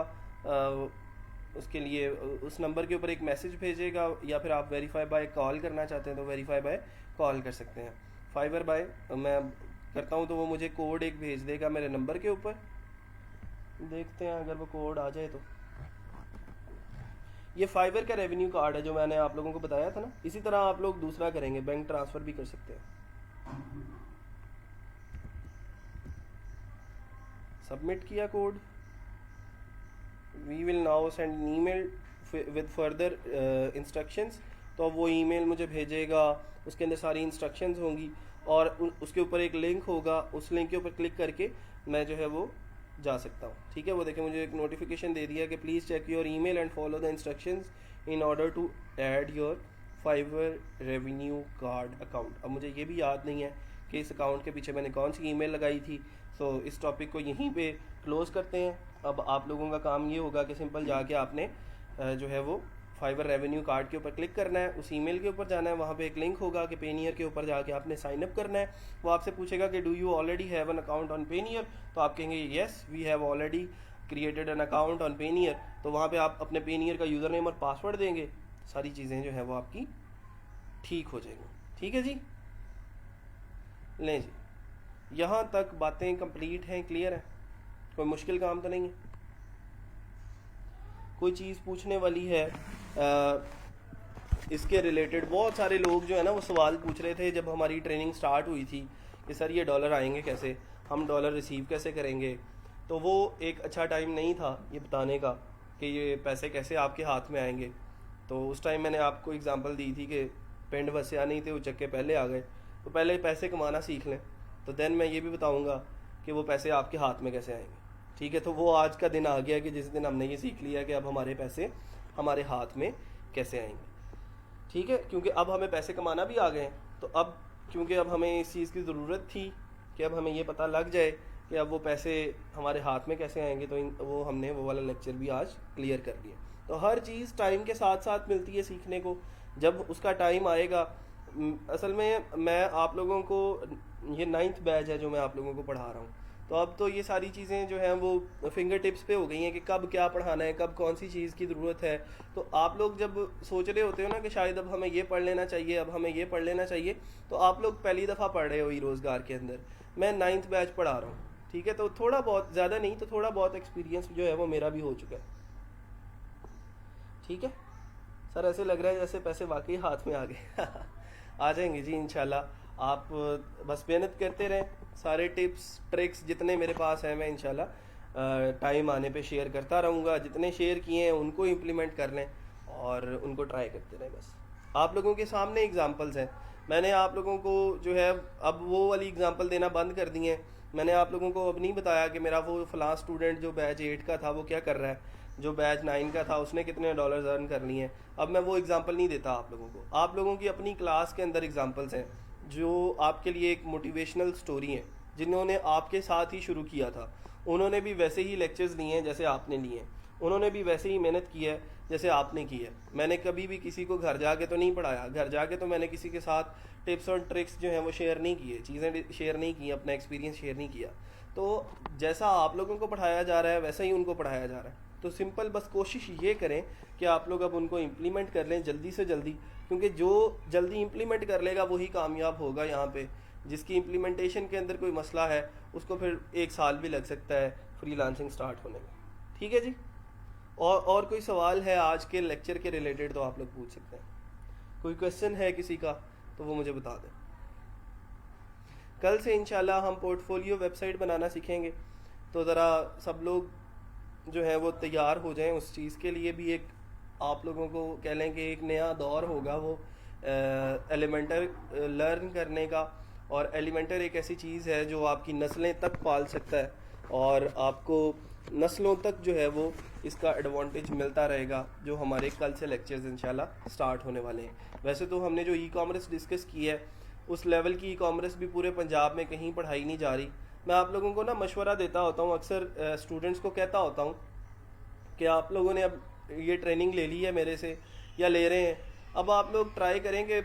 उसके लिए उस नंबर के ऊपर एक मैसेज भेजेगा, या फिर आप वेरीफाई बाय कॉल करना चाहते हैं तो वेरीफाई बाय कॉल कर सकते हैं। फाइवर बाय मैं करता हूं तो वो मुझे कोड एक भेज देगा मेरे नंबर के ऊपर, देखते हैं अगर वो कोड आ जाए तो। ये फाइवर का रेवेन्यू कार्ड है जो मैंने आप लोगों को बताया था ना। इसी तरह आप लोग दूसरा करेंगे, बैंक ट्रांसफ़र भी कर सकते हैं। सबमिट किया code, we will now send an email with further instructions, तो अब वो ईमेल मुझे भेजेगा, उसके अंदर सारी इंस्ट्रक्शंस होंगी, और उसके ऊपर एक लिंक होगा, उस लिंक के ऊपर क्लिक करके मैं जो है वो जा सकता हूँ। ठीक है, वो देखें मुझे एक नोटिफिकेशन दे दिया कि please check your email and follow the instructions in order to add your Fiverr revenue card account. अब मुझे ये भी याद नहीं है कि इस अकाउंट के पीछे मैंने कौन सी ईमेल लगाई थी, सो इस टॉपिक को यहीं पे क्लोज़ करते हैं। अब आप लोगों का काम ये होगा कि सिंपल जाके आपने जो है वो फाइवर रेवेन्यू कार्ड के ऊपर क्लिक करना है, उस ईमेल के ऊपर जाना है, वहाँ पे एक लिंक होगा कि पेनियर के ऊपर जाके आपने साइन अप करना है। वो आपसे पूछेगा कि do you already have an account on Payoneer, तो आप कहेंगे yes we have already created an account on Payoneer, तो वहाँ पे आप अपने पेनियर का यूज़र नेम और पासवर्ड देंगे, सारी चीज़ें जो है वो आपकी ठीक हो जाएंगी। ठीक है जी, लें जी, यहाँ तक बातें कंप्लीट हैं, क्लियर है, कोई मुश्किल काम तो नहीं है। कोई चीज़ पूछने वाली है इसके रिलेटेड? बहुत सारे लोग जो है ना वो सवाल पूछ रहे थे जब हमारी ट्रेनिंग स्टार्ट हुई थी कि सर ये डॉलर आएंगे कैसे, हम डॉलर रिसीव कैसे करेंगे। तो वो एक अच्छा टाइम नहीं था ये बताने का कि ये पैसे कैसे आपके हाथ में आएंगे। तो उस टाइम मैंने आपको एग्जांपल दी थी कि पिंड वसिया नहीं थे, उचक्के पहले आ गए। तो पहले पैसे कमाना सीख लें, तो देन मैं ये भी बताऊँगा कि वो पैसे आपके हाथ में कैसे आएंगे। ठीक है, तो वो आज का दिन आ गया कि जिस दिन हमने ये सीख लिया कि अब हमारे पैसे हमारे हाथ में कैसे आएंगे। ठीक है, क्योंकि अब हमें पैसे कमाना भी आ गए हैं, तो अब क्योंकि अब हमें इस चीज़ की ज़रूरत थी कि अब हमें ये पता लग जाए कि अब वो पैसे हमारे हाथ में कैसे आएंगे, तो वो हमने वो वाला लेक्चर भी आज क्लियर कर लिया। तो हर चीज़ टाइम के साथ साथ मिलती है सीखने को, जब उसका टाइम आएगा। असल में मैं आप लोगों को, ये 9th बैच है जो मैं आप लोगों को पढ़ा रहा हूँ, तो अब तो ये सारी चीज़ें जो हैं वो फिंगर टिप्स पे हो गई हैं कि कब क्या पढ़ाना है, कब कौन सी चीज़ की ज़रूरत है। तो आप लोग जब सोच रहे होते हो ना कि शायद अब हमें ये पढ़ लेना चाहिए, अब हमें ये पढ़ लेना चाहिए, तो आप लोग पहली दफ़ा पढ़ रहे हो ई रोज़गार के अंदर। मैं 9th बैच पढ़ा रहा हूँ, ठीक है, तो थोड़ा बहुत, ज़्यादा नहीं तो थोड़ा बहुत एक्सपीरियंस जो है वो मेरा भी हो चुका है, ठीक है। सर ऐसे लग रहा है जैसे पैसे वाकई हाथ में आ गए आ जाएंगे जी इंशाल्लाह। आप बस मेहनत करते रहें, सारे टिप्स ट्रिक्स जितने मेरे पास हैं मैं इंशाल्लाह टाइम आने पे शेयर करता रहूँगा। जितने शेयर किए हैं उनको इम्प्लीमेंट कर लें और उनको ट्राई करते रहें। बस आप लोगों के सामने एग्जांपल्स हैं, मैंने आप लोगों को जो है अब वो वाली एग्जांपल देना बंद कर दी है। मैंने आप लोगों को अब नहीं बताया कि मेरा वो फलां स्टूडेंट जो बैच 8 का था वो क्या कर रहा है, जो बैच 9 का था उसने कितने डॉलर्स अर्न कर लिए हैं। अब मैं वो एग्जांपल नहीं देता आप लोगों को। आप लोगों की अपनी क्लास के अंदर एग्जांपल्स हैं जो आपके लिए एक मोटिवेशनल स्टोरी है, जिन्होंने आपके साथ ही शुरू किया था, उन्होंने भी वैसे ही लेक्चर्स लिए हैं जैसे आपने लिए हैं, उन्होंने भी वैसे ही मेहनत की है जैसे आपने की है। मैंने कभी भी किसी को घर जाके तो नहीं पढ़ाया, घर जाके तो मैंने किसी के साथ टिप्स और ट्रिक्स जो हैं वो शेयर नहीं किए, चीज़ें शेयर नहीं की, अपना एक्सपीरियंस शेयर नहीं किया। तो जैसा आप लोगों को पढ़ाया जा रहा है वैसा ही उनको पढ़ाया जा रहा है। तो सिंपल बस कोशिश ये करें कि आप लोग अब उनको इम्प्लीमेंट कर लें जल्दी से जल्दी, क्योंकि जो जल्दी इम्प्लीमेंट कर लेगा वही कामयाब होगा। यहाँ पे जिसकी इम्प्लीमेंटेशन के अंदर कोई मसला है उसको फिर 1 साल भी लग सकता है फ्रीलांसिंग स्टार्ट होने में, ठीक है जी। और कोई सवाल है आज के लेक्चर के रिलेटेड तो आप लोग पूछ सकते हैं। कोई क्वेश्चन है किसी का तो वो मुझे बता दें। कल से इंशाल्लाह हम पोर्टफोलियो वेबसाइट बनाना सीखेंगे, तो ज़रा सब लोग जो है वो तैयार हो जाएं उस चीज़ के लिए। भी एक आप लोगों को कह लें कि एक नया दौर होगा वो एलिमेंटर लर्न करने का। और एलिमेंटर एक ऐसी चीज़ है जो आपकी नस्लें तक पाल सकता है और आपको नस्लों तक जो है वो इसका एडवांटेज मिलता रहेगा, जो हमारे कल से लेक्चर्स इंशाल्लाह स्टार्ट होने वाले हैं। वैसे तो हमने जो ई कॉमर्स डिस्कस की है उस लेवल की ई कॉमर्स भी पूरे पंजाब में कहीं पढ़ाई नहीं जा रही। मैं आप लोगों को ना मशवरा देता होता हूँ, अक्सर स्टूडेंट्स को कहता होता हूँ कि आप लोगों ने अब ये ट्रेनिंग ले ली है मेरे से या ले रहे हैं, अब आप लोग ट्राई करें कि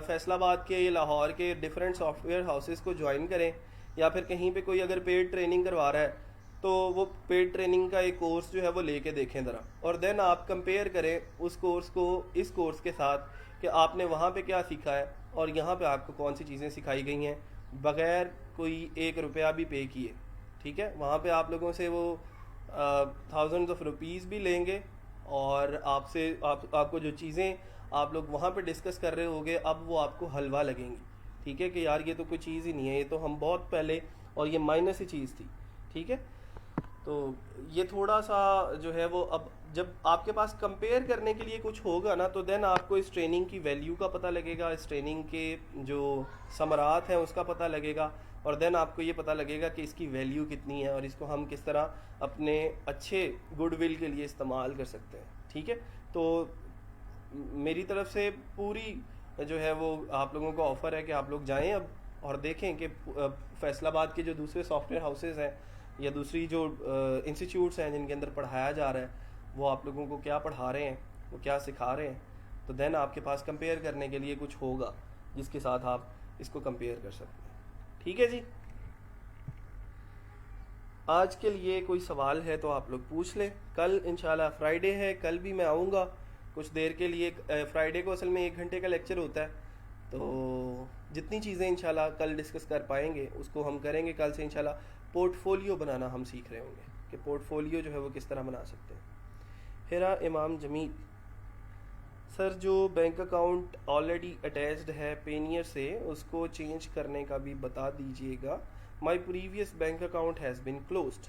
फैसलाबाद के या लाहौर के डिफरेंट सॉफ्टवेयर हाउसेस को ज्वाइन करें, या फिर कहीं पे कोई अगर पेड ट्रेनिंग करवा रहा है तो वो पेड ट्रेनिंग का एक कोर्स जो है वो लेके देखें ज़रा, और देन आप कंपेयर करें उस कोर्स को इस कोर्स के साथ कि आपने वहाँ पे क्या सीखा है और यहाँ पे आपको कौन सी चीज़ें सिखाई गई हैं बग़ैर कोई 1 रुपया भी पे किए, ठीक है। वहाँ पे आप लोगों से वो थाउजेंड्स ऑफ रुपीज़ भी लेंगे और आपसे आपको जो चीज़ें आप लोग वहाँ पे डिस्कस कर रहे होगे अब वो आपको हलवा लगेंगी, ठीक है, कि यार ये तो कोई चीज़ ही नहीं है, ये तो हम बहुत पहले, और ये माइनस ही चीज़ थी, ठीक है। तो ये थोड़ा सा जो है वो अब जब आपके पास कंपेयर करने के लिए कुछ होगा ना, तो देन आपको इस ट्रेनिंग की वैल्यू का पता लगेगा, इस ट्रेनिंग के जो समरात हैं उसका पता लगेगा, और देन आपको ये पता लगेगा कि इसकी वैल्यू कितनी है और इसको हम किस तरह अपने अच्छे गुडविल के लिए इस्तेमाल कर सकते हैं, ठीक है। तो मेरी तरफ से पूरी जो है वो आप लोगों को ऑफ़र है कि आप लोग जाएं अब और देखें कि फैसलाबाद के जो दूसरे सॉफ्टवेयर हाउसेस हैं या दूसरी जो इंस्टीट्यूट्स हैं जिनके अंदर पढ़ाया जा रहा है वो आप लोगों को क्या पढ़ा रहे हैं, वो क्या सिखा रहे हैं, तो देन आपके पास कंपेयर करने के लिए कुछ होगा जिसके साथ आप इसको कंपेयर कर सकते हैं, ठीक है जी। आज के लिए कोई सवाल है तो आप लोग पूछ लें। कल इंशाल्लाह फ्राइडे है, कल भी मैं आऊँगा कुछ देर के लिए। फ्राइडे को असल में 1 घंटे का लेक्चर होता है, तो जितनी चीज़ें इंशाल्लाह कल डिस्कस कर पाएंगे उसको हम करेंगे। कल से इंशाल्लाह पोर्टफोलियो बनाना हम सीख रहे होंगे कि पोर्टफोलियो जो है वो किस तरह बना सकते हैं। हिरा इमाम जमीद सर, जो बैंक अकाउंट ऑलरेडी अटैच्ड है पेनियर से उसको चेंज करने का भी बता दीजिएगा। My previous bank account has been closed.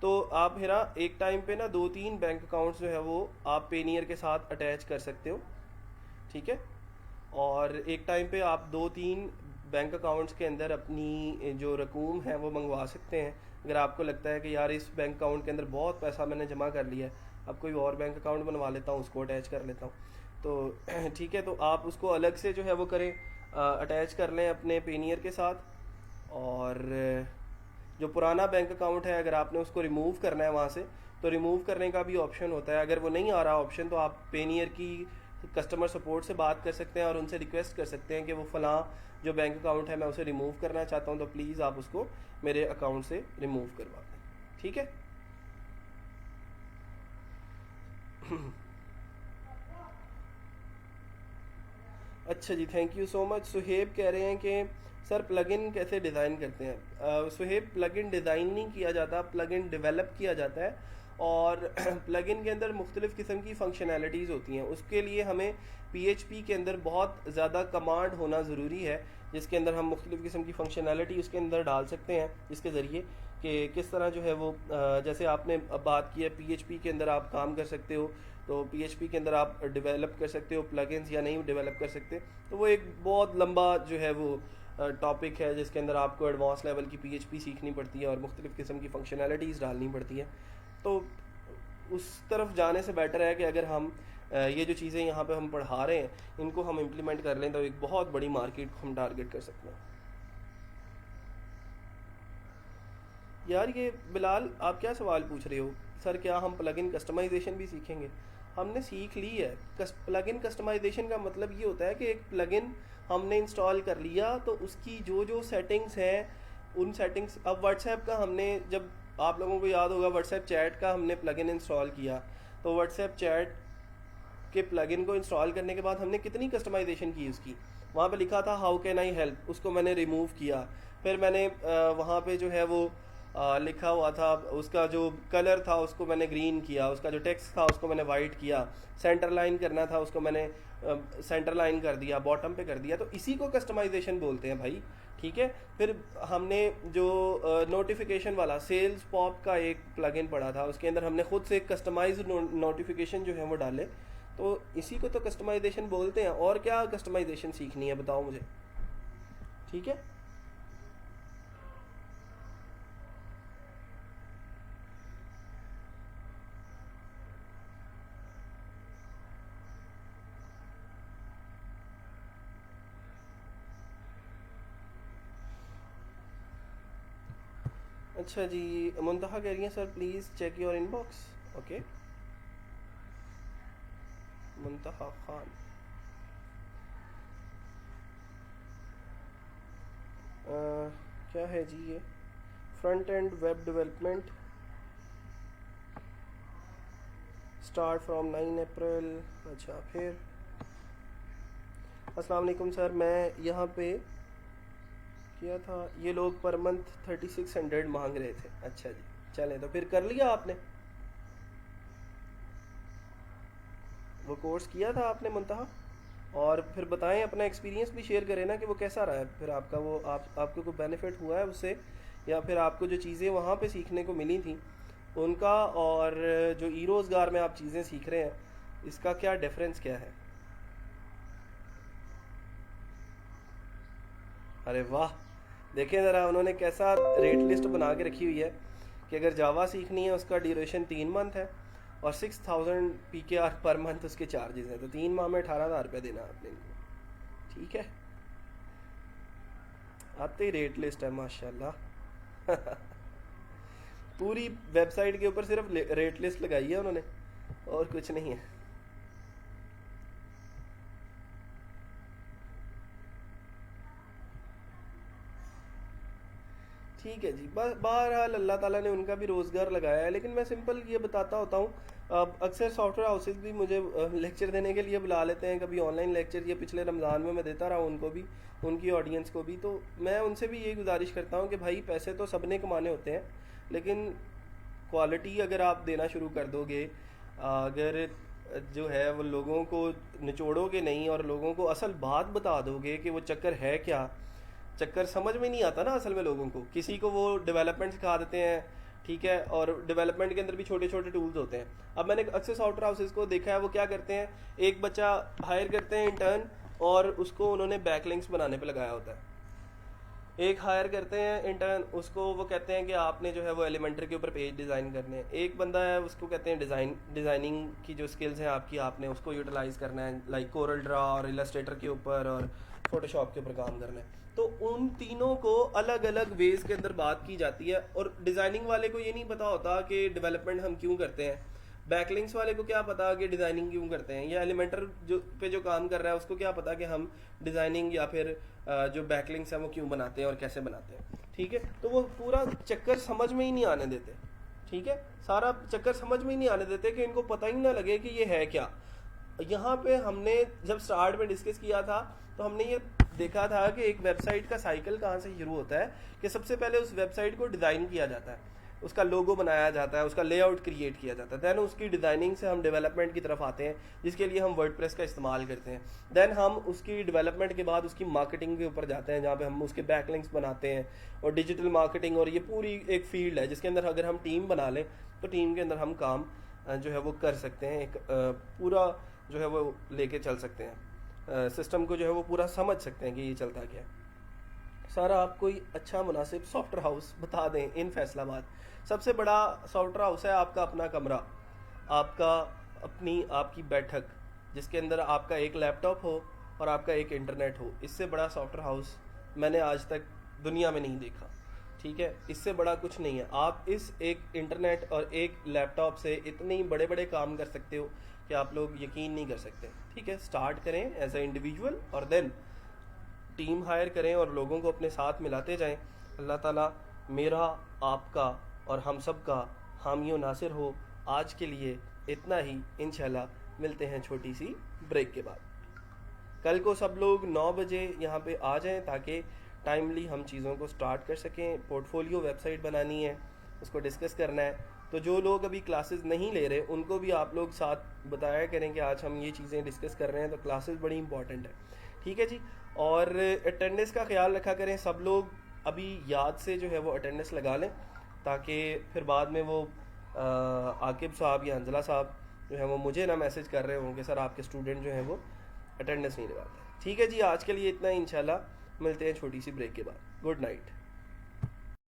तो आप हिरा एक टाइम पे ना 2-3 बैंक अकाउंट्स जो है वो आप पेनियर के साथ अटैच कर सकते हो, ठीक है। और एक टाइम पे आप 2-3 बैंक अकाउंट्स के अंदर अपनी जो रकूम है वो मंगवा सकते हैं। अगर आपको लगता है कि यार इस बैंक अकाउंट के अंदर बहुत पैसा मैंने जमा कर लिया है, अब कोई और बैंक अकाउंट बनवा लेता हूँ, उसको अटैच कर लेता हूँ, तो ठीक है, तो आप उसको अलग से जो है वो करें। अटैच कर लें अपने पेनियर के साथ। और जो पुराना बैंक अकाउंट है अगर आपने उसको रिमूव करना है वहाँ से, तो रिमूव करने का भी ऑप्शन होता है। अगर वो नहीं आ रहा ऑप्शन, तो आप पेनियर की कस्टमर सपोर्ट से बात कर सकते हैं और उनसे रिक्वेस्ट कर सकते हैं कि वो फ़लाँ जो बैंक अकाउंट है मैं उसे रिमूव करना चाहता हूँ, तो प्लीज़ आप उसको मेरे अकाउंट से रिमूव करवा दें। ठीक है। अच्छा जी, thank you so much. Suhaib कह रहे हैं कि सर प्लगइन कैसे डिज़ाइन करते हैं। सुहेब, प्लगइन डिज़ाइन नहीं किया जाता, प्लगइन डेवलप किया जाता है। और प्लगइन के अंदर मुख्तलिफ़ किस्म की फंक्शनैलिटीज़ होती हैं। उसके लिए हमें PHP के अंदर बहुत ज़्यादा कमांड होना ज़रूरी है, जिसके अंदर हम मुख्तलिफ़ किस्म की फंक्शनैलिटी उसके अंदर डाल सकते हैं, जिसके ज़रिए कि किस तरह जो है वो जैसे आपने अब बात की है PHP के अंदर आप काम कर सकते हो, तो PHP के अंदर आप डेवलप कर सकते हो प्लगइन्स, या नहीं डेवलप कर सकते। तो वो एक बहुत लंबा जो है वो टॉपिक है, जिसके अंदर आपको एडवांस लेवल की PHP सीखनी पड़ती है और मुख्तलिफ़ किस्म की फंक्शनैलिटीज़ डालनी पड़ती हैं। तो उस तरफ जाने से बेटर है कि अगर हम ये जो चीज़ें यहाँ पे हम पढ़ा रहे हैं इनको हम इम्प्लीमेंट कर लें, तो एक बहुत बड़ी मार्केट को हम टारगेट कर सकते हैं। यार ये बिलाल, आप क्या सवाल पूछ रहे हो? सर क्या हम प्लगइन कस्टमाइजेशन भी सीखेंगे? हमने सीख ली है। प्लगइन कस्टमाइजेशन का मतलब ये होता है कि एक प्लगइन हमने इंस्टॉल कर लिया, तो उसकी जो जो सेटिंग्स हैं उन सेटिंग्स, अब व्हाट्सएप का हमने, जब आप लोगों को याद होगा व्हाट्सएप चैट का हमने प्लगइन इंस्टॉल किया, तो व्हाट्सएप चैट के प्लगइन को इंस्टॉल करने के बाद हमने कितनी कस्टमाइजेशन की उसकी। वहाँ पे लिखा था हाउ कैन आई हेल्प, उसको मैंने रिमूव किया। फिर मैंने वहाँ पे जो है वो लिखा हुआ था, उसका जो कलर था उसको मैंने ग्रीन किया, उसका जो टेक्स्ट था उसको मैंने वाइट किया, सेंटर लाइन करना था उसको मैंने सेंटर लाइन कर दिया, बॉटम पे कर दिया। तो इसी को कस्टमाइजेशन बोलते हैं भाई। ठीक है। फिर हमने जो नोटिफिकेशन वाला सेल्स पॉप का एक प्लगइन पढ़ा था, उसके अंदर हमने खुद से कस्टमाइज नोटिफिकेशन जो है वो डाले। तो इसी को तो कस्टमाइजेशन बोलते हैं। और क्या कस्टमाइजेशन सीखनी है बताओ मुझे। ठीक है। अच्छा जी, मुंतहा कह रही हैं sir please check your inbox. Okay, Muntaha Khan. क्या है जी ये? Front end web development start from 9 April. अच्छा, फिर अस्सलाम वालेकुम सर, मैं यहाँ पे किया था, ये लोग पर मंथ 3600 मांग रहे थे। अच्छा जी, चलें, तो फिर कर लिया आपने वो कोर्स किया था आपने मुंतहा? और फिर बताएं, अपना एक्सपीरियंस भी शेयर करें ना कि वो कैसा रहा है फिर आपका, वो आपको कोई बेनिफिट हुआ है उससे, या फिर आपको जो चीज़ें वहाँ पे सीखने को मिली थी उनका, और जो ई रोज़गार में आप चीज़ें सीख रहे हैं इसका क्या डिफरेंस क्या है? अरे वाह, देखें ज़रा उन्होंने कैसा रेट लिस्ट बना के रखी हुई है कि अगर जावा सीखनी है उसका ड्यूरेशन 3 मंथ है और 6000 PKR पर मंथ उसके चार्जेस हैं, तो 3 माह में 18,000 रुपये देना है आपने इनको। ठीक है, आते ही रेट लिस्ट है माशाल्लाह। पूरी वेबसाइट के ऊपर सिर्फ रेट लिस्ट लगाई है उन्होंने, और कुछ नहीं है। ठीक है जी, बस बहरहाल अल्लाह ताला ने उनका भी रोज़गार लगाया है। लेकिन मैं सिंपल ये बताता होता हूँ, अक्सर सॉफ्टवेयर हाउसेज भी मुझे लेक्चर देने के लिए बुला लेते हैं, कभी ऑनलाइन लेक्चर, ये पिछले रमज़ान में मैं देता रहा उनको भी, उनकी ऑडियंस को भी। तो मैं उनसे भी यही गुजारिश करता हूँ कि भाई पैसे तो सबने कमाने होते हैं, लेकिन क्वालिटी अगर आप देना शुरू कर दोगे, अगर जो है वो लोगों को निचोड़ोगे नहीं और लोगों को असल बात बता दोगे कि वो चक्कर है क्या, चक्कर समझ में नहीं आता ना असल में लोगों को। किसी को वो डेवलपमेंट सिखा देते हैं, ठीक है, और डेवलपमेंट के अंदर भी छोटे छोटे टूल्स होते हैं। अब मैंने अक्सर सॉफ्टवेयर हाउसेज को देखा है, वो क्या करते हैं, एक बच्चा हायर करते हैं इंटर्न, और उसको उन्होंने बैकलिंक्स बनाने पे लगाया होता है। एक हायर करते हैं इंटर्न, उसको वो कहते हैं कि आपने जो है वो एलिमेंटर के ऊपर पेज डिज़ाइन करने हैं। एक बंदा है, उसको कहते हैं डिज़ाइनिंग की जो स्किल्स हैं आपकी, आपने उसको यूटिलाइज़ करना है, लाइक कोरल ड्रा और इलस्ट्रेटर के ऊपर और फोटोशॉप के ऊपर काम करना है। तो उन तीनों को अलग अलग वेज के अंदर बात की जाती है। और डिज़ाइनिंग वाले को ये नहीं पता होता कि डेवलपमेंट हम क्यों करते हैं, बैकलिंक्स वाले को क्या पता कि डिज़ाइनिंग क्यों करते हैं, या एलिमेंटर जो काम कर रहा है उसको क्या पता कि हम डिज़ाइनिंग या फिर जो बैकलिंक्स हैं वो क्यों बनाते हैं और कैसे बनाते हैं। ठीक है, तो वो पूरा चक्कर समझ में ही नहीं आने देते। ठीक है, सारा चक्कर समझ में ही नहीं आने देते कि इनको पता ही ना लगे कि ये है क्या। यहाँ पे हमने जब स्टार्ट में डिस्कस किया था तो हमने ये देखा था कि एक वेबसाइट का साइकिल कहाँ से शुरू होता है कि सबसे पहले उस वेबसाइट को डिज़ाइन किया जाता है, उसका लोगो बनाया जाता है, उसका लेआउट क्रिएट किया जाता है। देन उसकी डिज़ाइनिंग से हम डेवलपमेंट की तरफ आते हैं, जिसके लिए हम वर्डप्रेस का इस्तेमाल करते हैं। देन हम उसकी डेवलपमेंट के बाद उसकी मार्केटिंग के ऊपर जाते हैं, जहाँ पे हम उसके बैकलिंक्स बनाते हैं और डिजिटल मार्केटिंग। और ये पूरी एक फील्ड है जिसके अंदर अगर हम टीम बना लें तो टीम के अंदर हम काम जो है वो कर सकते हैं, एक पूरा जो है वो लेके चल सकते हैं, सिस्टम को जो है वो पूरा समझ सकते हैं कि ये चलता क्या है। सारा आप कोई अच्छा मुनासिब सॉफ्टवेयर हाउस बता दें इन फैसलाबाद। सबसे बड़ा सॉफ्टवेयर हाउस है आपका अपना कमरा, आपका आपकी बैठक, जिसके अंदर आपका एक लैपटॉप हो और आपका एक इंटरनेट हो। इससे बड़ा सॉफ्टवेयर हाउस मैंने आज तक दुनिया में नहीं देखा। ठीक है, इससे बड़ा कुछ नहीं है। आप इस एक इंटरनेट और एक लैपटॉप से इतने बड़े बड़े काम कर सकते हो कि आप लोग यकीन नहीं कर सकते। ठीक है, स्टार्ट करें एज ए इंडिविजुअल और देन टीम हायर करें और लोगों को अपने साथ मिलाते जाएं। अल्लाह ताला मेरा, आपका और हम सब का हामी और नासिर हो। आज के लिए इतना ही, इंशाल्लाह मिलते हैं छोटी सी ब्रेक के बाद। कल को सब लोग 9 बजे यहाँ पे आ जाएं ताकि टाइमली हम चीज़ों को स्टार्ट कर सकें। पोर्टफोलियो वेबसाइट बनानी है, उसको डिस्कस करना है। तो जो लोग अभी क्लासेस नहीं ले रहे उनको भी आप लोग साथ बताया करें कि आज हम ये चीज़ें डिस्कस कर रहे हैं, तो क्लासेस बड़ी इंपॉर्टेंट है। ठीक है जी, और अटेंडेंस का ख्याल रखा करें। सब लोग अभी याद से जो है वो अटेंडेंस लगा लें ताकि फिर बाद में वो आकिब साहब या अंजला साहब जो है वो मुझे ना मैसेज कर रहे होंगे सर आपके स्टूडेंट जो हैं वो अटेंडेंस नहीं लगाते। ठीक है जी, आज के लिए इतना ही, इंशाल्लाह मिलते हैं छोटी सी ब्रेक के बाद। Good night.